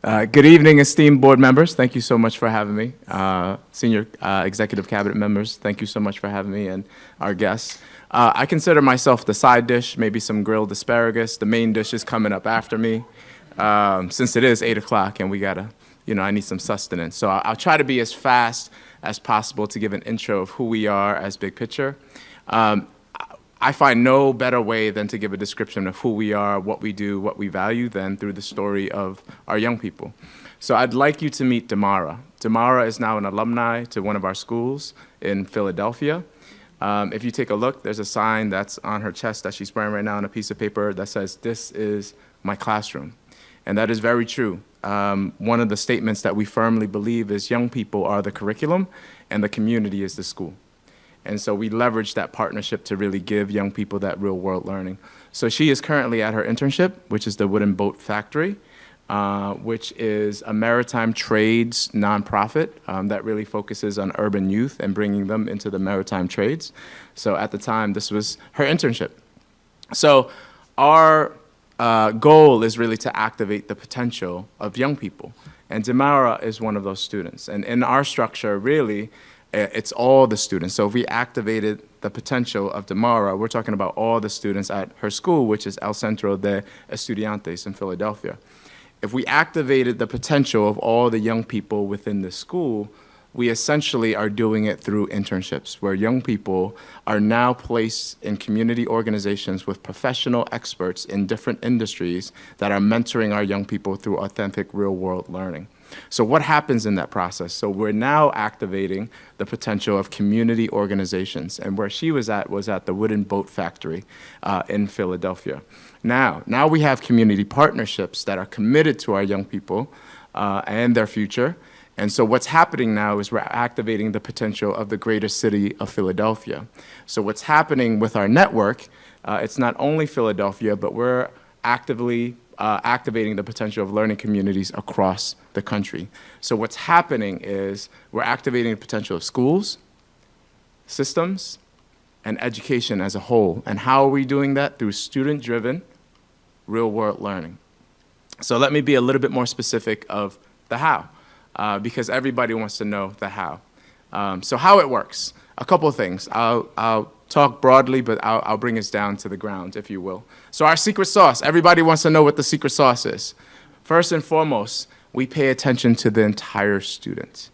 Good evening, esteemed board members. Thank you so much for having me. Senior executive cabinet members, thank you so much for having me, and our guests. I consider myself the side dish, maybe some grilled asparagus. The main dish is coming up after me, since it is 8 o'clock and we gotta, I need some sustenance. So I'll try to be as fast as possible to give an intro of who we are as Big Picture. I find no better way than to give a description of who we are, what we do, what we value than through the story of our young people. So I'd like you to meet Damara. Damara is now an alumni to one of our schools in Philadelphia. If you take a look, there's a sign that's on her chest that she's wearing right now on a piece of paper that says, "This is my classroom." And that is very true. One of the statements that we firmly believe is young people are the curriculum and the community is the school. And so we leverage that partnership to really give young people that real world learning. So she is currently at her internship, which is the Wooden Boat Factory, which is a maritime trades nonprofit that really focuses on urban youth and bringing them into the maritime trades. So at the time, this was her internship. So our goal is really to activate the potential of young people. And Damara is one of those students. And in our structure, really, it's all the students. So if we activated the potential of Damara, we're talking about all the students at her school, which is El Centro de Estudiantes in Philadelphia. If we activated the potential of all the young people within the school, we essentially are doing it through internships, where young people are now placed in community organizations with professional experts in different industries that are mentoring our young people through authentic real-world learning. So what happens in that process? So we're now activating the potential of community organizations, and where she was at the Wooden Boat Factory in Philadelphia. Now we have community partnerships that are committed to our young people and their future. And so what's happening now is we're activating the potential of the greater city of Philadelphia. So what's happening with our network, it's not only Philadelphia, but we're actively activating the potential of learning communities across the country. So what's happening is we're activating the potential of schools, systems, and education as a whole. And how are we doing that? Through student-driven, real-world learning. So let me be a little bit more specific of the how. Because everybody wants to know the how. So how it works, a couple of things. I'll talk broadly, but I'll bring us down to the ground, if you will. So our secret sauce, everybody wants to know what the secret sauce is. First and foremost, we pay attention to the entire student.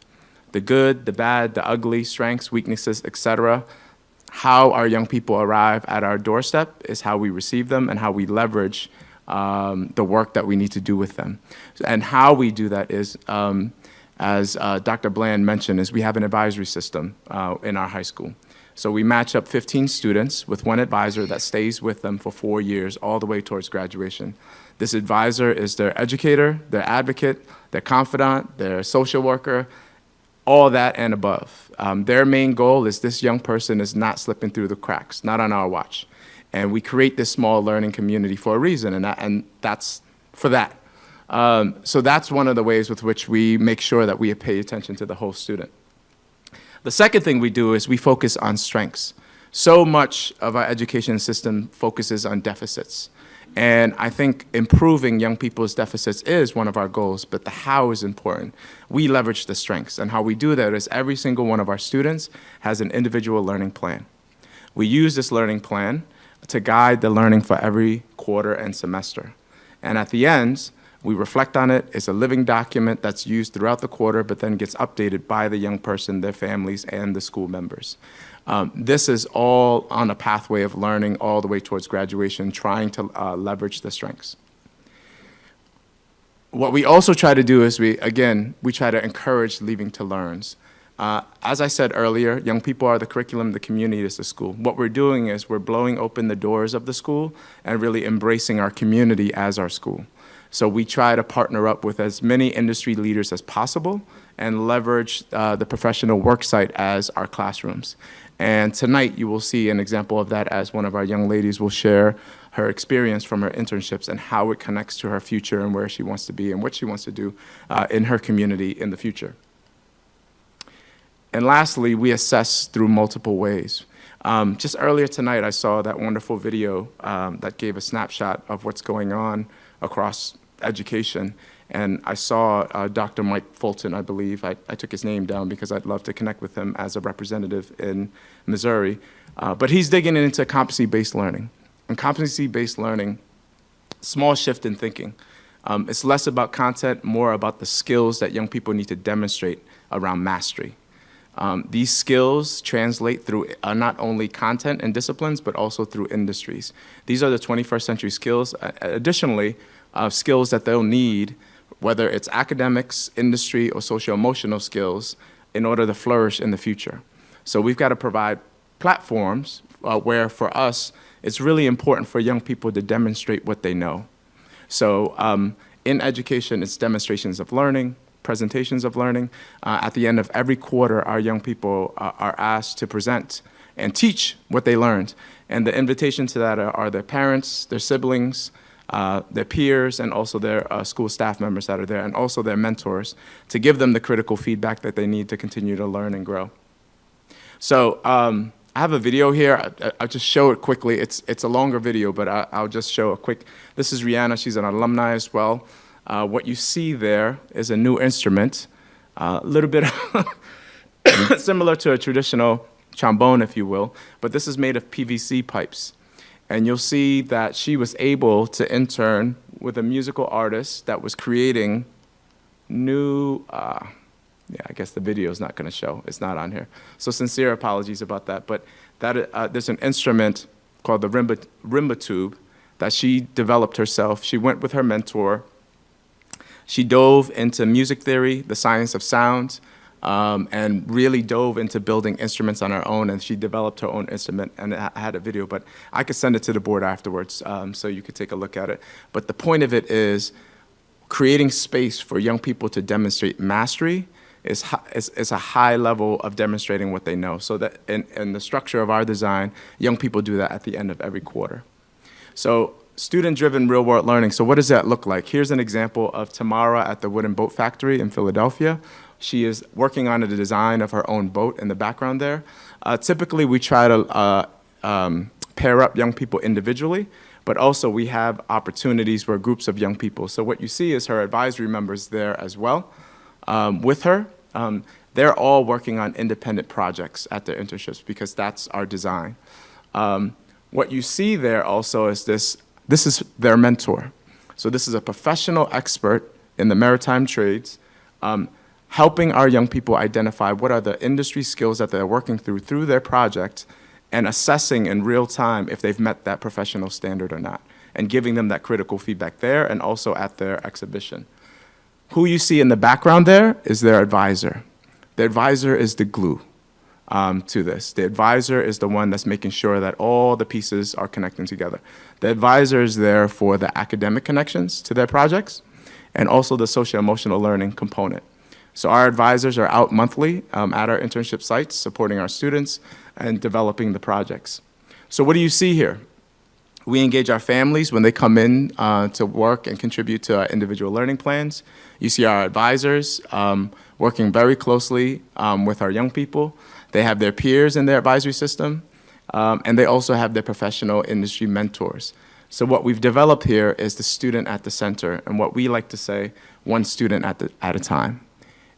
The good, the bad, the ugly, strengths, weaknesses, etc. How our young people arrive at our doorstep is how we receive them and how we leverage the work that we need to do with them. And how we do that is, as Dr. Bland mentioned, is we have an advisory system in our high school. So we match up 15 students with one advisor that stays with them for 4 years, all the way towards graduation. This advisor is their educator, their advocate, their confidant, their social worker, all that and above. Their main goal is this young person is not slipping through the cracks, not on our watch. And we create this small learning community for a reason, and that's for that. So that's one of the ways with which we make sure that we pay attention to the whole student. The second thing we do is we focus on strengths. So much of our education system focuses on deficits. And I think improving young people's deficits is one of our goals, but the how is important. We leverage the strengths, and how we do that is every single one of our students has an individual learning plan. We use this learning plan to guide the learning for every quarter and semester. And at the end, we reflect on it. It's a living document that's used throughout the quarter, but then gets updated by the young person, their families, and the school members. This is all on a pathway of learning all the way towards graduation, trying to leverage the strengths. What we also try to do is we try to encourage leaving to learns. As I said earlier, young people are the curriculum, the community is the school. What we're doing is we're blowing open the doors of the school and really embracing our community as our school. So we try to partner up with as many industry leaders as possible and leverage the professional worksite as our classrooms. And tonight you will see an example of that as one of our young ladies will share her experience from her internships and how it connects to her future and where she wants to be and what she wants to do in her community in the future. And lastly, we assess through multiple ways. Just earlier tonight, I saw that wonderful video that gave a snapshot of what's going on across education. And I saw Dr. Mike Fulton, I believe. I took his name down because I'd love to connect with him as a representative in Missouri. But he's digging into competency-based learning. And competency-based learning, small shift in thinking. It's less about content, more about the skills that young people need to demonstrate around mastery. These skills translate through not only content and disciplines, but also through industries. These are the 21st century skills. Additionally, skills that they'll need, whether it's academics, industry, or socio-emotional skills, in order to flourish in the future. So we've got to provide platforms where, for us, it's really important for young people to demonstrate what they know. So in education, it's demonstrations of learning, presentations of learning. At the end of every quarter, our young people are asked to present and teach what they learned. And the invitation to that are their parents, their siblings, their peers, and also their school staff members that are there, and also their mentors, to give them the critical feedback that they need to continue to learn and grow. So I have a video here. I'll just show it quickly. It's a longer video, but I'll just show a quick. This is Rihanna. She's an alumni as well. What you see there is a new instrument, a little bit similar to a traditional trombone, if you will, but this is made of PVC pipes. And you'll see that she was able to intern with a musical artist that was creating new, I guess the video is not going to show. It's not on here. So sincere apologies about that. But that, there's an instrument called the Rimba tube that she developed herself. She went with her mentor. She dove into music theory, the science of sound, and really dove into building instruments on her own, and she developed her own instrument, and I had a video, but I could send it to the board afterwards so you could take a look at it. But the point of it is creating space for young people to demonstrate mastery is a high level of demonstrating what they know. So that in the structure of our design, young people do that at the end of every quarter. So student-driven real-world learning. So what does that look like? Here's an example of Tamara at the Wooden Boat Factory in Philadelphia. She is working on the design of her own boat in the background there. Typically, we try to pair up young people individually, but also we have opportunities where groups of young people. So what you see is her advisory members there as well with her. They're all working on independent projects at their internships because that's our design. What you see there also is this is their mentor. So this is a professional expert in the maritime trades, helping our young people identify what are the industry skills that they're working through their project, and assessing in real time if they've met that professional standard or not. and giving them that critical feedback there and also at their exhibition. Who you see in the background there is their advisor. The advisor is the glue to this. The advisor is the one that's making sure that all the pieces are connecting together. The advisor is there for the academic connections to their projects and also the social-emotional learning component. So our advisors are out monthly at our internship sites supporting our students and developing the projects. So what do you see here? We engage our families when they come in to work and contribute to our individual learning plans. You see our advisors working very closely with our young people. They have their peers in their advisory system, and they also have their professional industry mentors. So what we've developed here is the student at the center, and what we like to say, one student at a time.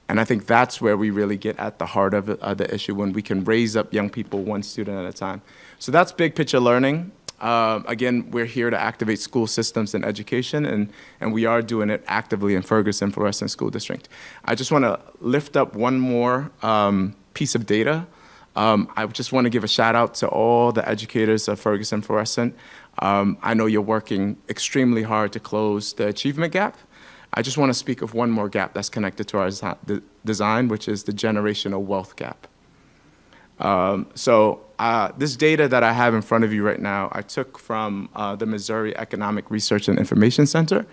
And I think that's where we really get at the heart of the issue, when we can raise up young people one student at a time. So that's big picture learning. Again, we're here to activate school systems and education, and we are doing it actively in Ferguson Fluorescent School District. I just want to lift up one more piece of data. I just want to give a shout out to all the educators of Ferguson Fluorescent. I know you're working extremely hard to close the achievement gap. I just want to speak of one more gap that's connected to our design, which is the generational wealth gap. This data that I have in front of you right now, I took from the Missouri Economic Research and Information Center.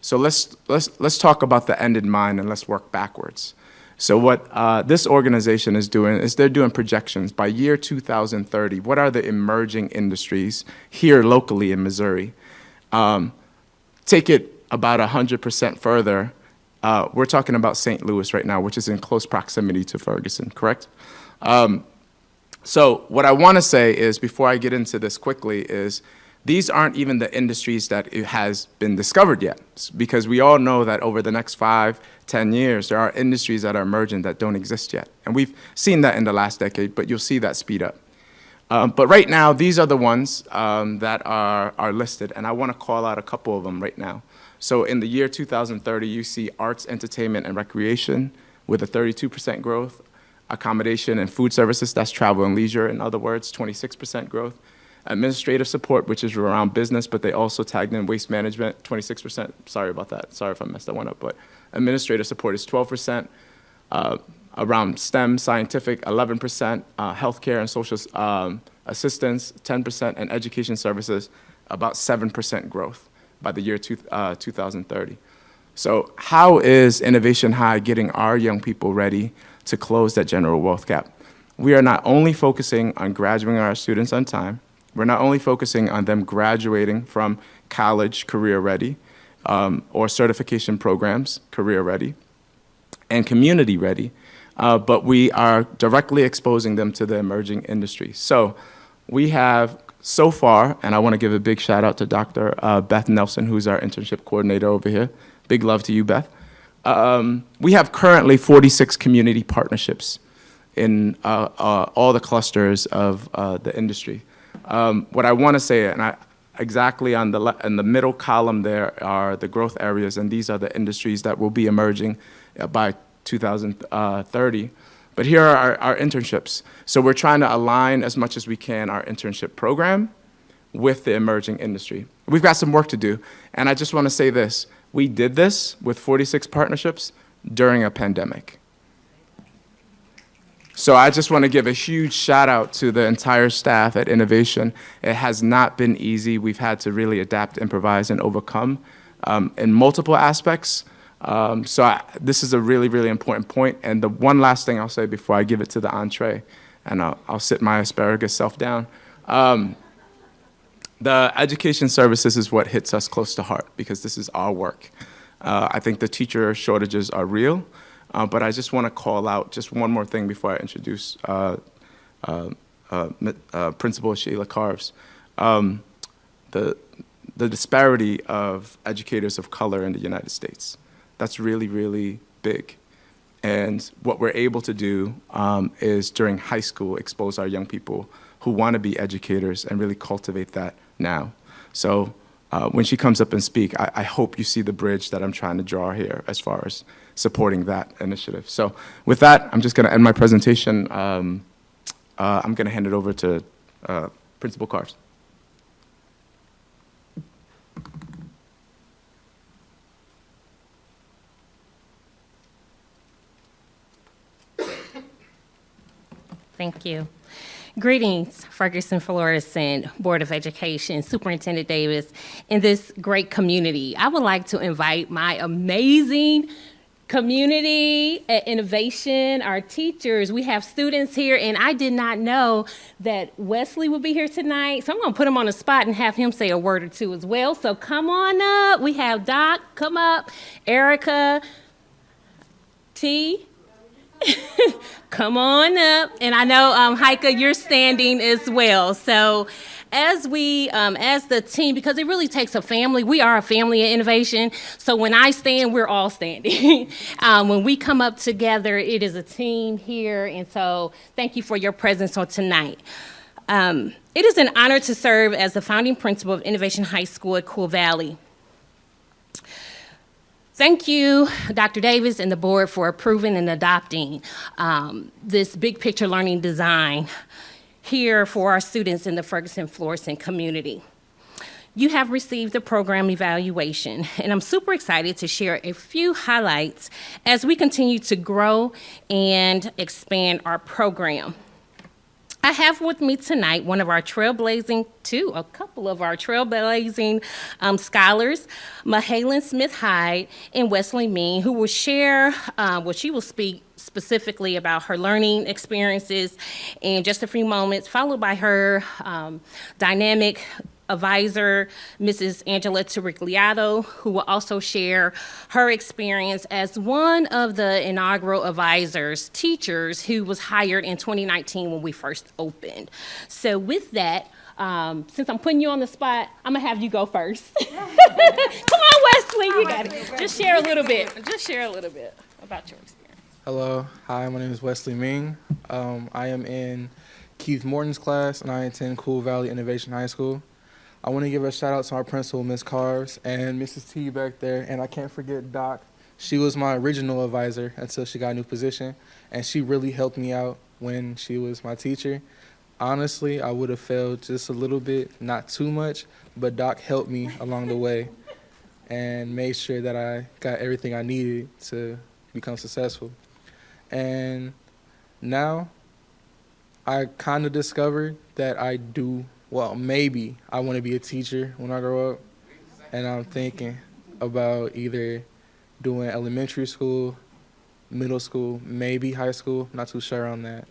So let's talk about the end in mind, and let's work backwards. So what this organization is doing is they're doing projections by year 2030. What are the emerging industries here locally in Missouri? Take it about 100% further. We're talking about St. Louis right now, which is in close proximity to Ferguson, correct? So what I want to say is, before I get into this quickly, is these aren't even the industries that it has been discovered yet, because we all know that over the next 5-10 years, there are industries that are emerging that don't exist yet. And we've seen that in the last decade, but you'll see that speed up. But right now, these are the ones that are listed, and I want to call out a couple of them right now. So in the year 2030, you see arts, entertainment, and recreation with a 32% growth. Accommodation and food services, that's travel and leisure, in other words, 26% growth. Administrative support, which is around business, but they also tagged in waste management, 26%. Sorry about that. Sorry if I messed that one up, but administrative support is 12%. Around STEM, scientific, 11%. Healthcare and social assistance, 10%. And education services, about 7% growth by the year 2030. So how is Innovation High getting our young people ready to close that general wealth gap? We are not only focusing on graduating our students on time, we're not only focusing on them graduating from college career ready or certification programs career ready and community ready, but we are directly exposing them to the emerging industries. So we have so far, and I want to give a big shout out to Dr. Beth Nelson, who's our internship coordinator over here. Big love to you, Beth. We have currently 46 community partnerships in all the clusters of the industry. What I want to say, and exactly in the middle column there are the growth areas, and these are the industries that will be emerging by 2030. But here are our internships. So we're trying to align as much as we can our internship program with the emerging industry. We've got some work to do, and I just want to say this. We did this with 46 partnerships during a pandemic. So I just want to give a huge shout out to the entire staff at Innovation. It has not been easy. We've had to really adapt, improvise, and overcome in multiple aspects. This is a really, really important point. And the one last thing I'll say before I give it to the entree, and I'll sit my asparagus self down. The education services is what hits us close to heart, because this is our work. I think the teacher shortages are real. But I just want to call out just one more thing before I introduce Principal Sheila Carves. The disparity of educators of color in the United States. That's really, really big. And what we're able to do is during high school expose our young people who want to be educators and really cultivate that now. So when she comes up and speak, I hope you see the bridge that I'm trying to draw here as far as supporting that initiative. So with that, I'm just going to end my presentation. I'm going to hand it over to Principal Carves. Thank you. Greetings, Ferguson Florissant Board of Education, Superintendent Davis, and this great community. I would like to invite my amazing community innovation, our teachers. We have students here, and I did not know that Wesley would be here tonight, so I'm going to put him on the spot and have him say a word or two as well. So come on up. We have Doc, come up, Erica, T. Come on up. And I know, Heike, you're standing as well. So as we, as the team, because it really takes a family, we are a family of innovation. So when I stand, we're all standing. When we come up together, it is a team here. And so thank you for your presence on tonight. It is an honor to serve as the founding principal of Innovation High School at Cool Valley. Thank you, Dr. Davis and the board, for approving and adopting this big picture learning design here for our students in the Ferguson Florissant community. You have received the program evaluation, and I'm super excited to share a few highlights as we continue to grow and expand our program. I have with me tonight a couple of our trailblazing scholars, Mahalan Smith-Hyde and Wesley Mean, who will share she will speak specifically about her learning experiences in just a few moments, followed by her dynamic advisor, Mrs. Angela Terrigliato, who will also share her experience as one of the inaugural advisors, teachers who was hired in 2019 when we first opened. So with that, since I'm putting you on the spot, I'm gonna have you go first. Come on, Wesley, you got it. Just share a little bit about your experience. Hello, hi, my name is Wesley Ming. I am in Keith Morton's class, and I attend Cool Valley Innovation High School. I want to give a shout out to our principal, Ms. Carves, and Mrs. T back there, and I can't forget Doc. She was my original advisor until she got a new position, and she really helped me out when she was my teacher. Honestly, I would have failed just a little bit, not too much, but Doc helped me along the way and made sure that I got everything I needed to become successful. And now I kind of discovered that maybe I want to be a teacher when I grow up, and I'm thinking about either doing elementary school, middle school, maybe high school, not too sure on that.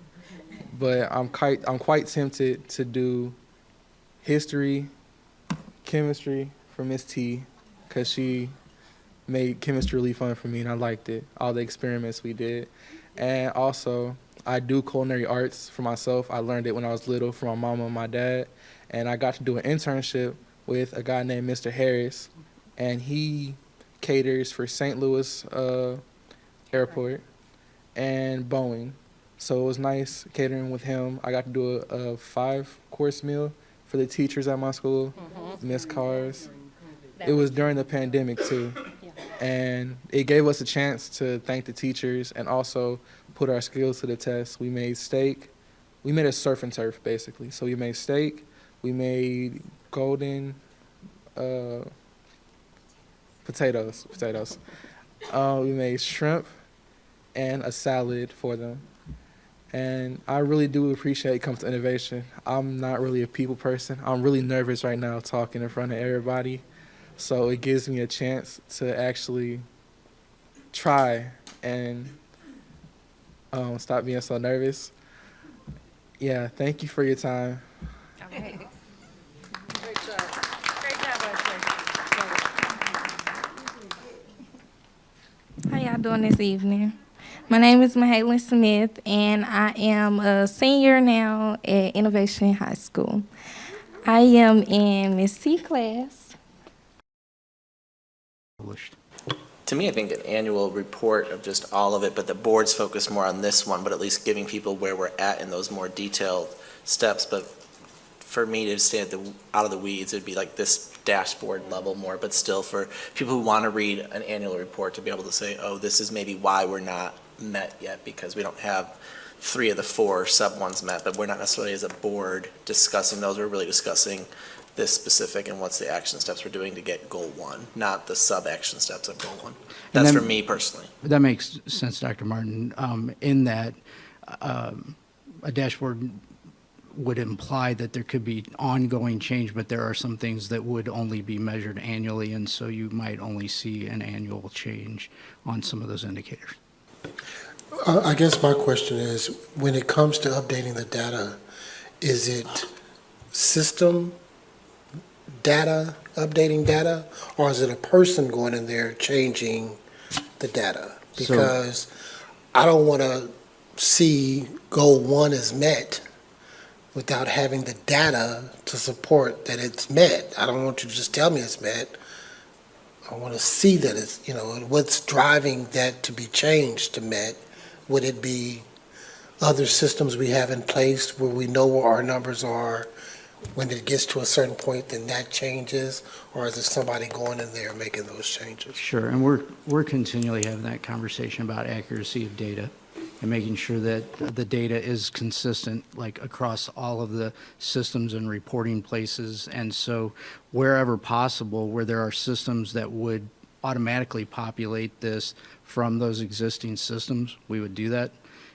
But I'm quite tempted to do history, chemistry for Miss T, because she made chemistry really fun for me and I liked it, all the experiments we did. And also, I do culinary arts for myself. I learned it when I was little from my mama and my dad. And I got to do an internship with a guy named Mr. Harris. And he caters for St. Louis Airport and Boeing. So it was nice catering with him. I got to do a 5-course meal for the teachers at my school, Miss Cars. It was during the pandemic too. And it gave us a chance to thank the teachers and also put our skills to the test. We made steak. We made a surf and turf, basically. So we made steak. We made golden potatoes. We made shrimp and a salad for them. And I really do appreciate it comes to innovation. I'm not really a people person. I'm really nervous right now talking in front of everybody. So it gives me a chance to actually try and stop being so nervous. Yeah, thank you for your time. Okay. Great job. Great job, Wesley. How y'all doing this evening? My name is Mahalan Smith, and I am a senior now at Innovation High School. I am in Miss C class. To me, I think an annual report of just all of it, but the board's focused more on this one, but at least giving people where we're at in those more detailed steps. But for me to stay out of the weeds, it'd be like this dashboard level more, but still for people who want to read an annual report to be able to say, oh, this is maybe why we're not met yet, because we don't have 3 of the 4 sub ones met, but we're not necessarily as a board discussing those. We're really discussing this specific and what's the action steps we're doing to get goal 1, not the sub action steps of goal 1. That's for me personally. That makes sense, Dr. Martin, in that a dashboard would imply that there could be ongoing change, but there are some things that would only be measured annually, and so you might only see an annual change on some of those indicators. I guess my question is, when it comes to updating the data, is it system data, updating data, or is it a person going in there changing the data? Because I don't want to see goal 1 is met without having the data to support that it's met. I don't want you to just tell me it's met. I want to see that it's, what's driving that to be changed to met. Would it be other systems we have in place where we know where our numbers are? When it gets to a certain point, then that changes? Or is it somebody going in there making those changes? Sure, and we're continually having that conversation about accuracy of data and making sure that the data is consistent, like across all of the systems and reporting places. And so wherever possible, where there are systems that would automatically populate this from those existing systems, we would do that.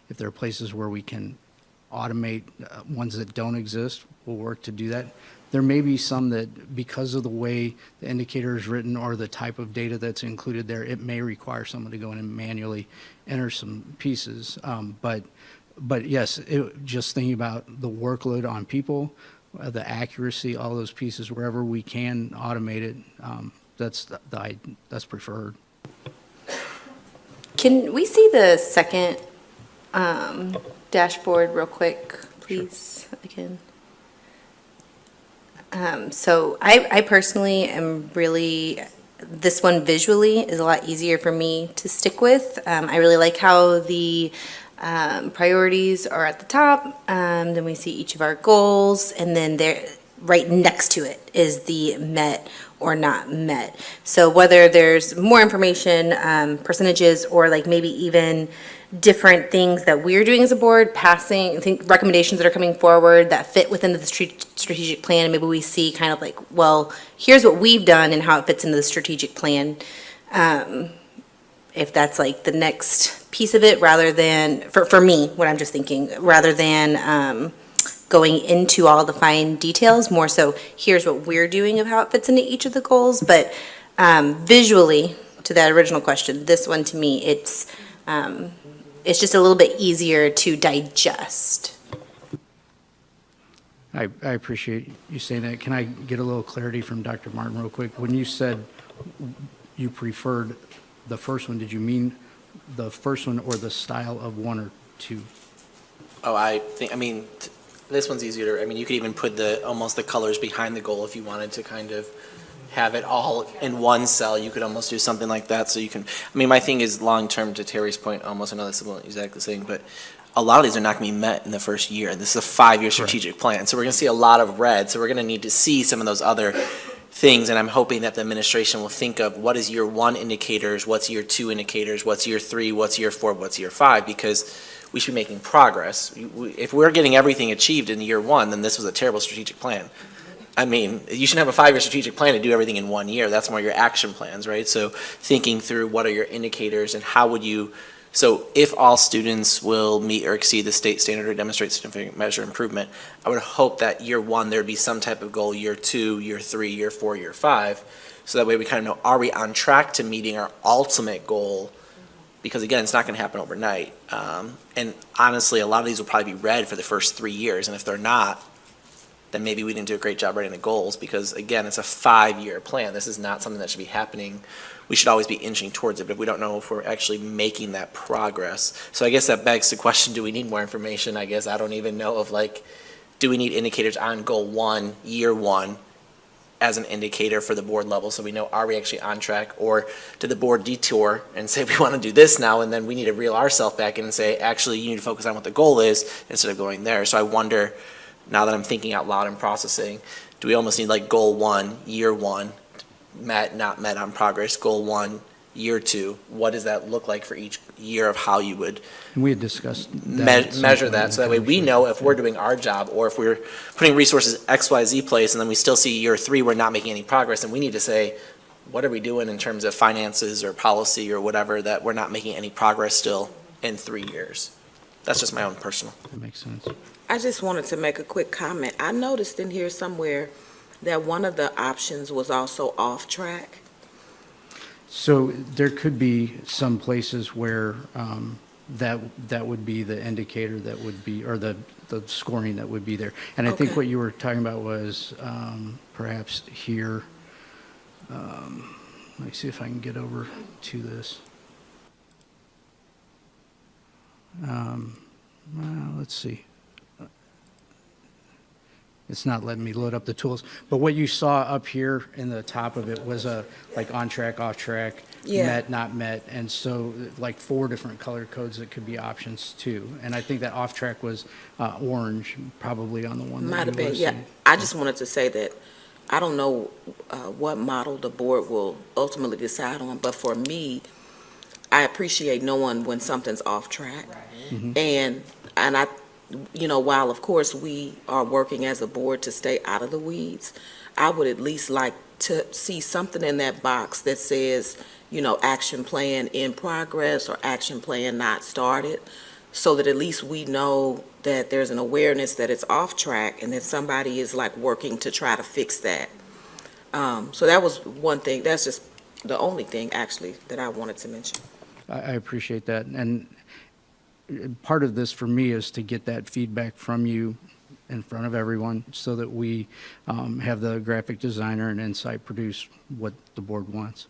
If there are places where we can automate ones that don't exist, we'll work to do that. There may be some that, because of the way the indicator is written or the type of data that's included there, it may require someone to go in and manually enter some pieces. But yes, just thinking about the workload on people, the accuracy, all those pieces, wherever we can automate it, that's preferred. Can we see the second dashboard real quick, please, again? So I personally am really, this one visually is a lot easier for me to stick with. I really like how the priorities are at the top. Then we see each of our goals, and then there, right next to it is the met or not met. So whether there's more information, percentages, or like maybe even different things that we're doing as a board, passing, I think recommendations that are coming forward that fit within the strategic plan, and maybe we see kind of like, well, here's what we've done and how it fits into the strategic plan. If that's like the next piece of it, rather than, for me, what I'm just thinking, rather than going into all the fine details, more so here's what we're doing of how it fits into each of the goals. But visually, to that original question, this one to me, it's just a little bit easier to digest. I appreciate you saying that. Can I get a little clarity from Dr. Martin real quick? When you said you preferred the first one, did you mean the first one or the style of 1 or 2? Oh, this one's easier. You could even put almost the colors behind the goal if you wanted to kind of have it all in one cell. You could almost do something like that. So you can, my thing is long-term, to Terry's point, almost another exactly saying, but a lot of these are not going to be met in the first year. This is a 5-year strategic plan. So we're going to see a lot of red. So we're going to need to see some of those other things. And I'm hoping that the administration will think of what is year 1 indicators, what's year 2 indicators, what's year 3, what's year 4, what's year 5, because we should be making progress. If we're getting everything achieved in year 1, then this was a terrible strategic plan. You shouldn't have a 5-year strategic plan to do everything in 1 year. That's more your action plans, right? So thinking through what are your indicators and how would you, so if all students will meet or exceed the state standard or demonstrate significant measure improvement, I would hope that year 1 there'd be some type of goal, year 2, year 3, year 4, year 5. So that way we kind of know, are we on track to meeting our ultimate goal? Because again, it's not going to happen overnight. And honestly, a lot of these will probably be red for the first 3 years. And if they're not, then maybe we didn't do a great job writing the goals, because again, it's a 5-year plan. This is not something that should be happening. We should always be inching towards it, but we don't know if we're actually making that progress. So I guess that begs the question, do we need more information? I guess I don't even know of do we need indicators on goal 1, year 1, as an indicator for the board level, so we know, are we actually on track? Or did the board detour and say we want to do this now, and then we need to reel ourselves back in and say, actually, you need to focus on what the goal is instead of going there. So I wonder, now that I'm thinking out loud and processing, do we almost need goal 1, year 1, met, not met on progress, goal 1, year 2? What does that look like for each year of how you would And we had discussed that measure that, so that way we know if we're doing our job, or if we're putting resources XYZ place and then we still see year 3 we're not making any progress, and we need to say, what are we doing in terms of finances or policy or whatever, that we're not making any progress still in 3 years? That's just my own personal. That makes sense. I just wanted to make a quick comment. I noticed in here somewhere that one of the options was also off track. So there could be some places where that would be the indicator that would be, or the scoring that would be there. And I think Okay. what you were talking about was perhaps here. Let me see if I can get over to this. Well, let's see. It's not letting me load up the tools. But what you saw up here in the top of it was like on track, off track, Yeah. met, not met. And so like 4 different color codes that could be options too. And I think that off track was orange, probably on the one that Might have you been, were yeah. seeing. I just wanted to say that I don't know what model the board will ultimately decide on, but for me, I appreciate knowing when something's off track. And I, while of course we are working as a board to stay out of the weeds, I would at least like to see something in that box that says, action plan in progress or action plan not started, so that at least we know that there's an awareness that it's off track and that somebody is like working to try to fix that. So that was one thing. That's just the only thing actually that I wanted to mention. I appreciate that. And part of this for me is to get that feedback from you in front of everyone so that we have the graphic designer and Insight produce what the board wants.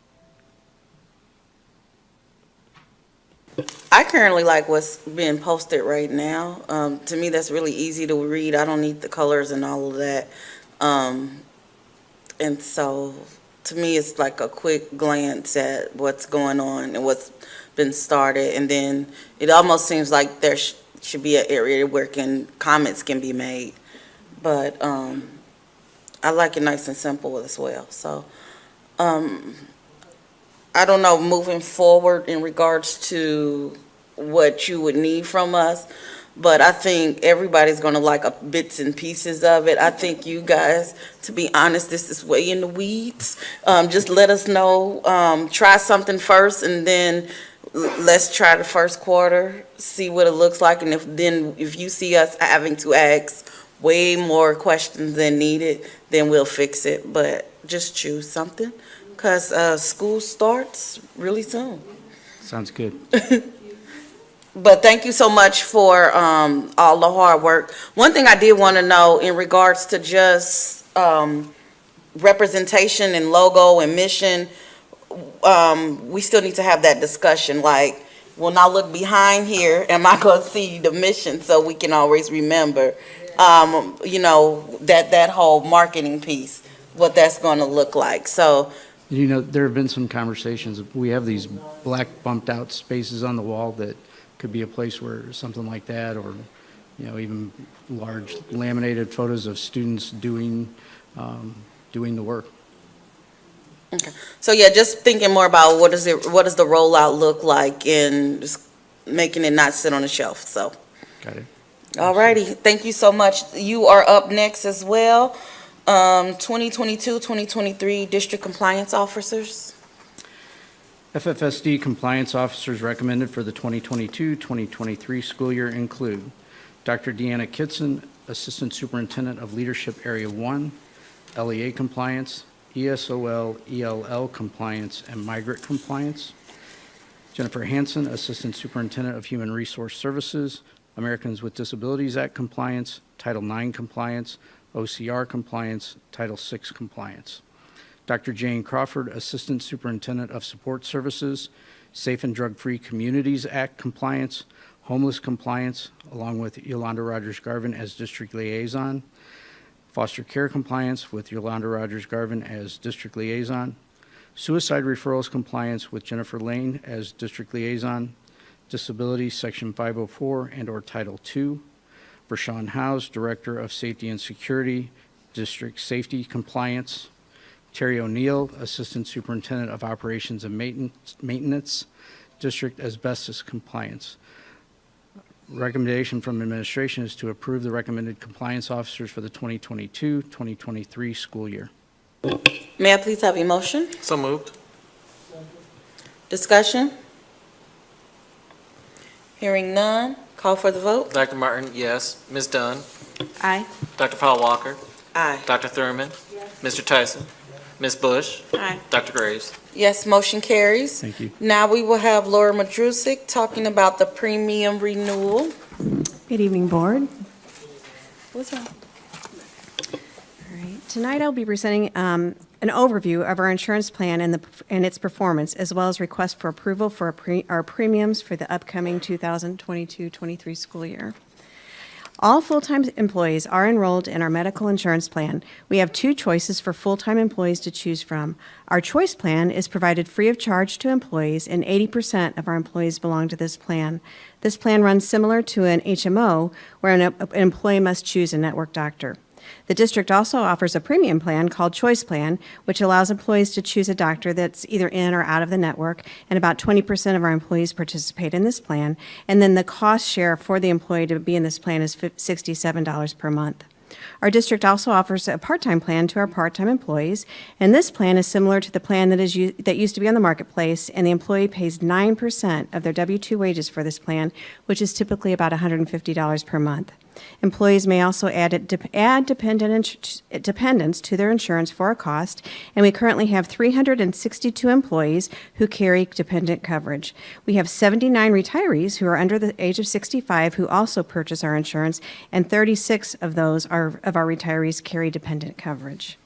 I currently like what's being posted right now. To me, that's really easy to read. I don't need the colors and all of that. And so, to me, it's like a quick glance at what's going on and what's been started. And then it almost seems like there should be an area where comments can be made. But I like it nice and simple as well. So, I don't know, moving forward in regards to what you would need from us, but I think everybody's gonna like bits and pieces of it. I think you guys, to be honest, this is way in the weeds. Just let us know, try something first, and then let's try the first quarter, see what it looks like, and if you see us having to ask way more questions than needed, then we'll fix it, but just choose something. Because school starts really soon. Sounds good. But thank you so much for all the hard work. One thing I did want to know in regards to just representation and logo and mission, we still need to have that discussion. Like, when I look behind here, am I going to see the mission so we can always remember, that whole marketing piece, what that's going to look like. So. There have been some conversations. We have these black bumped out spaces on the wall that could be a place where something like that, or, even large laminated photos of students doing the work. Okay. So yeah, just thinking more about what does the rollout look like in just making it not sit on the shelf, so. Got it. All righty, thank you so much. You are up next as well. 2022, 2023 district compliance officers. FFSD compliance officers recommended for the 2022-2023 school year include Dr. Deanna Kitson, Assistant Superintendent of Leadership Area 1, LEA compliance, ESOL, ELL compliance, and migrant compliance. Jennifer Hansen, Assistant Superintendent of Human Resource Services, Americans with Disabilities Act compliance, Title IX compliance, OCR compliance, Title VI compliance. Dr. Jane Crawford, Assistant Superintendent of Support Services, Safe and Drug-Free Communities Act compliance, homeless compliance, along with Yolanda Rogers-Garvin as District Liaison, foster care compliance with Yolanda Rogers-Garvin as District Liaison, suicide referrals compliance with Jennifer Lane as District Liaison, disability Section 504 and/or Title II, Rashawn Howes, Director of Safety and Security, District Safety Compliance. Terry O'Neill, Assistant Superintendent of Operations and Maintenance, District Asbestos Compliance. Recommendation from administration is to approve the recommended compliance officers for the 2022-2023 school year. May I please have a motion? So moved. Discussion? Hearing none. Call for the vote. Dr. Martin, yes. Ms. Dunn? Aye. Dr. Paul Walker? Aye. Dr. Thurman? Mr. Tyson? Ms. Bush? Aye. Dr. Graves? Yes, motion carries. Thank you. Now we will have Laura Madrusick talking about the premium renewal. Good evening, Board. What's wrong? All right. Tonight I'll be presenting an overview of our insurance plan and its performance, as well as request for approval for our premiums for the upcoming 2022-23 school year. All full-time employees are enrolled in our medical insurance plan. We have two choices for full-time employees to choose from. Our choice plan is provided free of charge to employees, and 80% of our employees belong to this plan. This plan runs similar to an HMO, where an employee must choose a network doctor. The district also offers a premium plan called Choice Plan, which allows employees to choose a doctor that's either in or out of the network, and about 20% of our employees participate in this plan. And then the cost share for the employee to be in this plan is $67 per month. Our district also offers a part-time plan to our part-time employees, and this plan is similar to the plan that used to be on the marketplace, and the employee pays 9% of their W-2 wages for this plan, which is typically about $150 per month. Employees may also add dependents to their insurance for a cost, and we currently have 362 employees who carry dependent coverage. We have 79 retirees who are under the age of 65 who also purchase our insurance, and 36 of those of our retirees carry dependent coverage.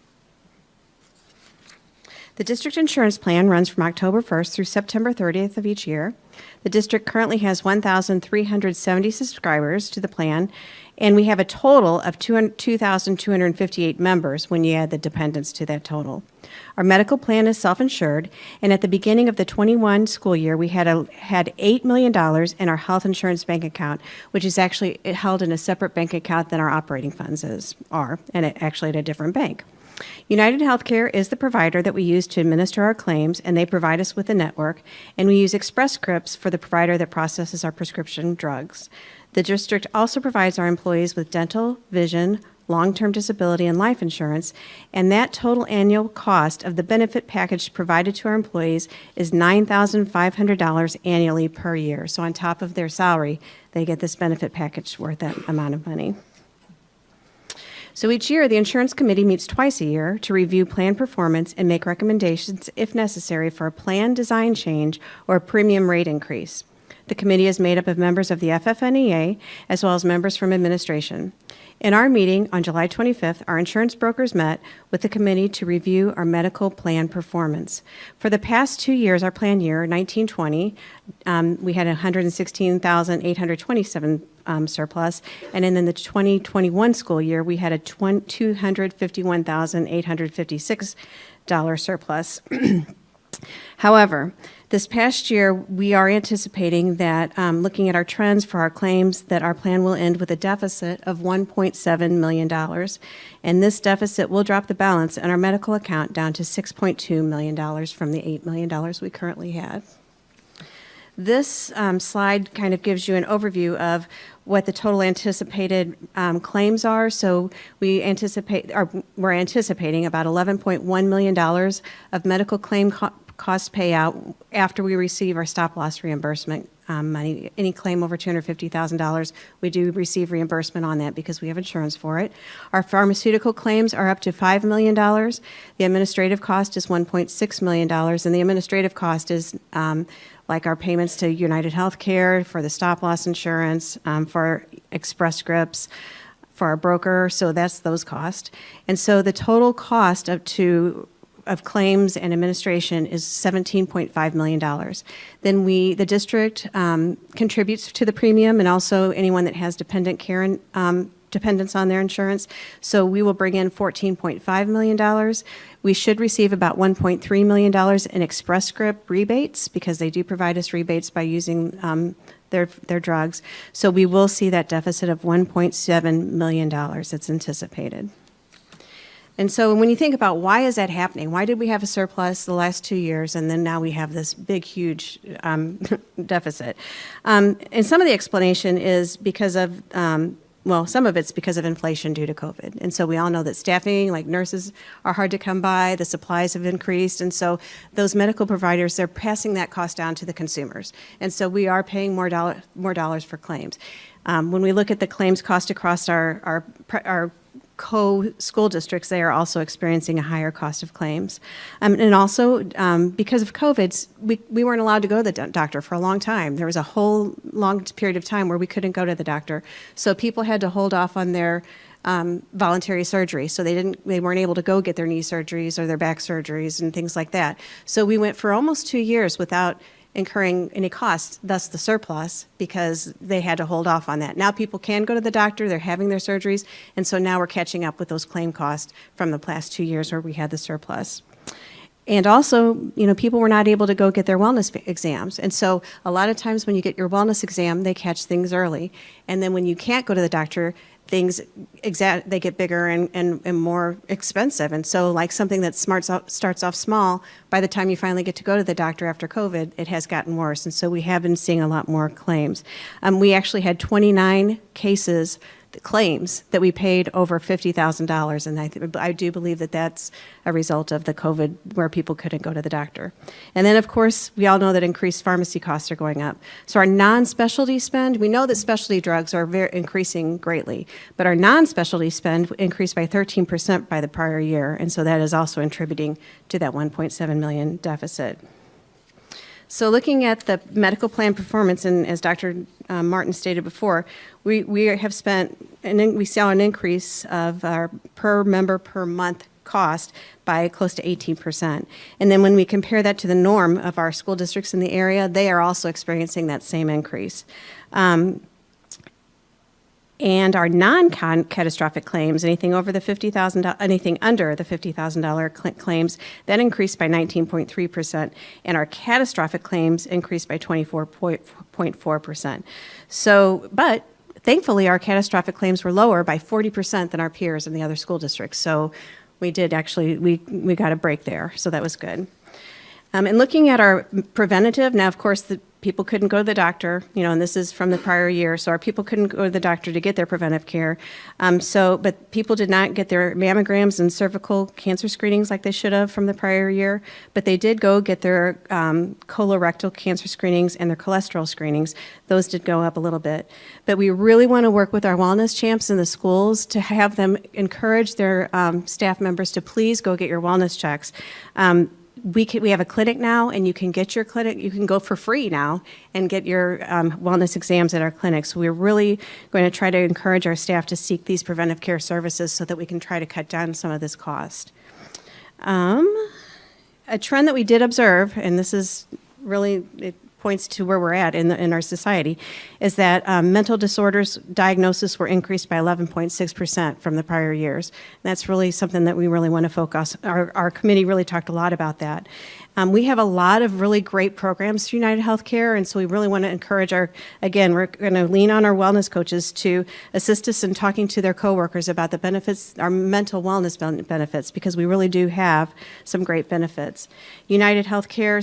The district insurance plan runs from October 1st through September 30th of each year. The district currently has 1,370 subscribers to the plan, and we have a total of 2,258 members when you add the dependents to that total. Our medical plan is self-insured, and at the beginning of the 21 school year, we had $8 million in our health insurance bank account, which is actually held in a separate bank account than our operating funds are, and actually at a different bank. United Healthcare is the provider that we use to administer our claims, and they provide us with a network, and we use Express Scripts for the provider that processes our prescription drugs. The district also provides our employees with dental, vision, long-term disability, and life insurance, and that total annual cost of the benefit package provided to our employees is $9,500 annually per year. So on top of their salary, they get this benefit package worth that amount of money. So each year, the insurance committee meets twice a year to review plan performance and make recommendations, if necessary, for a plan design change or a premium rate increase. The committee is made up of members of the FFNEA as well as members from administration. In our meeting on July 25th, our insurance brokers met with the committee to review our medical plan performance. For the past 2 years, our plan year, 1920, we had 116,827 surplus, and then in the 2021 school year, we had a $251,856 surplus. However, this past year, we are anticipating that, looking at our trends for our claims, that our plan will end with a deficit of $1.7 million, and this deficit will drop the balance in our medical account down to $6.2 million from the $8 million we currently had. This slide kind of gives you an overview of what the total anticipated claims are. So we're anticipating about $11.1 million of medical claim cost payout after we receive our stop-loss reimbursement money. Any claim over $250,000, we do receive reimbursement on that because we have insurance for it. Our pharmaceutical claims are up to $5 million. The administrative cost is $1.6 million, and the administrative cost is like our payments to United Healthcare for the stop-loss insurance, for Express Scripts, for our broker, so that's those costs. And so the total cost of claims and administration is $17.5 million. Then the district contributes to the premium, and also anyone that has dependent care and dependents on their insurance. So we will bring in $14.5 million. We should receive about $1.3 million in Express Script rebates because they do provide us rebates by using their drugs. So we will see that deficit of $1.7 million that's anticipated. And so when you think about why is that happening, why did we have a surplus the last 2 years and then now we have this big, huge deficit? And some of the explanation is because of well, some of it's because of inflation due to COVID. And so we all know that staffing, like nurses, are hard to come by, the supplies have increased, and so those medical providers, they're passing that cost down to the consumers. And so we are paying more dollars for claims. When we look at the claims cost across our co-school districts, they are also experiencing a higher cost of claims. And also, because of COVID, we weren't allowed to go to the doctor for a long time. There was a whole long period of time where we couldn't go to the doctor. So people had to hold off on their voluntary surgery. So they weren't able to go get their knee surgeries or their back surgeries and things like that. So we went for almost 2 years without incurring any cost, thus the surplus, because they had to hold off on that. Now people can go to the doctor, they're having their surgeries, and so now we're catching up with those claim costs from the past 2 years where we had the surplus. And also, people were not able to go get their wellness exams. And so a lot of times when you get your wellness exam, they catch things early. And then when you can't go to the doctor, they get bigger and more expensive. And so like something that starts off small, by the time you finally get to go to the doctor after COVID, it has gotten worse. And so we have been seeing a lot more claims. We actually had 29 claims that we paid over $50,000. And I do believe that that's a result of the COVID where people couldn't go to the doctor. And then, of course, we all know that increased pharmacy costs are going up. So our non-specialty spend, we know that specialty drugs are increasing greatly, but our non-specialty spend increased by 13% by the prior year. And so that is also contributing to that $1.7 million deficit. So looking at the medical plan performance, and as Dr. Martin stated before, we have spent, and we saw an increase of our per member per month cost by close to 18%. And then when we compare that to the norm of our school districts in the area, they are also experiencing that same increase. And our non-catastrophic claims, anything over the $50,000, anything under the $50,000 claims, that increased by 19.3%, and our catastrophic claims increased by 24.4%. So, but thankfully, our catastrophic claims were lower by 40% than our peers in the other school districts. So, we did actually we got a break there. So that was good. And looking at our preventative, now of course the people couldn't go to the doctor, and this is from the prior year, so our people couldn't go to the doctor to get their preventive care. But people did not get their mammograms and cervical cancer screenings like they should have from the prior year, but they did go get their colorectal cancer screenings and their cholesterol screenings. Those did go up a little bit. But we really want to work with our wellness champs in the schools to have them encourage their staff members to please go get your wellness checks. We have a clinic now, and you can get your clinic, you can go for free now and get your wellness exams at our clinic. So we're really going to try to encourage our staff to seek these preventive care services so that we can try to cut down some of this cost. A trend that we did observe, and this is really, it points to where we're at in our society, is that mental disorders diagnosis were increased by 11.6% from the prior years. And that's really something that we really want to focus. Our committee really talked a lot about that. We have a lot of really great programs through United Healthcare, and so we really want to encourage we're going to lean on our wellness coaches to assist us in talking to their coworkers about the benefits, our mental wellness benefits, because we really do have some great benefits. United Healthcare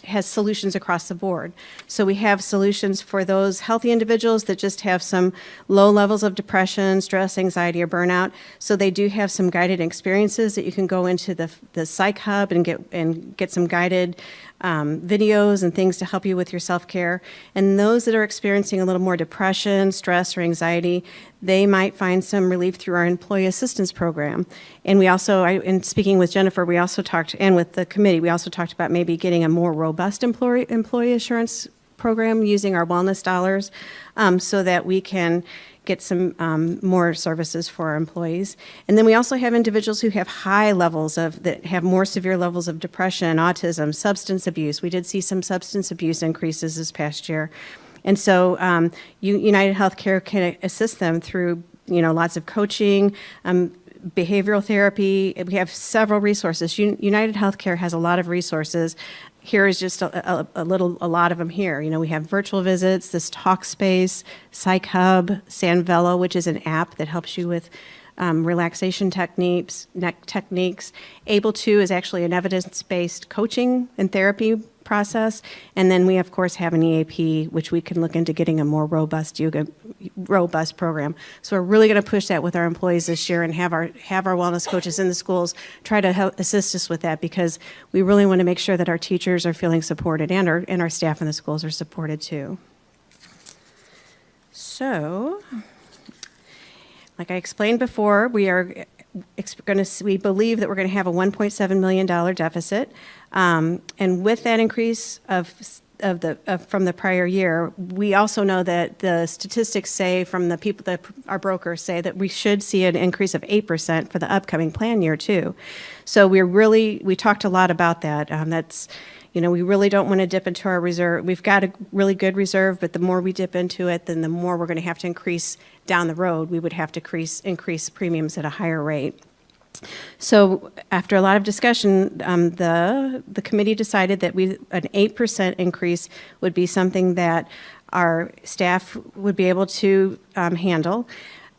has solutions across the board. So we have solutions for those healthy individuals that just have some low levels of depression, stress, anxiety, or burnout. So they do have some guided experiences that you can go into the Psych Hub and get some guided videos and things to help you with your self-care. And those that are experiencing a little more depression, stress, or anxiety, they might find some relief through our employee assistance program. And we also, in speaking with Jennifer, we also talked, and with the committee, we also talked about maybe getting a more robust employee assurance program using our wellness dollars so that we can get some more services for our employees. And then we also have individuals who have that have more severe levels of depression, autism, substance abuse. We did see some substance abuse increases this past year. And so United Healthcare can assist them through, lots of coaching, behavioral therapy. We have several resources. United Healthcare has a lot of resources. Here is just a lot of them here. We have virtual visits, this Talkspace, Psych Hub, Sanvelo, which is an app that helps you with relaxation techniques. Able2 is actually an evidence-based coaching and therapy process. And then we, of course, have an EAP, which we can look into getting a more robust program. So we're really going to push that with our employees this year and have our wellness coaches in the schools try to help assist us with that, because we really want to make sure that our teachers are feeling supported and our staff in the schools are supported too. So, like I explained before, we believe that we're going to have a $1.7 million deficit, and with that increase from the prior year, we also know that the statistics say from the people that our brokers say that we should see an increase of 8% for the upcoming plan year too. So we talked a lot about that. We really don't want to dip into our reserve. We've got a really good reserve, but the more we dip into it, then the more we're going to have to increase down the road. We would have to increase premiums at a higher rate. So after a lot of discussion, the committee decided that an 8% increase would be something that our staff would be able to handle.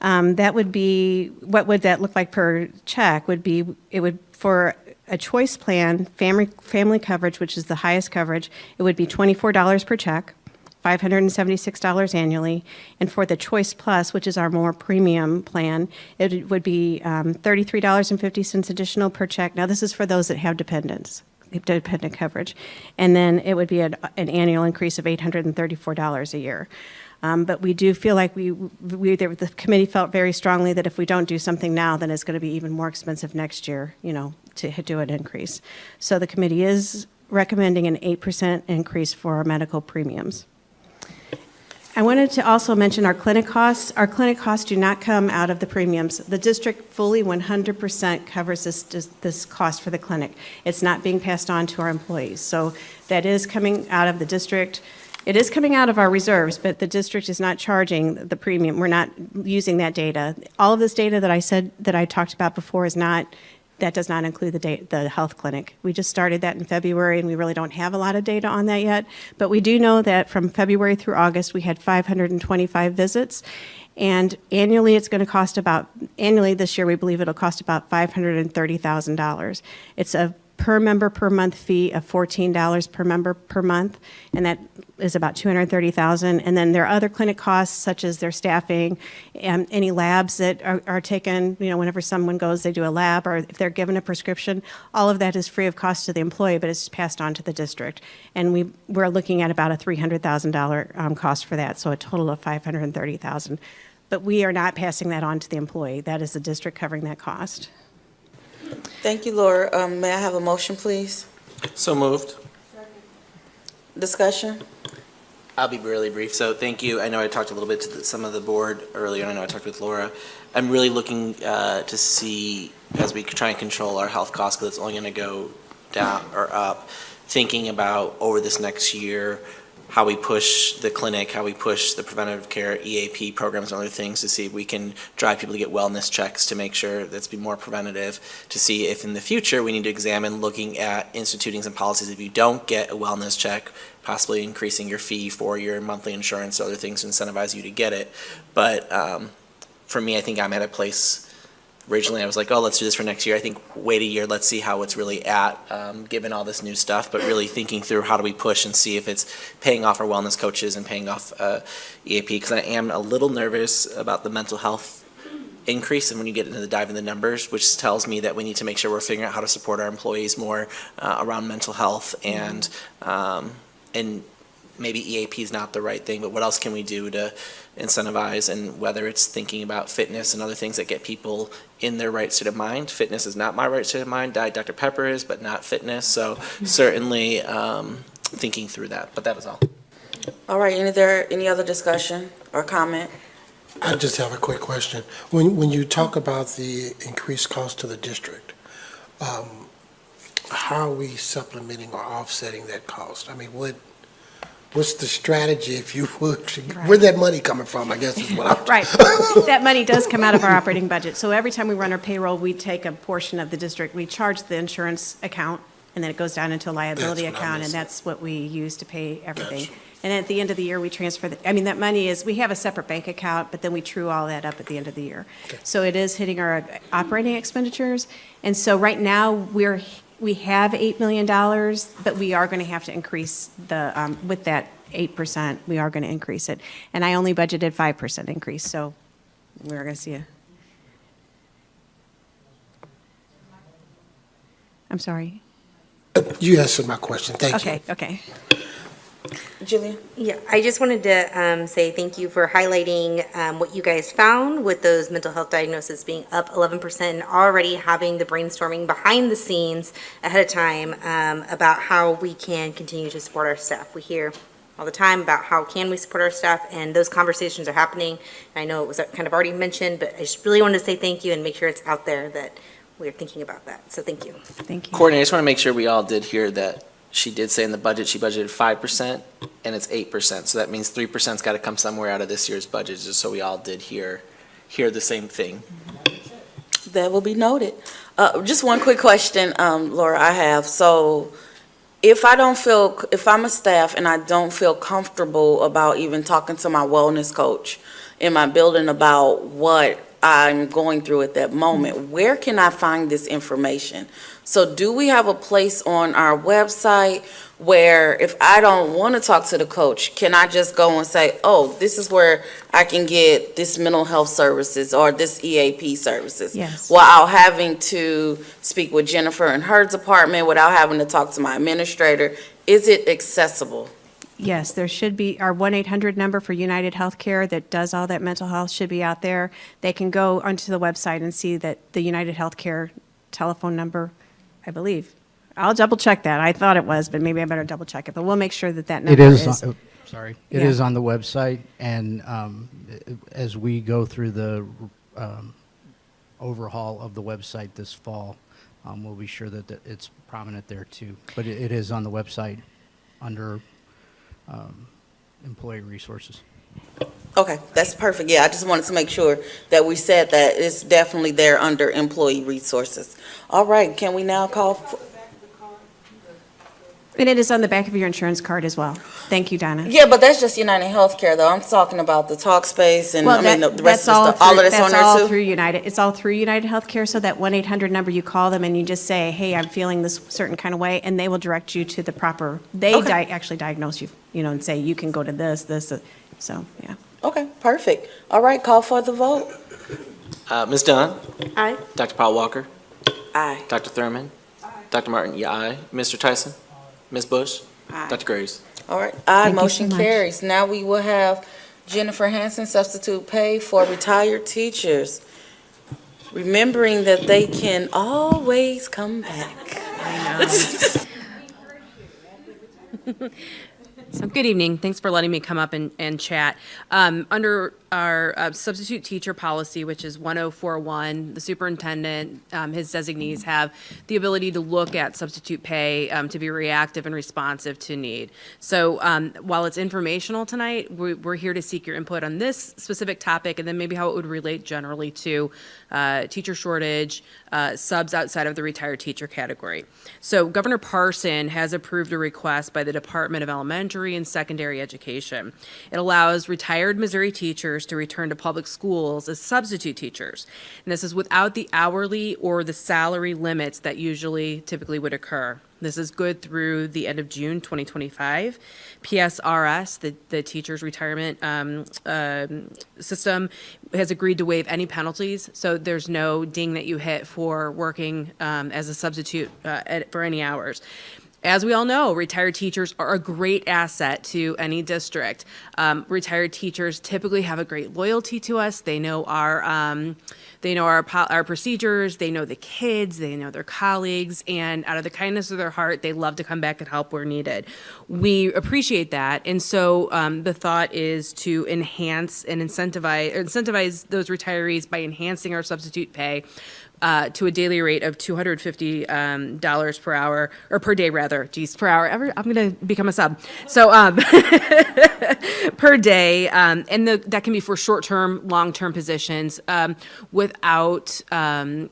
That would be, what would that look like per check? For a choice plan, family coverage, which is the highest coverage, it would be $24 per check, $576 annually. And for the Choice Plus, which is our more premium plan, it would be $33.50 additional per check. Now, this is for those that have dependent coverage. And then it would be an annual increase of $834 a year. But we do feel like the committee felt very strongly that if we don't do something now, then it's going to be even more expensive next year, to do an increase. So the committee is recommending an 8% increase for our medical premiums. I wanted to also mention our clinic costs. Our clinic costs do not come out of the premiums. The district fully 100% covers this cost for the clinic. It's not being passed on to our employees. So that is coming out of the district. It is coming out of our reserves, but the district is not charging the premium. We're not using that data. All of this data that I talked about before that does not include the health clinic. We just started that in February, and we really don't have a lot of data on that yet. But we do know that from February through August, we had 525 visits. And annually this year, we believe it'll cost about $530,000. It's a per member per month fee of $14 per member per month, and that is about $230,000. And then there are other clinic costs, such as their staffing, and any labs that are taken. Whenever someone goes, they do a lab, or if they're given a prescription. All of that is free of cost to the employee, but it's passed on to the district. And we're looking at about a $300,000 cost for that, so a total of $530,000. But we are not passing that on to the employee. That is the district covering that cost. Thank you, Laura. May I have a motion, please? So moved. Discussion? I'll be really brief. So thank you. I know I talked a little bit to some of the board earlier, and I know I talked with Laura. I'm really looking to see, as we try and control our health costs, because it's only going to go down or up, thinking about over this next year how we push the clinic, how we push the preventative care EAP programs and other things to see if we can drive people to get wellness checks to make sure that's be more preventative, to see if in the future we need to examine looking at instituting some policies if you don't get a wellness check, possibly increasing your fee for your monthly insurance or other things to incentivize you to get it. But for me, I think I'm at a place. Originally, I was like, oh, let's do this for next year. I think wait a year, let's see how it's really at, given all this new stuff, but really thinking through how do we push and see if it's paying off our wellness coaches and paying off EAP, because I am a little nervous about the mental health increase, and when you get into the dive in the numbers, which tells me that we need to make sure we're figuring out how to support our employees more around mental health, and maybe EAP is not the right thing, but what else can we do to incentivize, and whether it's thinking about fitness and other things that get people in their right state of mind. Fitness is not my right state of mind. Diet Dr. Pepper is, but not fitness. So certainly thinking through that, but that was all. All right, any other discussion or comment? I just have a quick question. When you talk about the increased cost to the district, how are we supplementing or offsetting that cost? I mean, what's the strategy, if you would? Right. Where's that money coming from, I guess is what I'm... Right. That money does come out of our operating budget. So every time we run our payroll, we take a portion of the district. We charge the insurance account, and then it goes down into a liability account, and that's what we use to pay everything. Gotcha. And at the end of the year, we transfer that money we have a separate bank account, but then we true all that up at the end of the year. Okay. So it is hitting our operating expenditures. And so right now, we're We have $8 million, but we are going to have to increase the, with that 8%, we are going to increase it. And I only budgeted 5% increase, so we're going to see I'm sorry. You answered my question. Thank you. Okay. Julia? Yeah, I just wanted to say thank you for highlighting what you guys found with those mental health diagnoses being up 11% and already having the brainstorming behind the scenes ahead of time about how we can continue to support our staff. We hear all the time about how can we support our staff, and those conversations are happening. I know it was kind of already mentioned, but I just really wanted to say thank you and make sure it's out there that we're thinking about that. So thank you. Thank you. Courtney, I just want to make sure we all did hear that she did say in the budget, she budgeted 5% and it's 8%. So that means 3%'s got to come somewhere out of this year's budget, just so we all did hear the same thing. That will be noted. Just one quick question, Laura, I have. So if I'm a staff and I don't feel comfortable about even talking to my wellness coach in my building about what I'm going through at that moment, where can I find this information? So do we have a place on our website where if I don't want to talk to the coach, can I just go and say, oh, this is where I can get this mental health services or this EAP services? Yes. Without having to speak with Jennifer in her department, without having to talk to my administrator, is it accessible? Yes, there should be, our 1-800 number for United Healthcare that does all that mental health should be out there. They can go onto the website and see that the United Healthcare telephone number, I believe. I'll double check that. I thought it was, but maybe I better double check it. But we'll make sure that that number is. It Yeah. is on the website, and as we go through the overhaul of the website this fall, we'll be sure that it's prominent there too. But it is on the website under employee resources. Okay, that's perfect. Yeah, I just wanted to make sure that we said that it's definitely there under employee resources. All right, can we now call? And it is on the back of your insurance card as well. Thank you, Donna. Yeah, but that's just United Healthcare, though. I'm talking about the Talkspace and Well, the rest that's of the stuff. All of this on that's all there too? through United. It's all through United Healthcare, so that 1-800 number, you call them and you just say, hey, I'm feeling this certain kind of way, and they will direct you to the proper, they Okay. actually diagnose you, and say, you can go to this, so, yeah. Okay, perfect. All right, call for the vote. Ms. Dunn? Aye. Dr. Paul Walker? Aye. Dr. Thurman? Dr. Martin, yeah, aye. Mr. Tyson? Ms. Bush? Aye. Dr. Graves? All right, aye, Thank you motion so much. carries. Now we will have Jennifer Hansen substitute pay for retired teachers, remembering that they can always come back. So, good evening. Thanks for letting me come up and chat. Under our substitute teacher policy, which is 1041, the superintendent, his designees have the ability to look at substitute pay to be reactive and responsive to need. So while it's informational tonight, we're here to seek your input on this specific topic and then maybe how it would relate generally to teacher shortage, subs outside of the retired teacher category. So Governor Parson has approved a request by the Department of Elementary and Secondary Education. It allows retired Missouri teachers to return to public schools as substitute teachers. And this is without the hourly or the salary limits that typically would occur. This is good through the end of June 2025. PSRS, the teachers' retirement system, has agreed to waive any penalties. So there's no ding that you hit for working as a substitute for any hours. As we all know, retired teachers are a great asset to any district. Retired teachers typically have a great loyalty to us. They know our procedures. They know the kids. They know their colleagues, and out of the kindness of their heart, they love to come back and help where needed. We appreciate that, and so the thought is to enhance and incentivize those retirees by enhancing our substitute pay to a daily rate of $250 per hour, or per day rather. Geez, per hour. I'm going to become a sub. So per day, and that can be for short-term, long-term positions, with without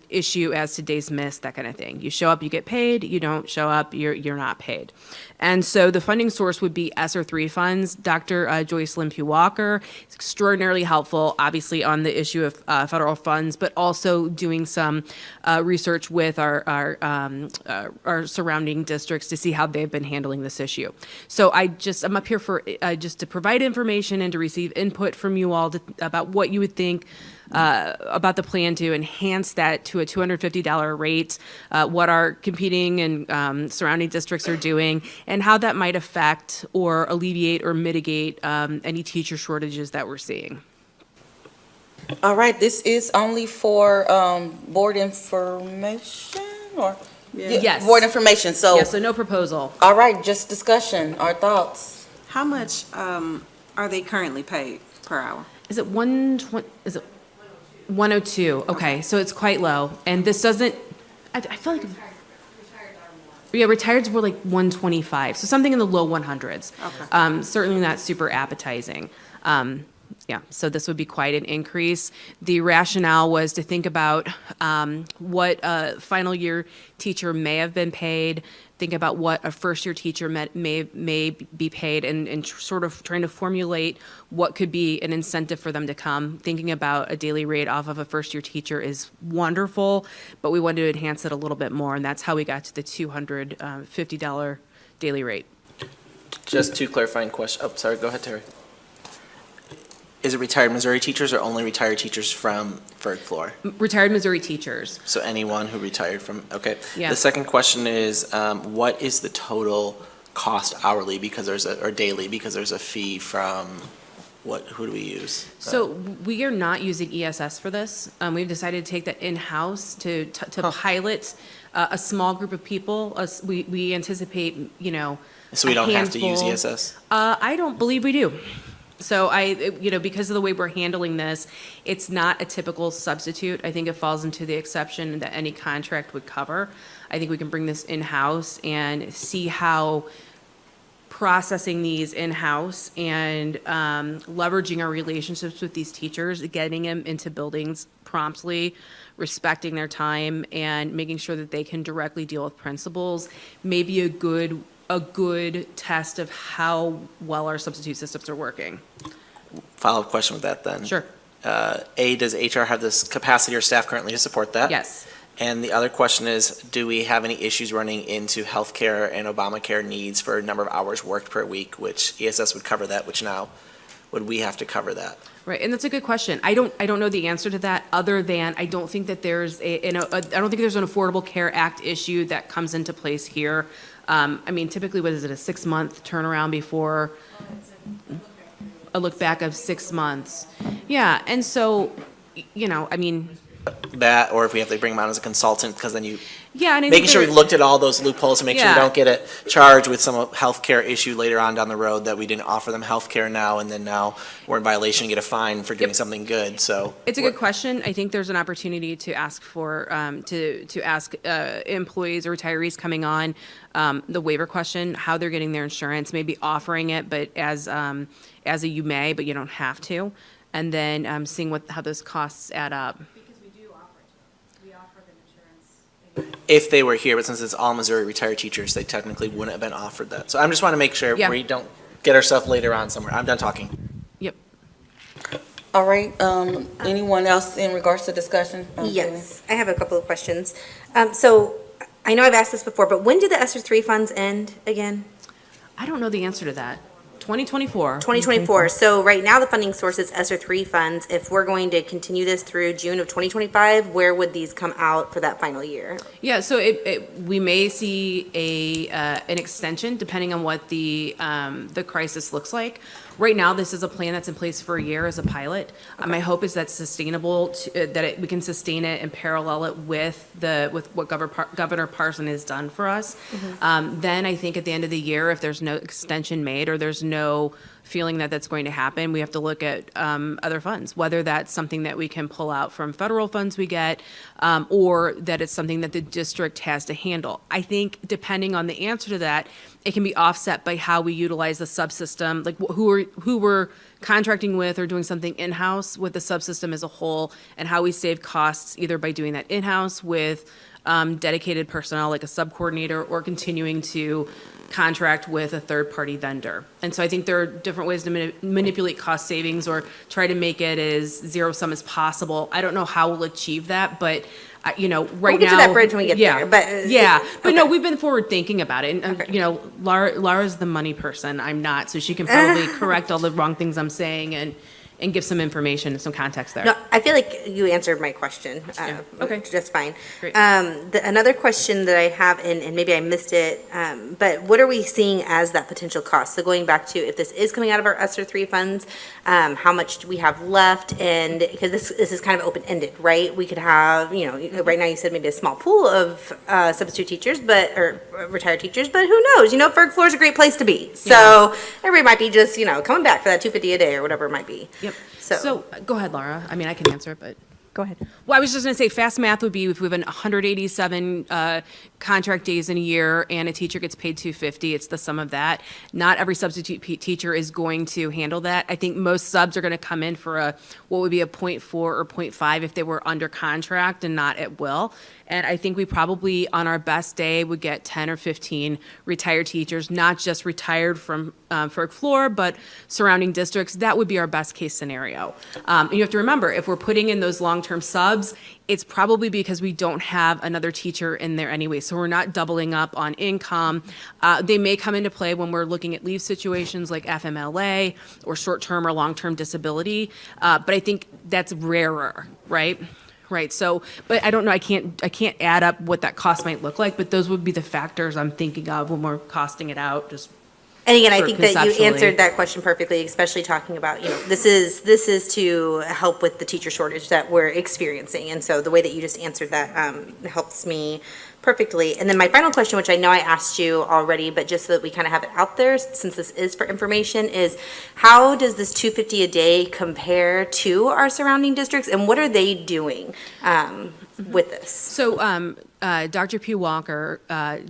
issue as to days missed, that kind of thing. You show up, you get paid. You don't show up, you're not paid. And so the funding source would be ESSER 3 funds. Dr. Joyce Limpu Walker is extraordinarily helpful, obviously, on the issue of federal funds, but also doing some research with our surrounding districts to see how they've been handling this issue. So I'm up here for just to provide information and to receive input from you all about what you would think about the plan to enhance that to a $250 rate, what our competing and surrounding districts are doing, and how that might affect or alleviate or mitigate any teacher shortages that we're seeing. All right, this is only for board information, or? Yes. Board information, so. Yeah, so no proposal. All right, just discussion, our thoughts. How much are they currently paid per hour? Is it 120? Is it 102? Okay, so it's quite low, and this doesn't. I feel like. Yeah, retireds were like 125, so something in the low 100s. Okay. Certainly not super appetizing. Yeah, so this would be quite an increase. The rationale was to think about what a final year teacher may have been paid, think about what a first year teacher may be paid, and sort of trying to formulate what could be an incentive for them to come. Thinking about a daily rate off of a first year teacher is wonderful, but we wanted to enhance it a little bit more, and that's how we got to the $250 daily rate. Just two clarifying questions. Oh, sorry, go ahead, Terry. Is it retired Missouri teachers or only retired teachers from Ferg Floor? Retired Missouri teachers. So anyone who retired from, okay. Yeah. The second question is, what is the total cost hourly because or daily, because there's a fee from, who do we use? So we are not using ESS for this. We've decided to take that in-house to pilot a small group of people. We anticipate, So we don't have to use ESS? I don't believe we do. So because of the way we're handling this, it's not a typical substitute. I think it falls into the exception that any contract would cover. I think we can bring this in-house and see how processing these in-house and leveraging our relationships with these teachers, getting them into buildings promptly, respecting their time, and making sure that they can directly deal with principals may be a good test of how well our substitute systems are working. Follow-up question with that then. Sure. Does HR have this capacity or staff currently to support that? Yes. And the other question is, do we have any issues running into healthcare and Obamacare needs for a number of hours worked per week, which ESS would cover that, which now would we have to cover that? Right, and that's a good question. I don't know the answer to that, other than I don't think that there's I don't think there's an Affordable Care Act issue that comes into place here. Typically, what is it, a 6-month turnaround before a look back of 6 months? Yeah, and so, That, or if we have to bring them out as a consultant, because then making sure we looked at all those loopholes to make sure we don't get it charged with some healthcare issue later on down the road that we didn't offer them healthcare now, and then now we're in violation and get a fine for doing something good. So it's a good question. I think there's an opportunity to ask for to ask employees or retirees coming on the waiver question, how they're getting their insurance, maybe offering it, but as a you may, but you don't have to, and then seeing how those costs add up. if they were here, but since it's all Missouri retired teachers, they technically wouldn't have been offered that. So I'm just want to make sure we don't get ourselves later on somewhere. I'm done talking. Yep. All right, anyone else in regards to discussion? Yes, I have a couple of questions. So I know I've asked this before, but when do the ESSER 3 funds end again? I don't know the answer to that. 2024. 2024. So right now the funding source is ESSER 3 funds. If we're going to continue this through June of 2025, where would these come out for that final year? Yeah, so we may see an extension depending on what the crisis looks like. Right now, this is a plan that's in place for a year as a pilot. My hope is that's sustainable, we can sustain it and parallel it with what Governor Parson has done for us. Then I think at the end of the year, if there's no extension made or there's no feeling that that's going to happen, we have to look at other funds, whether that's something that we can pull out from federal funds we get, or that it's something that the district has to handle. I think depending on the answer to that, it can be offset by how we utilize the subsystem, like who we're contracting with or doing something in-house with the subsystem as a whole, and how we save costs either by doing that in-house with dedicated personnel like a sub-coordinator, or continuing to contract with a third-party vendor. And so I think there are different ways to manipulate cost savings or try to make it as zero-sum as possible. I don't know how we'll achieve that, but right now. We'll get to that bridge when we get there, but. Yeah, but no, we've been forward thinking about it. And, Laura's the money person. I'm not, so she can probably correct all the wrong things I'm saying and give some information and some context there. No, I feel like you answered my question. Okay. Just fine. Great. Another question that I have, and maybe I missed it, but what are we seeing as that potential cost? So going back to if this is coming out of our ESSER 3 funds, how much do we have left? And because this is kind of open-ended, right? We could have, right now you said maybe a small pool of substitute teachers, or retired teachers, but who knows? Ferg Floor is a great place to be. So everybody might be just, coming back for that $250 a day or whatever it might be. Yep. So go ahead, Laura. I mean, I can answer it, but. Go ahead. Well, I was just going to say, fast math would be if we have 187 contract days in a year and a teacher gets paid $250, it's the sum of that. Not every substitute teacher is going to handle that. I think most subs are going to come in for what would be a 0.4 or 0.5 if they were under contract and not at will. And I think we probably, on our best day, would get 10 or 15 retired teachers, not just retired from Ferg Floor, but surrounding districts. That would be our best case scenario. And you have to remember, if we're putting in those long-term subs, it's probably because we don't have another teacher in there anyway. So we're not doubling up on income. They may come into play when we're looking at leave situations like FMLA or short-term or long-term disability. But I think that's rarer, right? Right. So, but I don't know. I can't add up what that cost might look like, but those would be the factors I'm thinking of when we're costing it out. And again, I think that you answered that question perfectly, especially talking about, this is to help with the teacher shortage that we're experiencing. And so the way that you just answered that helps me perfectly. And then my final question, which I know I asked you already, but just so that we kind of have it out there, since this is for information, is how does this $250 a day compare to our surrounding districts, and what are they doing with this? So Dr. Pugh Walker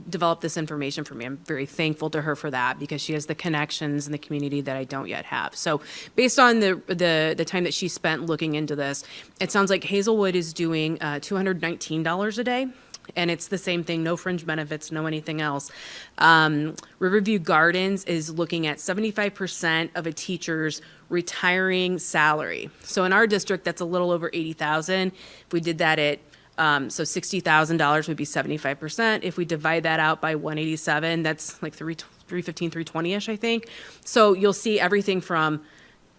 developed this information for me. I'm very thankful to her for that because she has the connections in the community that I don't yet have. So based on the time that she spent looking into this, it sounds like Hazelwood is doing $219 a day. And it's the same thing, no fringe benefits, no anything else. Riverview Gardens is looking at 75% of a teacher's retiring salary. So in our district, that's a little over $80,000. If we did that at so $60,000 would be 75%. If we divide that out by 187, that's like 315, 320-ish, I think. So you'll see everything from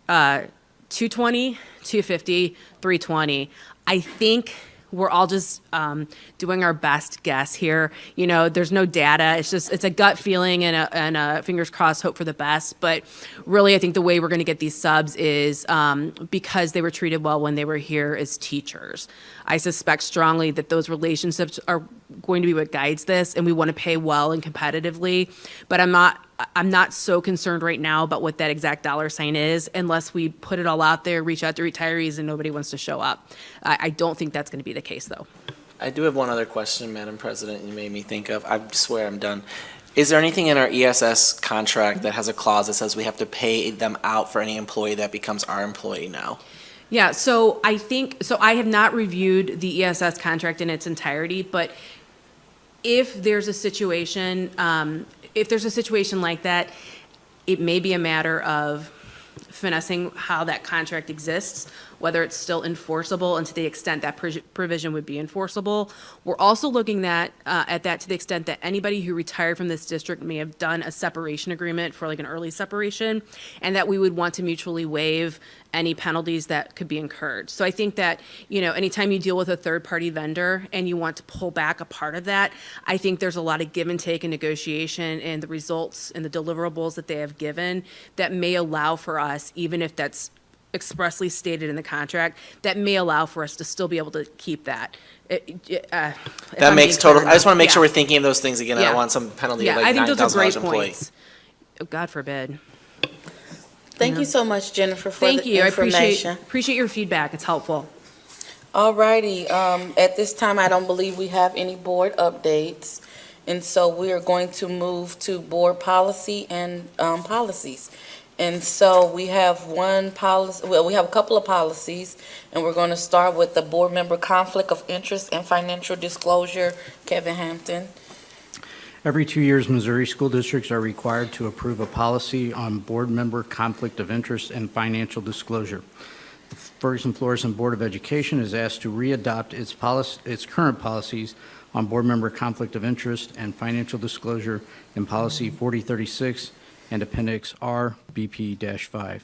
220, 250, 320. I think we're all just doing our best guess here. There's no data. It's a gut feeling and a fingers crossed hope for the best. But really, I think the way we're going to get these subs is because they were treated well when they were here as teachers. I suspect strongly that those relationships are going to be what guides this, and we want to pay well and competitively. But I'm not so concerned right now about what that exact dollar sign is unless we put it all out there, reach out to retirees, and nobody wants to show up. I don't think that's going to be the case, though. I do have one other question, Madam President, you made me think of. I swear I'm done. Is there anything in our ESS contract that has a clause that says we have to pay them out for any employee that becomes our employee now? Yeah, so I have not reviewed the ESS contract in its entirety, but if there's a situation like that, it may be a matter of finessing how that contract exists, whether it's still enforceable, and to the extent that provision would be enforceable. We're also looking at that to the extent that anybody who retired from this district may have done a separation agreement for like an early separation, and that we would want to mutually waive any penalties that could be incurred. So I think that, anytime you deal with a third-party vendor and you want to pull back a part of that, I think there's a lot of give and take and negotiation and the results and the deliverables that they have given that may allow for us, even if that's expressly stated in the contract, that may allow for us to still be able to keep that. That makes total, I just want to make sure we're thinking of those things again. I don't want some penalty of like I think those are great $9,000 employee. points. Oh, God forbid. Thank you so much, Jennifer, for Thank the you. I information. appreciate your feedback. It's helpful. All righty. At this time, I don't believe we have any board updates. And so we are going to move to board policy and policies. And so we have one policy, well, we have a couple of policies, and we're going to start with the board member conflict of interest and financial disclosure. Kevin Hampton. Every 2 years, Missouri school districts are required to approve a policy on board member conflict of interest and financial disclosure. The Ferguson-Florissant Board of Education is asked to readopt its current policies on board member conflict of interest and financial disclosure in Policy 4036 and Appendix R, BP-5.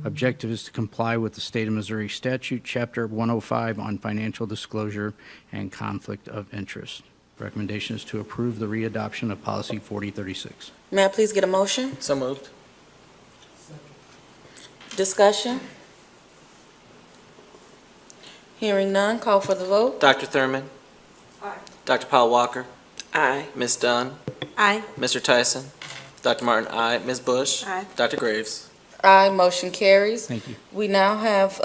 Objective is to comply with the State of Missouri Statute, Chapter 105 on financial disclosure and conflict of interest. Recommendation is to approve the readoption of Policy 4036. May I please get a motion? So moved. Discussion? Hearing none, call for the vote. Dr. Thurman? Aye. Dr. Powell Walker? Aye. Ms. Dunn? Aye. Mr. Tyson? Dr. Martin, aye. Ms. Bush? Aye. Dr. Graves? Aye, motion carries. Thank you. We now have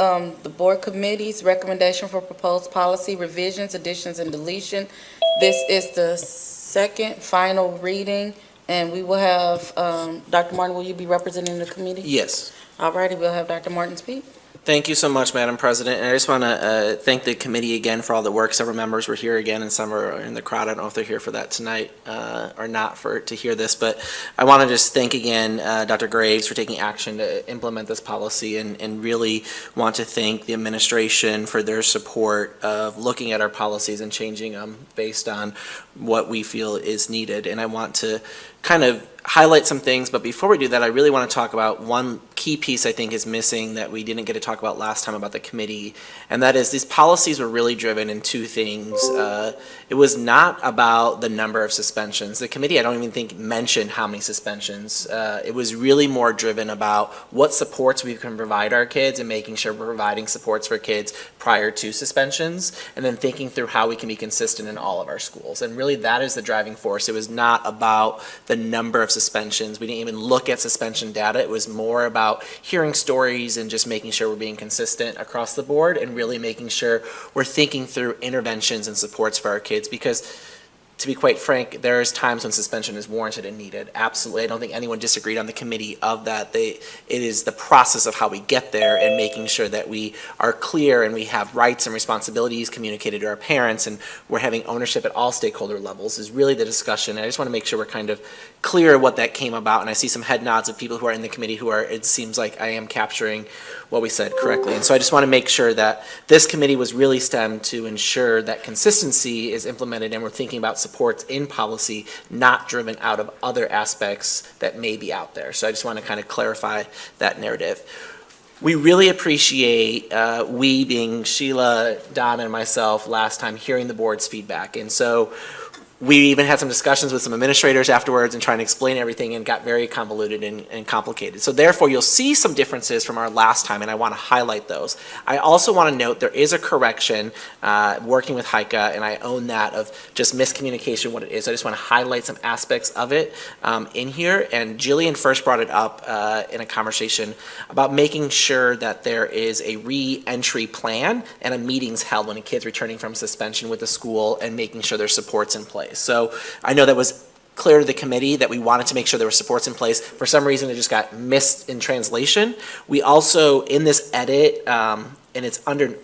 the board committee's recommendation for proposed policy revisions, additions, and deletion. This is the second final reading, and we will have, Dr. Martin, will you be representing the committee? Yes. All righty, we'll have Dr. Martin speak. Thank you so much, Madam President. And I just want to thank the committee again for all the work. Several members were here again, and some are in the crowd. I don't know if they're here for that tonight or not to hear this. But I want to just thank again Dr. Graves for taking action to implement this policy, and really want to thank the administration for their support of looking at our policies and changing them based on what we feel is needed. And I want to kind of highlight some things, but before we do that, I really want to talk about one key piece I think is missing that we didn't get to talk about last time about the committee, and that is these policies were really driven in two things. It was not about the number of suspensions. The committee, I don't even think, mentioned how many suspensions. It was really more driven about what supports we can provide our kids and making sure we're providing supports for kids prior to suspensions, and then thinking through how we can be consistent in all of our schools. And really that is the driving force. It was not about the number of suspensions. We didn't even look at suspension data. It was more about hearing stories and just making sure we're being consistent across the board, and really making sure we're thinking through interventions and supports for our kids, because to be quite frank, there's times when suspension is warranted and needed. Absolutely. I don't think anyone disagreed on the committee of that. It is the process of how we get there and making sure that we are clear and we have rights and responsibilities communicated to our parents, and we're having ownership at all stakeholder levels is really the discussion. And I just want to make sure we're kind of clear what that came about. And I see some head nods of people who are in the committee who are, it seems like I am capturing what we said correctly. And so I just want to make sure that this committee was really stemmed to ensure that consistency is implemented and we're thinking about supports in policy, not driven out of other aspects that may be out there. So I just want to kind of clarify that narrative. We really appreciate, we being Sheila, Donna, and myself last time, hearing the board's feedback. And so we even had some discussions with some administrators afterwards and trying to explain everything, and got very convoluted and complicated. So therefore, you'll see some differences from our last time, and I want to highlight those. I also want to note there is a correction working with HICA, and I own that, of just miscommunication, what it is. I just want to highlight some aspects of it in here. And Jillian first brought it up in a conversation about making sure that there is a re-entry plan and a meetings held when a kid's returning from suspension with the school, and making sure there's supports in place. So I know that was clear to the committee that we wanted to make sure there were supports in place. For some reason, it just got missed in translation. We also, in this edit, and it's under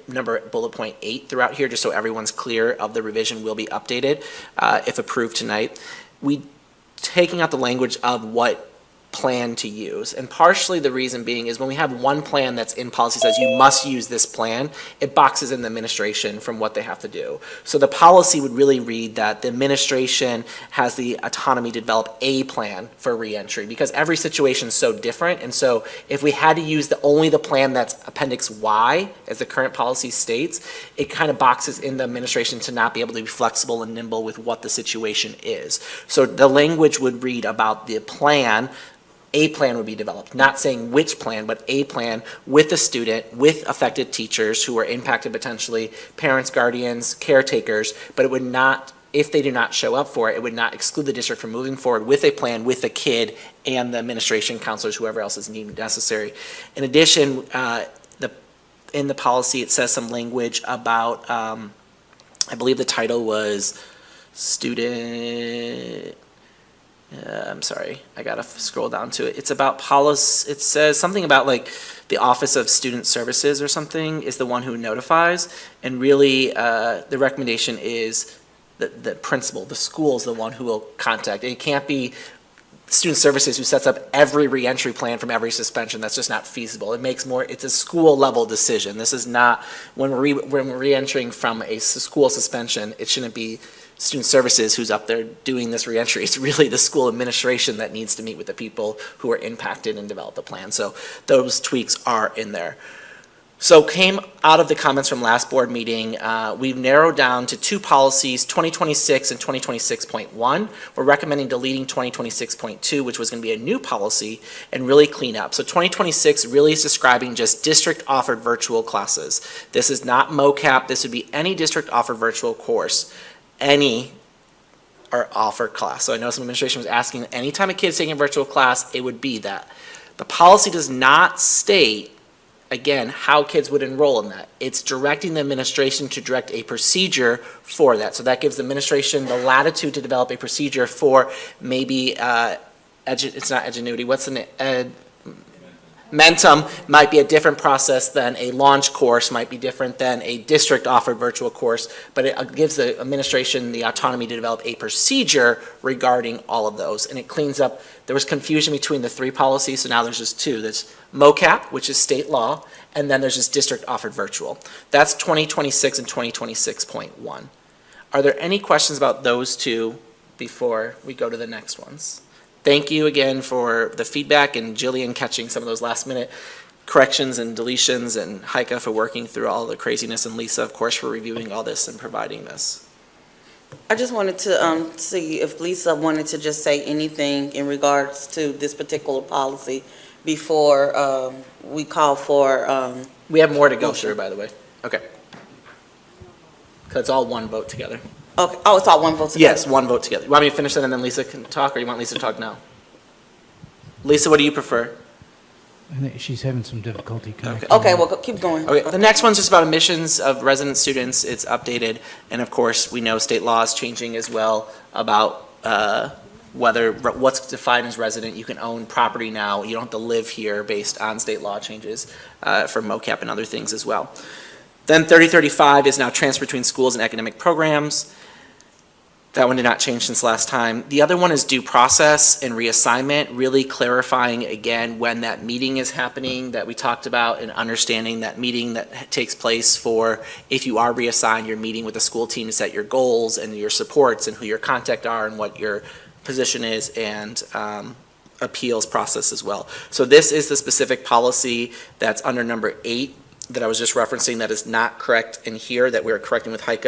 bullet point 8 throughout here, just so everyone's clear of the revision will be updated if approved tonight. We taking out the language of what plan to use. And partially the reason being is when we have one plan that's in policy says you must use this plan, it boxes in the administration from what they have to do. So the policy would really read that the administration has the autonomy to develop a plan for reentry, because every situation is so different. And so if we had to use only the plan that's Appendix Y, as the current policy states, it kind of boxes in the administration to not be able to be flexible and nimble with what the situation is. So the language would read about the plan. A plan would be developed, not saying which plan, but a plan with the student, with affected teachers who are impacted potentially, parents, guardians, caretakers, but it would not, if they do not show up for it, it would not exclude the district from moving forward with a plan with the kid and the administration, counselors, whoever else is needed necessary. In addition, in the policy, it says some language about, I believe the title was student, I'm sorry, I gotta scroll down to it. It's about policy, it says something about like the Office of Student Services or something is the one who notifies. And really, the recommendation is the principal, the school is the one who will contact. It can't be Student Services who sets up every reentry plan from every suspension. That's just not feasible. It makes more, it's a school level decision. This is not, when we're reentering from a school suspension, it shouldn't be Student Services who's up there doing this reentry. It's really the school administration that needs to meet with the people who are impacted and develop the plan. So those tweaks are in there. So came out of the comments from last board meeting, we've narrowed down to two policies, 2026 and 2026.1. We're recommending deleting 2026.2, which was going to be a new policy, and really clean up. So 2026 really is describing just district-offered virtual classes. This is not MOCAP. This would be any district-offered virtual course, any or offered class. So I know some administration was asking, anytime a kid's taking a virtual class, it would be that. The policy does not state, again, how kids would enroll in that. It's directing the administration to direct a procedure for that. So that gives the administration the latitude to develop a procedure for maybe, it's not Edgenuity, what's the name? Mentum might be a different process than a launch course, might be different than a district-offered virtual course, but it gives the administration the autonomy to develop a procedure regarding all of those. And it cleans up, there was confusion between the three policies, so now there's just two. There's MOCAP, which is state law, and then there's just district-offered virtual. That's 2026 and 2026.1. Are there any questions about those two before we go to the next ones? Thank you again for the feedback, and Jillian catching some of those last minute corrections and deletions, and Heike for working through all the craziness, and Lisa, of course, for reviewing all this and providing this. I just wanted to see if Lisa wanted to just say anything in regards to this particular policy before we call for. We have more to go through, by the way. Okay. Because it's all one vote together. Okay. Oh, it's all one vote together? Yes, one vote together. You want me to finish that and then Lisa can talk, or you want Lisa to talk now? Lisa, what do you prefer? I think she's having some difficulty connecting. Okay, well, keep going. Okay, the next one's just about admissions of resident students. It's updated, and of course, we know state law is changing as well about what's defined as resident. You can own property now. You don't have to live here based on state law changes for MOCAP and other things as well. Then 3035 is now transfer between schools and academic programs. That one did not change since last time. The other one is due process and reassignment, really clarifying again when that meeting is happening that we talked about, and understanding that meeting that takes place for if you are reassigned, you're meeting with the school team to set your goals and your supports and who your contact are and what your position is, and appeals process as well. So this is the specific policy that's under number 8 that I was just referencing that is not correct in here, that we're correcting with Heike,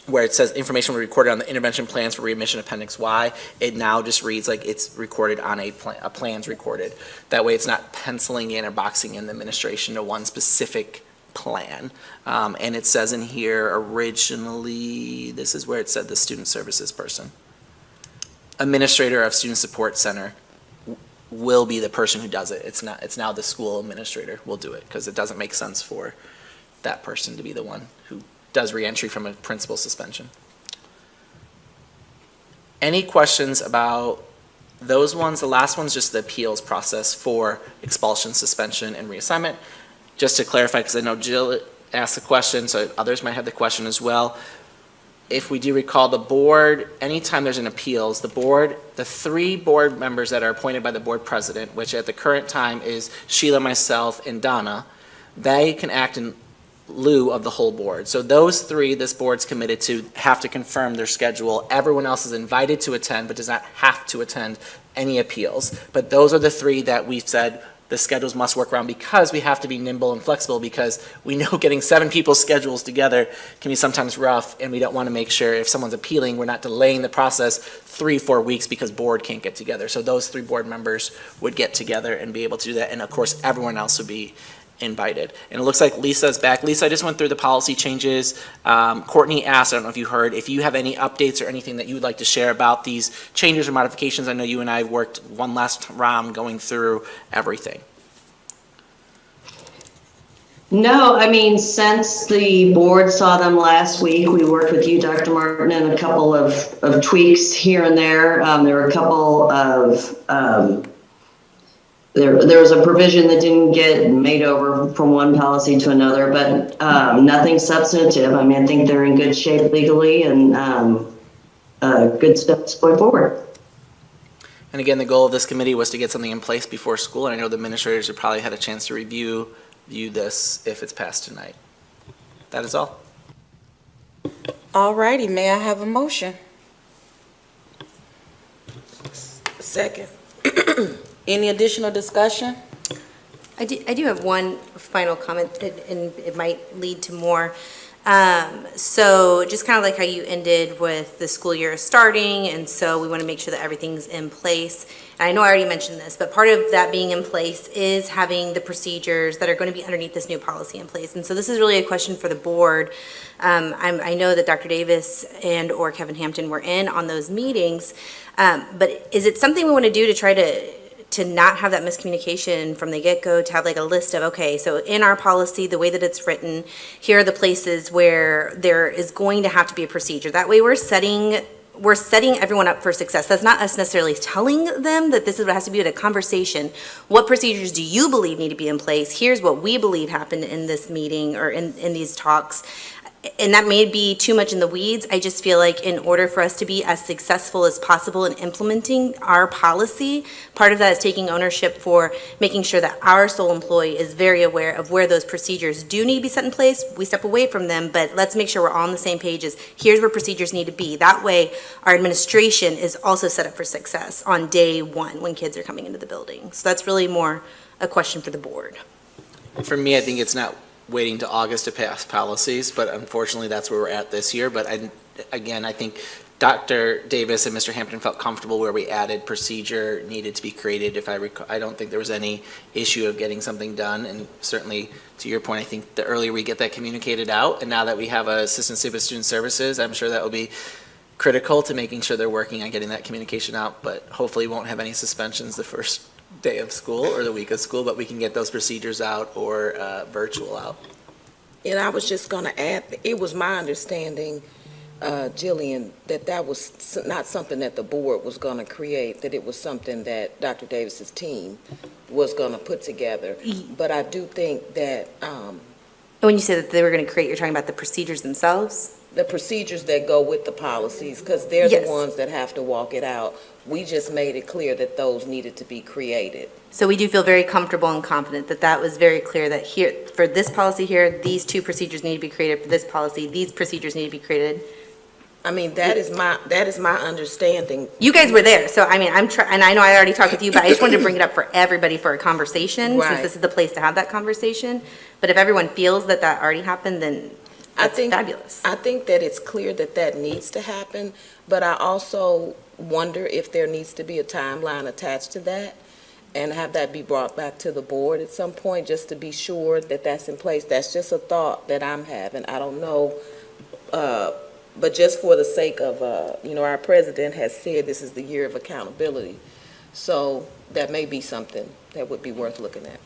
where it says information will be recorded on the intervention plans for readmission appendix Y. It now just reads like it's recorded on a plan's recorded. That way it's not penciling in or boxing in the administration to one specific plan. And it says in here originally, this is where it said the student services person. Administrator of Student Support Center will be the person who does it. It's now the school administrator will do it, because it doesn't make sense for that person to be the one who does reentry from a principal suspension. Any questions about those ones? The last one's just the appeals process for expulsion, suspension, and reassignment. Just to clarify, because I know Jill asked the question, so others might have the question as well. If we do recall, the board, anytime there's an appeals, the board, the 3 board members that are appointed by the board president, which at the current time is Sheila, myself, and Donna, they can act in lieu of the whole board. So those 3, this board's committed to, have to confirm their schedule. Everyone else is invited to attend, but does not have to attend any appeals. But those are the 3 that we've said the schedules must work around, because we have to be nimble and flexible, because we know getting 7 people's schedules together can be sometimes rough, and we don't want to make sure if someone's appealing, we're not delaying the process 3-4 weeks because board can't get together. So those 3 board members would get together and be able to do that, and of course everyone else would be invited. And it looks like Lisa's back. Lisa, I just went through the policy changes. Courtney asked, I don't know if you heard, if you have any updates or anything that you would like to share about these changes or modifications. I know you and I worked one last round going through everything. No, I mean, since the board saw them last week, we worked with you, Dr. Martin, and a couple of tweaks here and there. There were a couple of, there was a provision that didn't get made over from one policy to another, but nothing substantive. I mean, I think they're in good shape legally and good steps going forward. And again, the goal of this committee was to get something in place before school, and I know the administrators have probably had a chance to review this if it's passed tonight. That is all. All righty, may I have a motion? Second. Any additional discussion? I do have one final comment, and it might lead to more. So just kind of like how you ended with the school year starting, and so we want to make sure that everything's in place. And I know I already mentioned this, but part of that being in place is having the procedures that are going to be underneath this new policy in place. And so this is really a question for the board. I know that Dr. Davis and or Kevin Hampton were in on those meetings, but is it something we want to do to try to not have that miscommunication from the get-go, to have like a list of, okay, so in our policy, the way that it's written, here are the places where there is going to have to be a procedure. That way we're setting everyone up for success. That's not us necessarily telling them that this is what has to be, a conversation. What procedures do you believe need to be in place? Here's what we believe happened in this meeting or in these talks. And that may be too much in the weeds. I just feel like in order for us to be as successful as possible in implementing our policy, part of that is taking ownership for making sure that our sole employee is very aware of where those procedures do need to be set in place. We step away from them, but let's make sure we're all on the same page as here's where procedures need to be. That way, our administration is also set up for success on day one when kids are coming into the building. So that's really more a question for the board. For me, I think it's not waiting to August to pass policies, but unfortunately that's where we're at this year. But I think Dr. Davis and Mr. Hampton felt comfortable where we added procedure needed to be created. If I recall, I don't think there was any issue of getting something done. And certainly to your point, I think the earlier we get that communicated out, and now that we have a Assistant Superintendent of Student Services, I'm sure that will be critical to making sure they're working on getting that communication out, but hopefully won't have any suspensions the first day of school or the week of school, but we can get those procedures out or virtual out. And I was just going to add, it was my understanding, Jillian, that was not something that the board was going to create, that it was something that Dr. Davis's team was going to put together. But I do think that When you say that they were going to create, you're talking about the procedures themselves? the procedures that go with the policies, because they're the ones that have to walk it out. We just made it clear that those needed to be created. So we do feel very comfortable and confident that that was very clear, that here, for this policy here, these two procedures need to be created. For this policy, these procedures need to be created. I mean, that is my understanding. You guys were there, so I mean, and I know I already talked with you, but I just wanted to bring it up for everybody for a conversation, since this is the place to have that conversation. But if everyone feels that that already happened, then that's fabulous. I think that it's clear that that needs to happen, but I also wonder if there needs to be a timeline attached to that and have that be brought back to the board at some point, just to be sure that that's in place. That's just a thought that I'm having. I don't know, but just for the sake of, our president has said this is the year of accountability. So that may be something that would be worth looking at.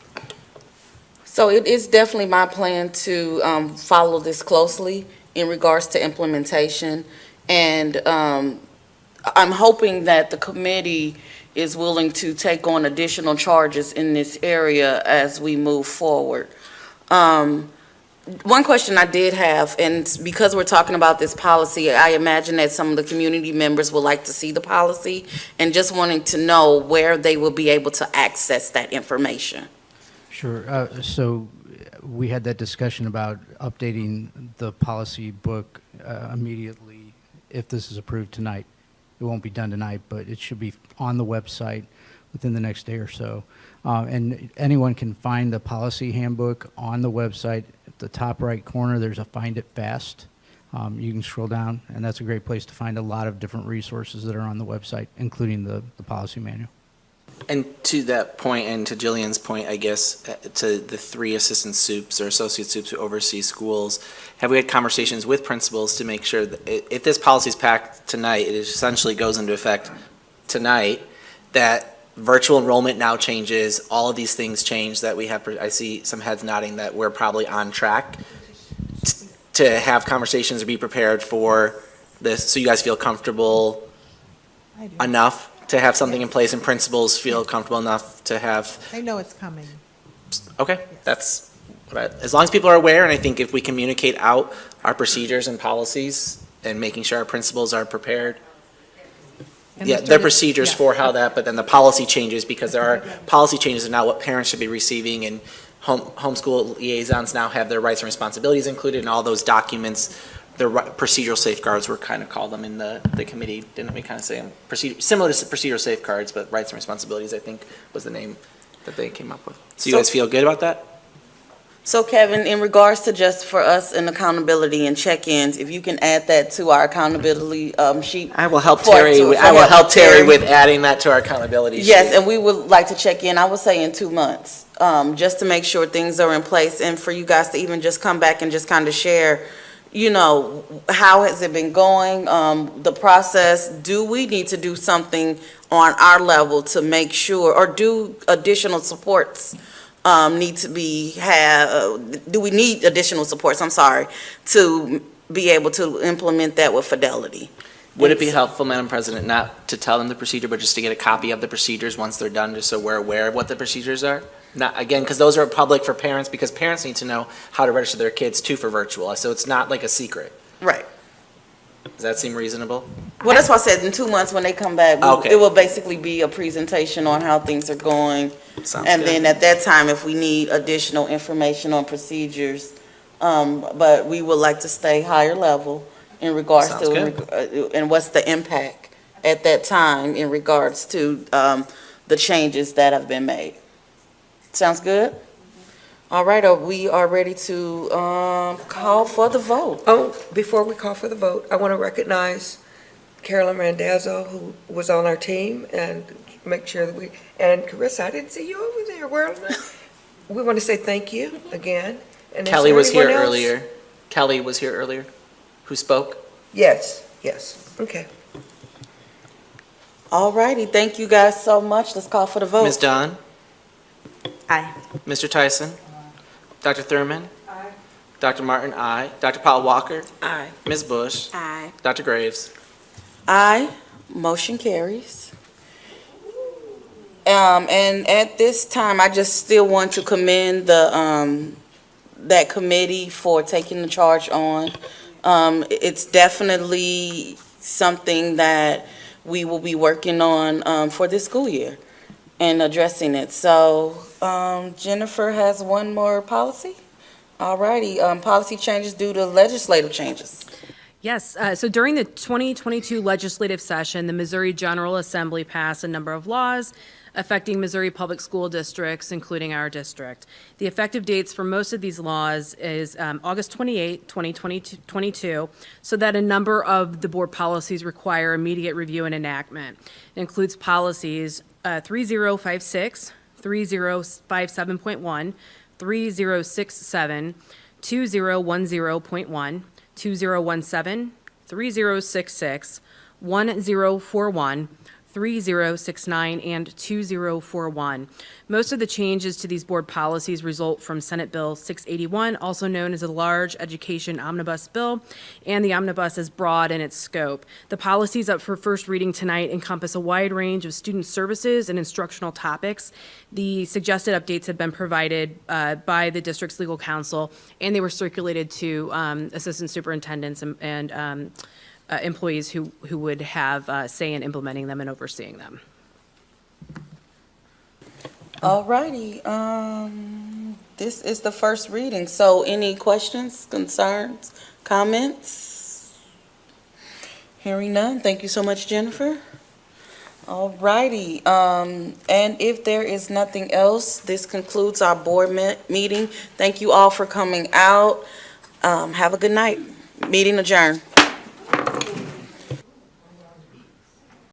So it is definitely my plan to follow this closely in regards to implementation. And I'm hoping that the committee is willing to take on additional charges in this area as we move forward. One question I did have, and because we're talking about this policy, I imagine that some of the community members would like to see the policy and just wanting to know where they will be able to access that information. Sure. So we had that discussion about updating the policy book immediately if this is approved tonight. It won't be done tonight, but it should be on the website within the next day or so. And anyone can find the policy handbook on the website. At the top right corner, there's a Find It Fast. You can scroll down, and that's a great place to find a lot of different resources that are on the website, including the policy manual. And to that point, and to Jillian's point, I guess, to the 3 assistant soups or associate soups who oversee schools, have we had conversations with principals to make sure that if this policy is passed tonight, it essentially goes into effect tonight, that virtual enrollment now changes, all of these things change that we have, I see some heads nodding that we're probably on track to have conversations or be prepared for this, so you guys feel comfortable enough to have something in place and principals feel comfortable enough to have, They know it's coming. okay, that's, as long as people are aware, and I think if we communicate out our procedures and policies and making sure our principals are prepared. And Yeah, the their student- procedures yeah. for how that, but then the policy changes because there are policy changes in now what parents should be receiving, and homeschool liaisons now have their rights and responsibilities included in all those documents. The procedural safeguards were kind of called them in the committee, didn't we kind of say them? Similar to procedural safeguards, but rights and responsibilities, I think, was the name that they came up with. So you guys feel good about that? So Kevin, in regards to just for us and accountability and check-ins, if you can add that to our accountability sheet. I will help for- Terry, to- I will for help Terry with adding that to our accountability sheet. Yes, and we would like to check in, I would say in 2 months, just to make sure things are in place and for you guys to even just come back and just kind of share, you know, how has it been going, the process? Do we need to do something on our level to make sure, or do additional supports need to be, do we need additional supports, I'm sorry, to be able to implement that with fidelity? Would it be helpful, Madam President, not to tell them the procedure, but just to get a copy of the procedures once they're done, just so we're aware of what the procedures are? Not, again, because those are public for parents, because parents need to know how to register their kids too for virtual, so it's not like a secret. Right. Does that seem reasonable? Well, that's why I said in 2 months when they come back, Okay. it will basically be a presentation on how things are going. Sounds And good. then at that time, if we need additional information on procedures, but we would like to stay higher level in regards Sounds to, and what's the impact at that time in regards to the changes that have been made. Sounds good? All right, we are ready to call for the vote. Oh, before we call for the vote, I want to recognize Carolyn Randazzo, who was on our team, and make sure that and Carissa, I didn't see you over there. Where am I? We want to say thank you again. And is Kelly there was here anyone else? earlier. Kelly was here earlier, who spoke. Yes, yes, okay. All righty, thank you guys so much. Let's call for the vote. Ms. Dunn? Aye. Mr. Tyson? Dr. Thurman? Aye. Dr. Martin, aye. Dr. Paul Walker? Aye. Ms. Bush? Aye. Dr. Graves? Aye, motion carries. And at this time, I just still want to commend that committee for taking the charge on. It's definitely something that we will be working on for this school year and addressing it. So Jennifer has one more policy. All righty, policy changes due to legislative changes. Yes, so during the 2022 legislative session, the Missouri General Assembly passed a number of laws affecting Missouri public school districts, including our district. The effective dates for most of these laws is August 28, 2022, so that a number of the board policies require immediate review and enactment. It includes policies 3056, 3057.1, 3067, 2010.1, 2017, 3066, 1041, 3069, and 2041. Most of the changes to these board policies result from Senate Bill 681, also known as the Large Education Omnibus Bill, and the omnibus is broad in its scope. The policies up for first reading tonight encompass a wide range of student services and instructional topics. The suggested updates have been provided by the district's legal counsel, and they were circulated to assistant superintendents and employees who would have say in implementing them and overseeing them. All righty, this is the first reading, so any questions, concerns, comments? Hearing none, thank you so much, Jennifer. All righty, and if there is nothing else, this concludes our board meeting. Thank you all for coming out. Have a good night. Meeting adjourned.